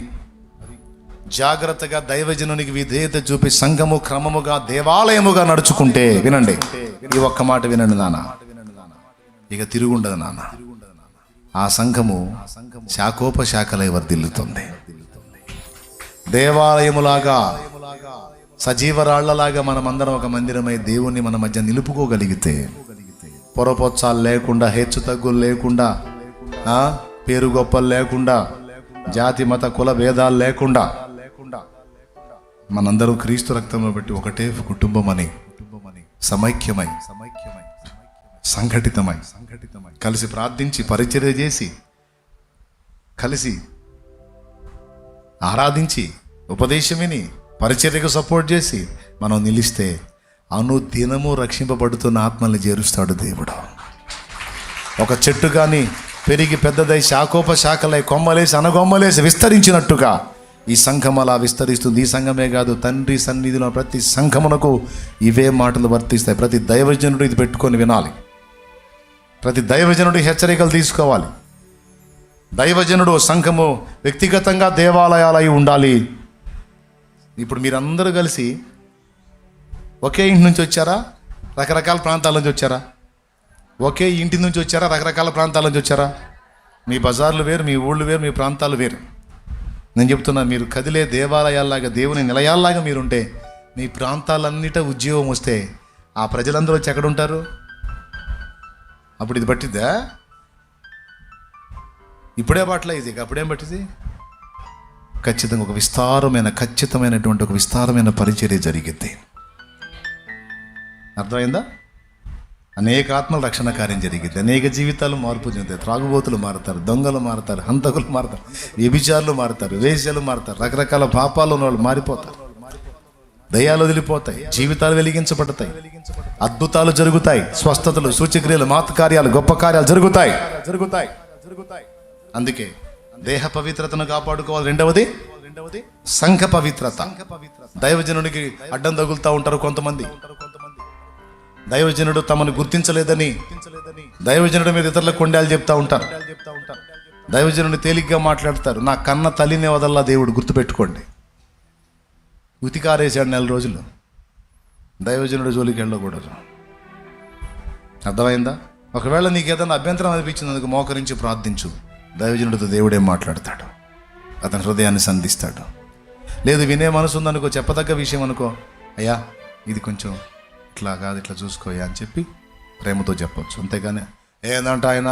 A: జాగ్రత్తగా దైవజనునికి విధేయత చూపి సంఘము క్రమముగా దేవాలయముగా నడుచుకుంటే, వినండి ఈ ఒక్క మాట వినండి నాన్న, ఇక తిరుగుండదు నాన్న. ఆ సంఘము శాఖోపశాఖలై వర్ధిల్లుతుంది. దేవాలయములాగా సజీవరాళ్లలాగా మనమందరం ఒక మందిరమై దేవుణ్ణి మన మధ్య నిలుపుకోగలిగితే, పొరపొచ్చాలు లేకుండా, హెచ్చు తగ్గులు లేకుండా, పేరు గొప్పలు లేకుండా, జాతి మత కుల భేదాలు లేకుండా, మనందరం క్రీస్తు రక్తంలో బట్టి ఒకటే కుటుంబం అని సమైక్యమై సంఘటితమై కలిసి ప్రార్థించి పరిచర్య చేసి, కలిసి ఆరాధించి, ఉపదేశమిని పరిచర్యకు సపోర్ట్ చేసి మనం నిలిస్తే అనుదినము రక్షింపబడుతున్న ఆత్మల్ని చేరుస్తాడు దేవుడు. ఒక చెట్టు కానీ పెరిగి పెద్దదై శాఖోపశాఖలై కొమ్మలేసి అనగొమ్మలేసి విస్తరించినట్టుగా ఈ సంఘం అలా విస్తరిస్తుంది. ఈ సంఘమే కాదు, తండ్రి సన్నిధిలో ప్రతి సంఘమునకు ఇవే మాటలు వర్తిస్తాయి. ప్రతి దైవజనుడు ఇది పెట్టుకొని వినాలి. ప్రతి దైవజనుడు హెచ్చరికలు తీసుకోవాలి. దైవజనుడు సంఘము వ్యక్తిగతంగా దేవాలయాలై ఉండాలి. ఇప్పుడు మీరందరూ కలిసి ఒకే ఇంటి నుంచి వచ్చారా, రకరకాల ప్రాంతాల నుంచి వచ్చారా? ఒకే ఇంటి నుంచి వచ్చారా, రకరకాల ప్రాంతాల నుంచి వచ్చారా? మీ బజార్లు వేరు, మీ ఊళ్ళు వేరు, మీ ప్రాంతాలు వేరు. నేను చెప్తున్నా, మీరు కదిలే దేవాలయాల్లాగా, దేవుని నిలయాల్లాగా మీరుంటే, మీ ప్రాంతాలన్నిట ఉద్యోగం వస్తే ఆ ప్రజలందరూ వచ్చి ఎక్కడ ఉంటారు? అప్పుడు ఇది పట్టిద్దా? ఇప్పుడే పట్ల ఇది, అప్పుడేం పట్టింది? ఖచ్చితంగా ఒక ఖచ్చితమైనటువంటి ఒక విస్తారమైన పరిచర్య జరిగిద్ది. అర్థమైందా? అనేక ఆత్మల రక్షణ కార్యం జరిగింది. అనేక జీవితాలు మార్పు చెందుతాయి. త్రాగుబోతులు మారుతారు, దొంగలు మారుతారు, హంతకులు మారుతారు, వ్యభిచారులు మారుతారు, వేశ్యలు మారుతారు, రకరకాల పాపాలు ఉన్న వాళ్ళు మారిపోతారు, దయ్యాలు వదిలిపోతాయి, జీవితాలు వెలిగించబడతాయి, అద్భుతాలు జరుగుతాయి, స్వస్థతలు, సూచక్రియలు, మాతకార్యాలు, గొప్ప కార్యాలు జరుగుతాయి. అందుకే దేహ పవిత్రతను కాపాడుకోవాలి. రెండవది సంఘ పవిత్రత. దైవజనుడికి అడ్డం తగులుతూ ఉంటారు కొంతమంది. దైవజనుడు తమను గుర్తించలేదని దైవజనుడి మీద ఇతరులకు కొండాలు చెప్తా ఉంటారు. దైవజనుడిని తేలిగ్గా మాట్లాడతారు. నా కన్న తల్లిని వదల్లా దేవుడు, గుర్తుపెట్టుకోండి. ఉతికారేసాడు 4 రోజులు. దైవజనుడు జోలికి వెళ్ళకూడదు. అర్థమైందా? ఒకవేళ నీకు ఏదైనా అభ్యంతరం అనిపించినందుకు మోకరించి ప్రార్థించు. దైవజనుడితో దేవుడేం మాట్లాడతాడు, అతని హృదయాన్ని సంధిస్తాడు. లేదు వినే మనసు ఉందనుకో, చెప్పదగ్గ విషయం అనుకో, అయ్యా ఇది కొంచెం ఇట్లా కాదు, ఇట్లా చూసుకోయా అని చెప్పి ప్రేమతో చెప్పొచ్చు. అంతేగాని ఏదంట ఆయన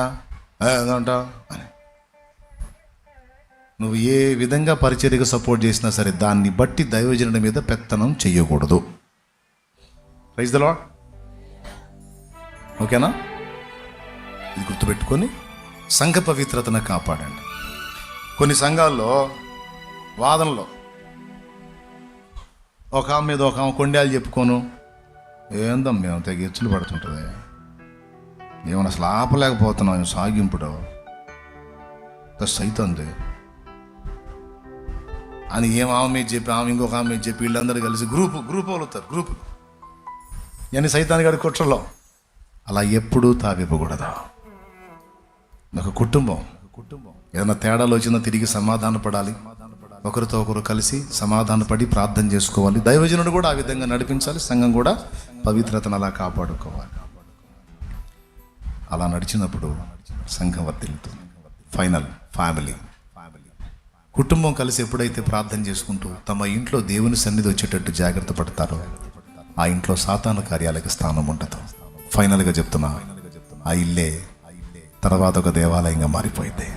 A: ఏదంట అని నువ్వు ఏ విధంగా పరిచర్యకు సపోర్ట్ చేసినా సరే దాన్ని బట్టి దైవజనుడి మీద పెత్తనం చెయ్యకూడదు. Praise the lord. ఓకేనా? ఇది గుర్తుపెట్టుకొని సంఘ పవిత్రతను కాపాడండి. కొన్ని సంఘాల్లో వాదనలో ఒక ఆమె మీద ఒక ఆమె కొండాలు చెప్పుకోను, ఏందమ్మా మేము తెగ ఎచ్చులు పడుతుంటుంది, ఏమన్నా అసలు ఆపలేకపోతున్నాం సాగింపుడు సైతుంది అని ఆమె మీద చెప్పి ఆమె ఇంకొక ఆమె మీద చెప్పి వీళ్ళందరూ కలిసి గ్రూప్ అవుతారు. గ్రూపులు అని సైతాన్ని గారి కుట్రలో అలా ఎప్పుడూ తావివ్వకూడదు. ఒక కుటుంబం ఏదైనా తేడాలు వచ్చినా తిరిగి సమాధాన పడాలి, ఒకరితో ఒకరు కలిసి సమాధానపడి ప్రార్థన చేసుకోవాలి. దైవజనుడు కూడా ఆ విధంగా నడిపించాలి, సంఘం కూడా పవిత్రతను అలా కాపాడుకోవాలి. అలా నడిచినప్పుడు సంఘం వర్ధిల్లుతుంది. ఫైనల్ ఫ్యామిలీ కుటుంబం కలిసి ఎప్పుడైతే ప్రార్థన చేసుకుంటూ తమ ఇంట్లో దేవుని సన్నిధి వచ్చేటట్టు జాగ్రత్త పడతారో ఆ ఇంట్లో సాతాను కార్యాలకి స్థానం ఉండదు. ఫైనల్గా చెప్తున్నా, ఆ ఇల్లే తర్వాత ఒక దేవాలయంగా మారిపోయింది.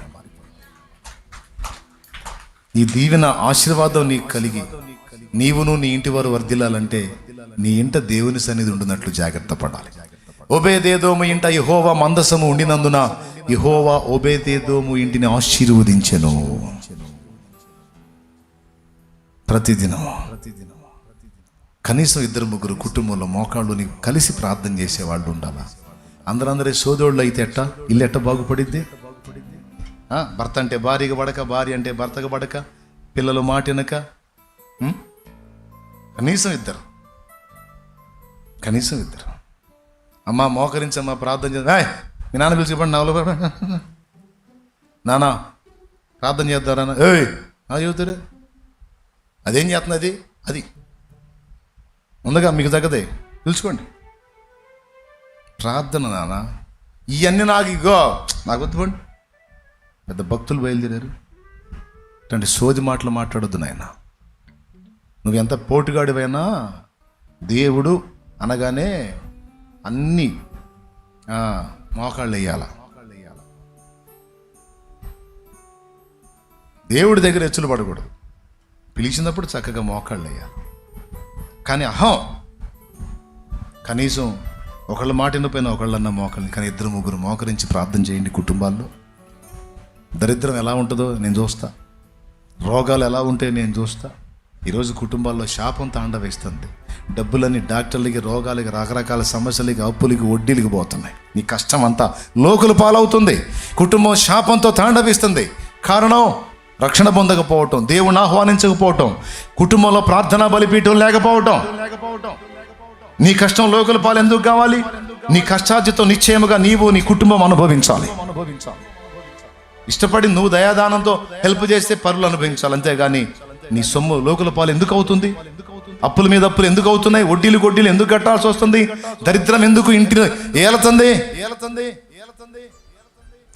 A: ఈ దీవెన ఆశీర్వాదం నీకు కలిగి నీవును నీ ఇంటి వారు వర్ధిల్లాలంటే నీ ఇంట దేవుని సన్నిధి ఉండినట్లు జాగ్రత్త పడాలి. ఓబేదేదోము ఇంట యెహోవా మందసము ఉండినందున యెహోవా ఓబేదేదోము ఇంటిని ఆశీర్వదించెను. ప్రతిదినం కనీసం 2-3 కుటుంబంలో మోకాళ్ళుని కలిసి ప్రార్థన చేసేవాళ్ళు ఉండాలా. అందరూ సోదరుళ్ళు అయితే ఇల్లు ఎట్ట బాగుపడిద్ది? భర్త అంటే భార్యగా పడక, భార్య అంటే భర్తగా పడక, పిల్లలు మాటినక, కనీసం ఇద్దరు అమ్మా మోకరించమ్మా ప్రార్థన చేద్దాం, మీ నాన్న పిలిచి చెప్పండి, నానా ప్రార్థన చేద్దారా, చెబుతారు అదేం చేస్తున్నది, అది ముందుగా మీకు తగ్గదే పిలుచుకోండి ప్రార్థన. నాన్న ఇవన్నీ నాకు వద్దుకోండి. పెద్ద భక్తులు బయలుదేరారు. ఇట్లాంటి సోది మాటలు మాట్లాడొద్దు నాయన. నువ్వెంత పోటుగాడివైనా దేవుడు అనగానే అన్నీ మోకాళ్ళు వేయాల. దేవుడి దగ్గర ఎచ్చులు పడకూడదు. పిలిచినప్పుడు చక్కగా మోకాళ్ళు వేయాలి. కానీ కనీసం ఒకళ్ళ మాట వినపోయినా ఒకళ్ళన్నా మోకాళ్ళని, కానీ 2-3 మోకరించి ప్రార్థన చేయండి. కుటుంబాల్లో దరిద్రం ఎలా ఉంటుందో నేను చూస్తా, రోగాలు ఎలా ఉంటాయో నేను చూస్తా. ఈరోజు కుటుంబాల్లో శాపం తాండవేస్తుంది. డబ్బులన్నీ డాక్టర్లకి, రోగాలకి, రకరకాల సమస్యలకి, అప్పులకి, వడ్డీలకి పోతున్నాయి. నీ కష్టం అంతా లోకుల పాలవుతుంది. కుటుంబం శాపంతో తాండవిస్తుంది. కారణం రక్షణ పొందకపోవటం, దేవుని ఆహ్వానించకపోవటం, కుటుంబంలో ప్రార్థనా బలిపీఠం లేకపోవటం. నీ కష్టం లోకుల పాలు ఎందుకు కావాలి? నీ కష్టార్జితం నిశ్చయముగా నీవు నీ కుటుంబం అనుభవించాలి. ఇష్టపడి నువ్వు దయాదానంతో హెల్ప్ చేస్తే పరులు అనుభవించాలి, అంతేగాని నీ సొమ్ము లోకుల పాలు ఎందుకు అవుతుంది? అప్పుల మీద అప్పులు ఎందుకు అవుతున్నాయి? వడ్డీలు గొడ్డీలు ఎందుకు కట్టాల్సి వస్తుంది? దరిద్రం ఎందుకు ఇంటిని ఏలుతుంది?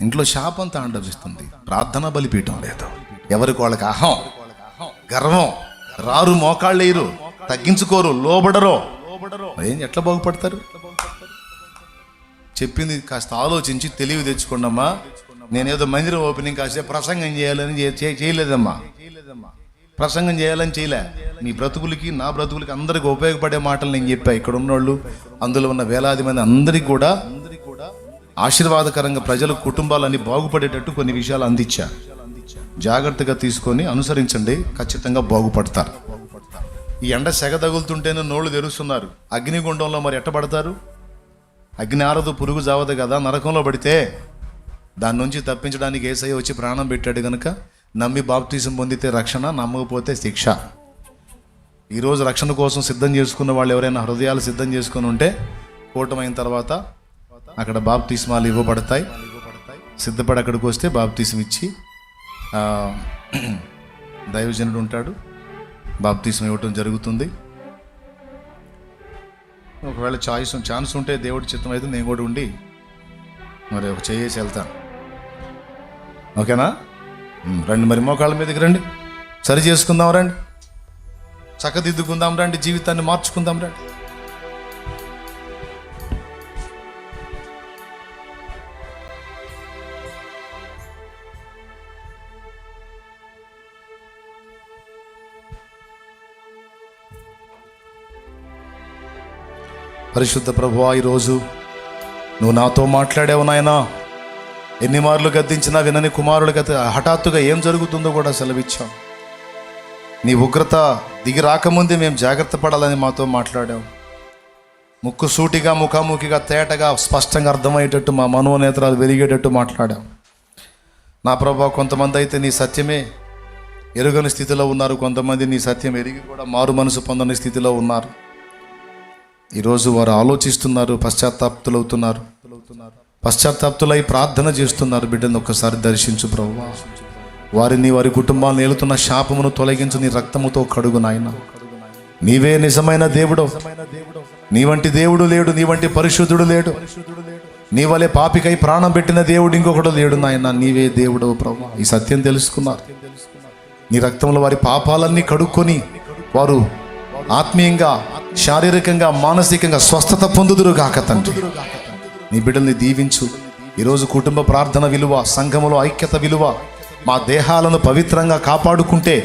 A: ఇంట్లో శాపం తాండవిస్తుంది. ప్రార్థన బలిపీఠం లేదు. ఎవరికి వాళ్ళకి గర్వం, రారు, మోకాళ్ళు వేయరు, తగ్గించుకోరు, లోబడరు. ఏం ఎట్లా బాగుపడతారు? చెప్పింది కాస్త ఆలోచించి తెలివి తెచ్చుకోండమ్మా. నేనేదో మందిరం ఓపెనింగ్ కాస్తే ప్రసంగం చేయాలని చేయలేదమ్మా. ప్రసంగం చేయాలని చేయలే. మీ బ్రతుకులకి నా బ్రతుకులకి అందరికి ఉపయోగపడే మాటలు నేను చెప్పా. ఇక్కడ ఉన్నోళ్ళు, అందులో ఉన్న వేలాది మంది అందరికీ కూడా ఆశీర్వాదకరంగా ప్రజల కుటుంబాలన్నీ బాగుపడేటట్టు కొన్ని విషయాలు అందించా. జాగ్రత్తగా తీసుకొని అనుసరించండి, ఖచ్చితంగా బాగుపడతారు. ఈ ఎండ సెగ తగులుతుంటేనే నోళ్ళు తెరుస్తున్నారు. అగ్నిగుండంలో మరి ఎట్టబడతారు? అగ్ని ఆరదు, పురుగు జావదు కదా. నరకంలో పడితే దాని నుంచి తప్పించడానికి యేసయ్య వచ్చి ప్రాణం పెట్టాడు కనుక నమ్మి బాప్తిజం పొందితే రక్షణ, నమ్మకపోతే శిక్ష. ఈరోజు రక్షణ కోసం సిద్ధం చేసుకున్న వాళ్ళు ఎవరైనా హృదయాలు సిద్ధం చేసుకుని ఉంటే కూటమైన తర్వాత అక్కడ బాప్తిస్మాలు ఇవ్వబడతాయి. సిద్ధపడి అక్కడికి వస్తే బాప్తిసం ఇచ్చి దైవజనుడు ఉంటాడు, బాప్తిసం ఇవ్వటం జరుగుతుంది. ఒకవేళ ఛాన్స్ ఉంటే దేవుడి చిత్తం అయితే నేను కూడా ఉండి మరి ఒక చేసి వెళ్తాను. ఓకేనా? రండి, మరి మోకాళ్ళ మీదకి రండి, సరి చేసుకుందాం రండి, చక్కదిద్దుకుందాం రండి, జీవితాన్ని మార్చుకుందాం రండి. పరిశుద్ధ ప్రభువా, ఈరోజు నువ్వు నాతో మాట్లాడావు నాయనా. ఎన్ని మార్లు గద్దించినా వినని కుమారుడికి హఠాత్తుగా ఏం జరుగుతుందో కూడా సెలవిచ్చావు. నీ ఉగ్రత దిగి రాకముందే మేము జాగ్రత్త పడాలని మాతో మాట్లాడావు. ముక్కు సూటిగా, ముఖాముఖిగా, తేటగా, స్పష్టంగా అర్థమయ్యేటట్టు, మా మనోనేత్రాలు వెలిగేటట్టు మాట్లాడావు. నా ప్రభా, కొంతమంది అయితే నీ సత్యమే ఎరుగని స్థితిలో ఉన్నారు, కొంతమంది నీ సత్యం ఎరిగి కూడా మారు మనసు పొందని స్థితిలో ఉన్నారు. ఈరోజు వారు ఆలోచిస్తున్నారు, పశ్చాత్తాప్తులవుతున్నారు, పశ్చాత్తాప్తులై ప్రార్థన చేస్తున్నారు. బిడ్డను ఒక్కసారి దర్శించు ప్రభువా. వారిని, వారి కుటుంబాలను ఏలుతున్న శాపమును తొలగించు, నీ రక్తముతో కడుగు నాయన. నీవే నిజమైన దేవుడు. నీ వంటి దేవుడు లేడు, నీ వంటి పరిశుద్ధుడు లేడు. నీ వలె పాపికై ప్రాణం పెట్టిన దేవుడు ఇంకొకడు లేడు నాయన. నీవే దేవుడు ప్రభువా. ఈ సత్యం తెలుసుకున్నారు. నీ రక్తంలో వారి పాపాలన్నీ కడుక్కొని వారు ఆత్మీయంగా, శారీరకంగా, మానసికంగా స్వస్థత పొందుదురు గాక తండ్రి. నీ బిడ్డల్ని దీవించు. ఈరోజు కుటుంబ ప్రార్థన విలువ, సంఘములో ఐక్యత విలువ, మా దేహాలను పవిత్రంగా కాపాడుకుంటే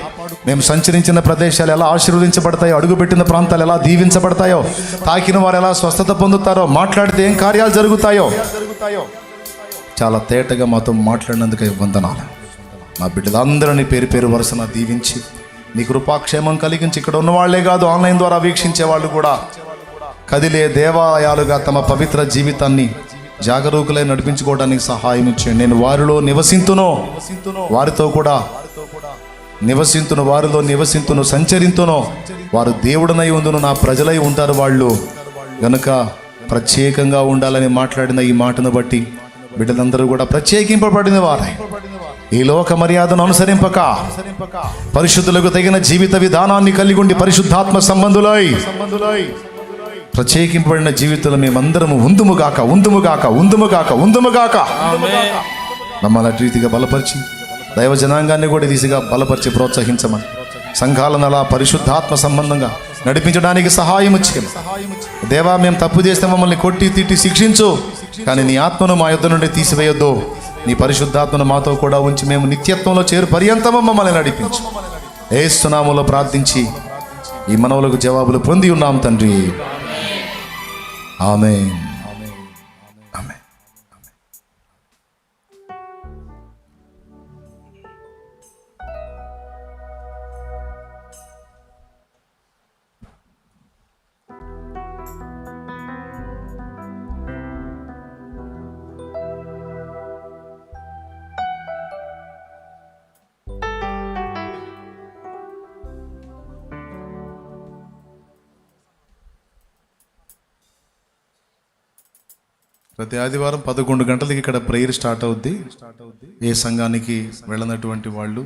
A: మేము సంచరించిన ప్రదేశాలు ఎలా ఆశీర్వదించబడతాయో, అడుగుపెట్టిన ప్రాంతాలు ఎలా దీవించబడతాయో, తాకిన వారు ఎలా స్వస్థత పొందుతారో, మాట్లాడితే ఏం కార్యాలు జరుగుతాయో చాలా తేటగా మాతో మాట్లాడినందుకు వందనాలు. మా బిడ్డలందరినీ పేరు పేరు వరుసన దీవించి నీ కృపాక్షేమం కలిగించి, ఇక్కడ ఉన్నవాళ్లే కాదు ఆన్లైన్ ద్వారా వీక్షించే వాళ్ళు కూడా కదిలే దేవాలయాలుగా తమ పవిత్ర జీవితాన్ని జాగరూకులై నడిపించుకోవడానికి సహాయం ఇచ్చేయండి. నేను వారిలో నివసింతును, వారితో కూడా నివసింతును, వారిలో నివసింతును, సంచరింతును. వారు దేవుడనై ఉందును, నా ప్రజలై ఉంటారు వాళ్ళు గనుక ప్రత్యేకంగా ఉండాలని మాట్లాడిన ఈ మాటను బట్టి బిడ్డలందరూ కూడా ప్రత్యేకింపబడిన వారై ఈ లోక మర్యాదను అనుసరింపక పరిశుద్ధులకు తగిన జీవిత విధానాన్ని కలిగి ఉండి పరిశుద్ధాత్మ సంబంధులై ప్రత్యేకింపబడిన జీవితంలో మేమందరము ఉందుముగాక, ఉందుముగాక, ఉందుముగాక, ఉందుముగాక. మమ్మల్ని అటు రీతిగా బలపరిచి దైవ జనాంగాన్ని కూడా దిశగా బలపరిచి ప్రోత్సహించమని, సంఘాలను అలా పరిశుద్ధాత్మ సంబంధంగా నడిపించడానికి సహాయం చేయము. దేవా, మేము తప్పు చేస్తే మమ్మల్ని కొట్టి తిట్టి శిక్షించు, కానీ నీ ఆత్మను మా యుద్ధ నుండి తీసివేయొద్దు. నీ పరిశుద్ధాత్మను మాతో కూడా ఉంచి మేము నిత్యత్వంలో చేరు పర్యంతము మమ్మల్ని నడిపించు. యేసు నామములో ప్రార్థించి ఈ మనవులకు జవాబులు పొంది ఉన్నాం తండ్రి. ఆమేన్. ఆమేన్. ప్రతి ఆదివారం 11 గంటలకి ఇక్కడ ప్రేయర్ స్టార్ట్ అవుద్ది. ఏ సంఘానికి వెళ్ళనటువంటి వాళ్ళు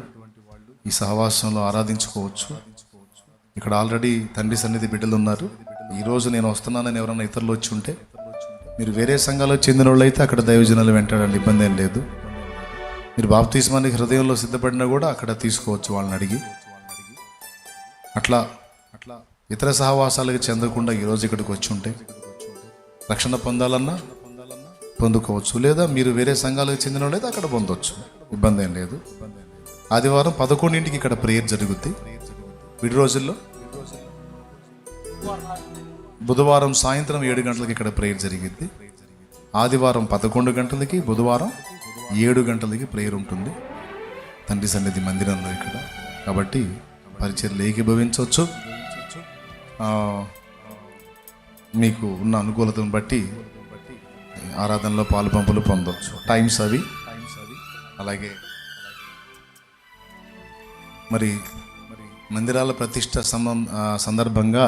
A: ఈ సహవాసంలో ఆరాధించుకోవచ్చు. ఇక్కడ ఆల్రెడీ తండ్రి సన్నిధి బిడ్డలు ఉన్నారు. ఈరోజు నేను వస్తున్నానని ఎవరైనా ఇతరులు వచ్చి ఉంటే, మీరు వేరే సంఘాలకు చెందిన వాళ్ళు అయితే అక్కడ దైవజనాలు వెంటాడండి, ఇబ్బంది ఏం లేదు. మీరు బాప్తిస్మానికి హృదయంలో సిద్ధపడినా కూడా అక్కడ తీసుకోవచ్చు వాళ్ళని అడిగి. అట్లా ఇతర సహవాసాలకు చెందకుండా ఈరోజు ఇక్కడికి వచ్చి ఉంటే రక్షణ పొందాలన్నా పొందుకోవచ్చు, లేదా మీరు వేరే సంఘాలకు చెందిన వాళ్ళైతే అక్కడ పొందవచ్చు, ఇబ్బంది ఏం లేదు. ఆదివారం 11ంటికి ఇక్కడ ప్రేయర్ జరుగుద్ది. విడి రోజుల్లో బుధవారం సాయంత్రం 7 గంటలకి ఇక్కడ ప్రేయర్ జరిగిద్ది. ఆదివారం 11 గంటలకి, బుధవారం 7 గంటలకి ప్రేయర్ ఉంటుంది తండ్రి సన్నిధి మందిరంలో ఇక్కడ. కాబట్టి పరిచర్యలు ఏకీభవించవచ్చు. మీకు ఉన్న అనుకూలతను బట్టి ఆరాధనలో పాలు పంపులు పొందవచ్చు. టైమ్స్ అవి. అలాగే మరి మందిరాల ప్రతిష్ట సందర్భంగా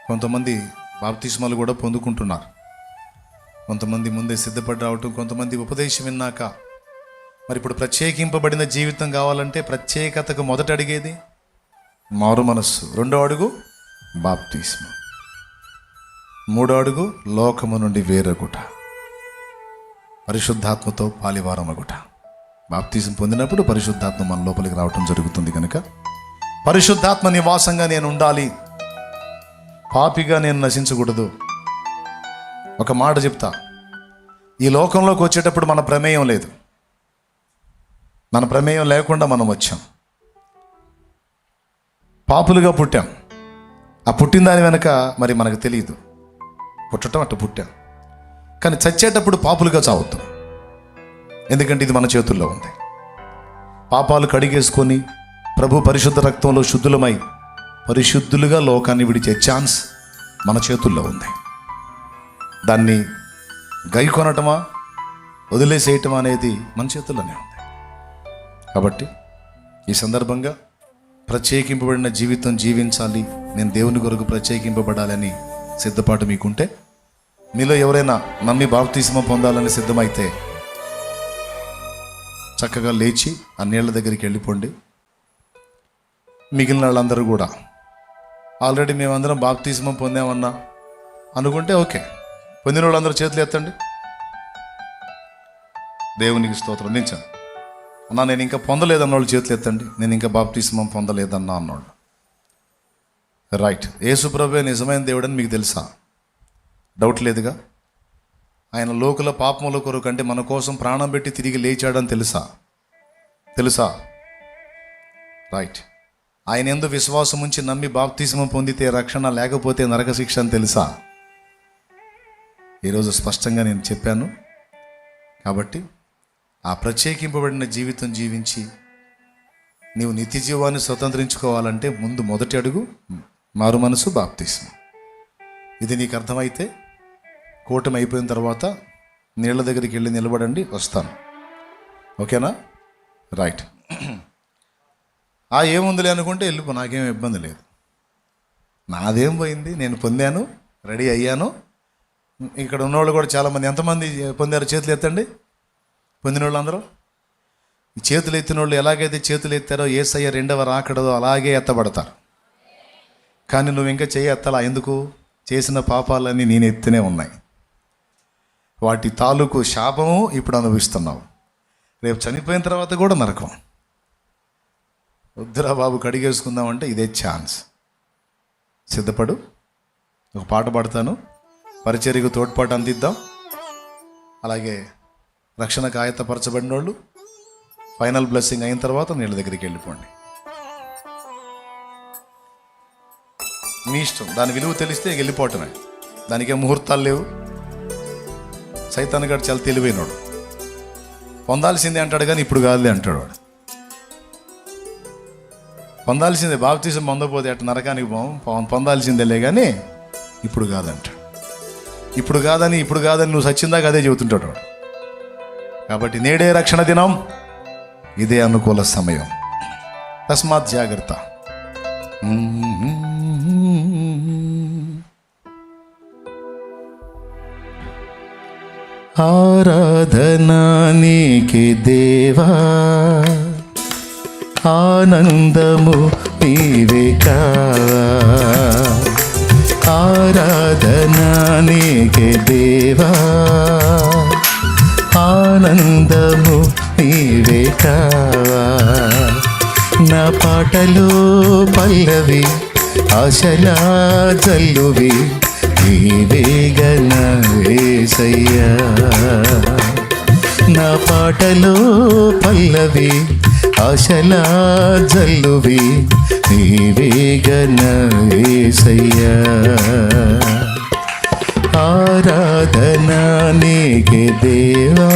A: కొంతమంది బాప్తిస్మాలు కూడా పొందుకుంటున్నారు. కొంతమంది ముందే సిద్ధపడి రావటం, కొంతమంది ఉపదేశం విన్నాక. మరి ఇప్పుడు ప్రత్యేకింపబడిన జీవితం కావాలంటే ప్రత్యేకతకు మొదట అడిగేది మారు మనస్సు, 2వ అడుగు బాప్తిస్మం, 3వ అడుగు లోకము నుండి వేరగుట, పరిశుద్ధాత్మతో పాలివారమగుట. బాప్తిజం పొందినప్పుడు పరిశుద్ధాత్మ మన లోపలికి రావటం జరుగుతుంది. కనుక పరిశుద్ధాత్మ నివాసంగా నేను ఉండాలి, పాపిగా నేను నశించకూడదు. ఒక మాట చెప్తా, ఈ లోకంలోకి వచ్చేటప్పుడు మన ప్రమేయం లేదు. మన ప్రమేయం లేకుండా మనం వచ్చాం, పాపులుగా పుట్టాం. ఆ పుట్టిన దాని వెనక మరి మనకు తెలియదు. పుట్టడం అట్ట పుట్టాం, కానీ చచ్చేటప్పుడు పాపులుగా చావద్దు. ఎందుకంటే ఇది మన చేతుల్లో ఉంది. పాపాలు కడిగేసుకొని ప్రభు పరిశుద్ధ రక్తంలో శుద్ధులమై పరిశుద్ధులుగా లోకాన్ని విడిచే ఛాన్స్ మన చేతుల్లో ఉంది. దాన్ని గైకొనటమా వదిలేసేయటమా అనేది మన చేతుల్లోనే ఉంది. కాబట్టి ఈ సందర్భంగా ప్రత్యేకింపబడిన జీవితం జీవించాలి, నేను దేవుని కొరకు ప్రత్యేకింపబడాలని సిద్ధపాటు మీకుంటే, మీలో ఎవరైనా నమ్మి బాప్తిస్మం పొందాలని సిద్ధమైతే చక్కగా లేచి ఆ నీళ్ళ దగ్గరికి వెళ్ళిపోండి. మిగిలిన వాళ్ళందరూ కూడా ఆల్రెడీ మేమందరం బాప్తిస్మం పొందామన్నా అనుకుంటే ఓకే, పొందిన వాళ్ళందరూ చేతులు ఎత్తండి. దేవునికి స్తోత్రం. దించండి. అన్నా నేను ఇంకా పొందలేదన్న వాళ్ళు చేతులు ఎత్తండి. నేను ఇంకా బాప్తిస్మం పొందలేదన్నా అన్నాడు. రైట్. యేసు ప్రభువే నిజమైన దేవుడని మీకు తెలుసా? డౌట్ లేదుగా. ఆయన లోకుల పాపముల కొరకు అంటే మన కోసం ప్రాణం పెట్టి తిరిగి లేచాడని తెలుసా? రైట్. ఆయన యందు విశ్వాసం ఉంచి నమ్మి బాప్తిస్మం పొందితే రక్షణ, లేకపోతే నరక శిక్ష అని తెలుసా? ఈరోజు స్పష్టంగా నేను చెప్పాను. కాబట్టి ఆ ప్రత్యేకింపబడిన జీవితం జీవించి నీవు నిత్య జీవాన్ని స్వతంత్రించుకోవాలంటే ముందు మొదటి అడుగు మారు మనసు, బాప్తిస్మం. ఇది నీకు అర్థమైతే కూటమి అయిపోయిన తర్వాత నీళ్ళ దగ్గరికి వెళ్ళి నిలబడండి, వస్తాను. ఓకేనా? రైట్. ఏముందిలే అనుకుంటే వెళ్ళిపో, నాకేం ఇబ్బంది లేదు. నాదేం పోయింది, నేను పొందాను, రెడీ అయ్యాను. ఇక్కడ ఉన్నవాళ్ళు కూడా చాలామంది, ఎంతమంది పొందారు చేతులు ఎత్తండి. పొందిన వాళ్ళు అందరూ ఈ చేతులు ఎత్తిన వాళ్ళు ఎలాగైతే చేతులు ఎత్తారో యేసయ్య రెండవ రాకడదో అలాగే ఎత్తబడతారు. కానీ నువ్వు ఇంకా చెయ్యి ఎత్తలా. ఎందుకు? చేసిన పాపాలన్నీ నేను ఎత్తునే ఉన్నాయి. వాటి తాలూకు శాపము ఇప్పుడు అనుభవిస్తున్నావు. రేపు చనిపోయిన తర్వాత కూడా నరకం. వద్దురా బాబు, కడిగేసుకుందామంటే ఇదే ఛాన్స్. సిద్ధపడు. ఒక పాట పాడతాను, పరిచర్యకు తోడ్పాటు అందిద్దాం. అలాగే రక్షణకు ఆయత్తపరచబడిన వాళ్ళు ఫైనల్ బ్లెస్సింగ్ అయిన తర్వాత నీళ్ళ దగ్గరికి వెళ్ళిపోండి. మీ ఇష్టం. దాని విలువ తెలిస్తే వెళ్ళిపోవటమే. దానికే ముహూర్తాలు లేవు. సైతాన్ గారు చాలా తెలివైనవాడు. పొందాల్సిందే అంటాడు కానీ ఇప్పుడు కాదులే అంటాడు వాడు. పొందాల్సిందే, బాప్తిసం పొందకపోతే అట్లా నరకానికి పొందాల్సిందేలే కానీ ఇప్పుడు కాదంటాడు. ఇప్పుడు కాదని నువ్వు సచ్చిందాక అదే చెబుతుంటాడు వాడు. కాబట్టి నేడే రక్షణ దినం, ఇదే అనుకూల సమయం. తస్మాత్ జాగ్రత్త. ఆరాధనా నీకే దేవా, ఆనందము నీవే కావా. ఆరాధనా నీకే దేవా, ఆనందము నీవే కావా. నా పాటలో పల్లవి, ఆశలా జల్లువి నీవేగన యేసయ్యా. నా పాటలో పల్లవి, ఆశలా జల్లువి నీవేగన యేసయ్యా. ఆరాధనా నీకే దేవా.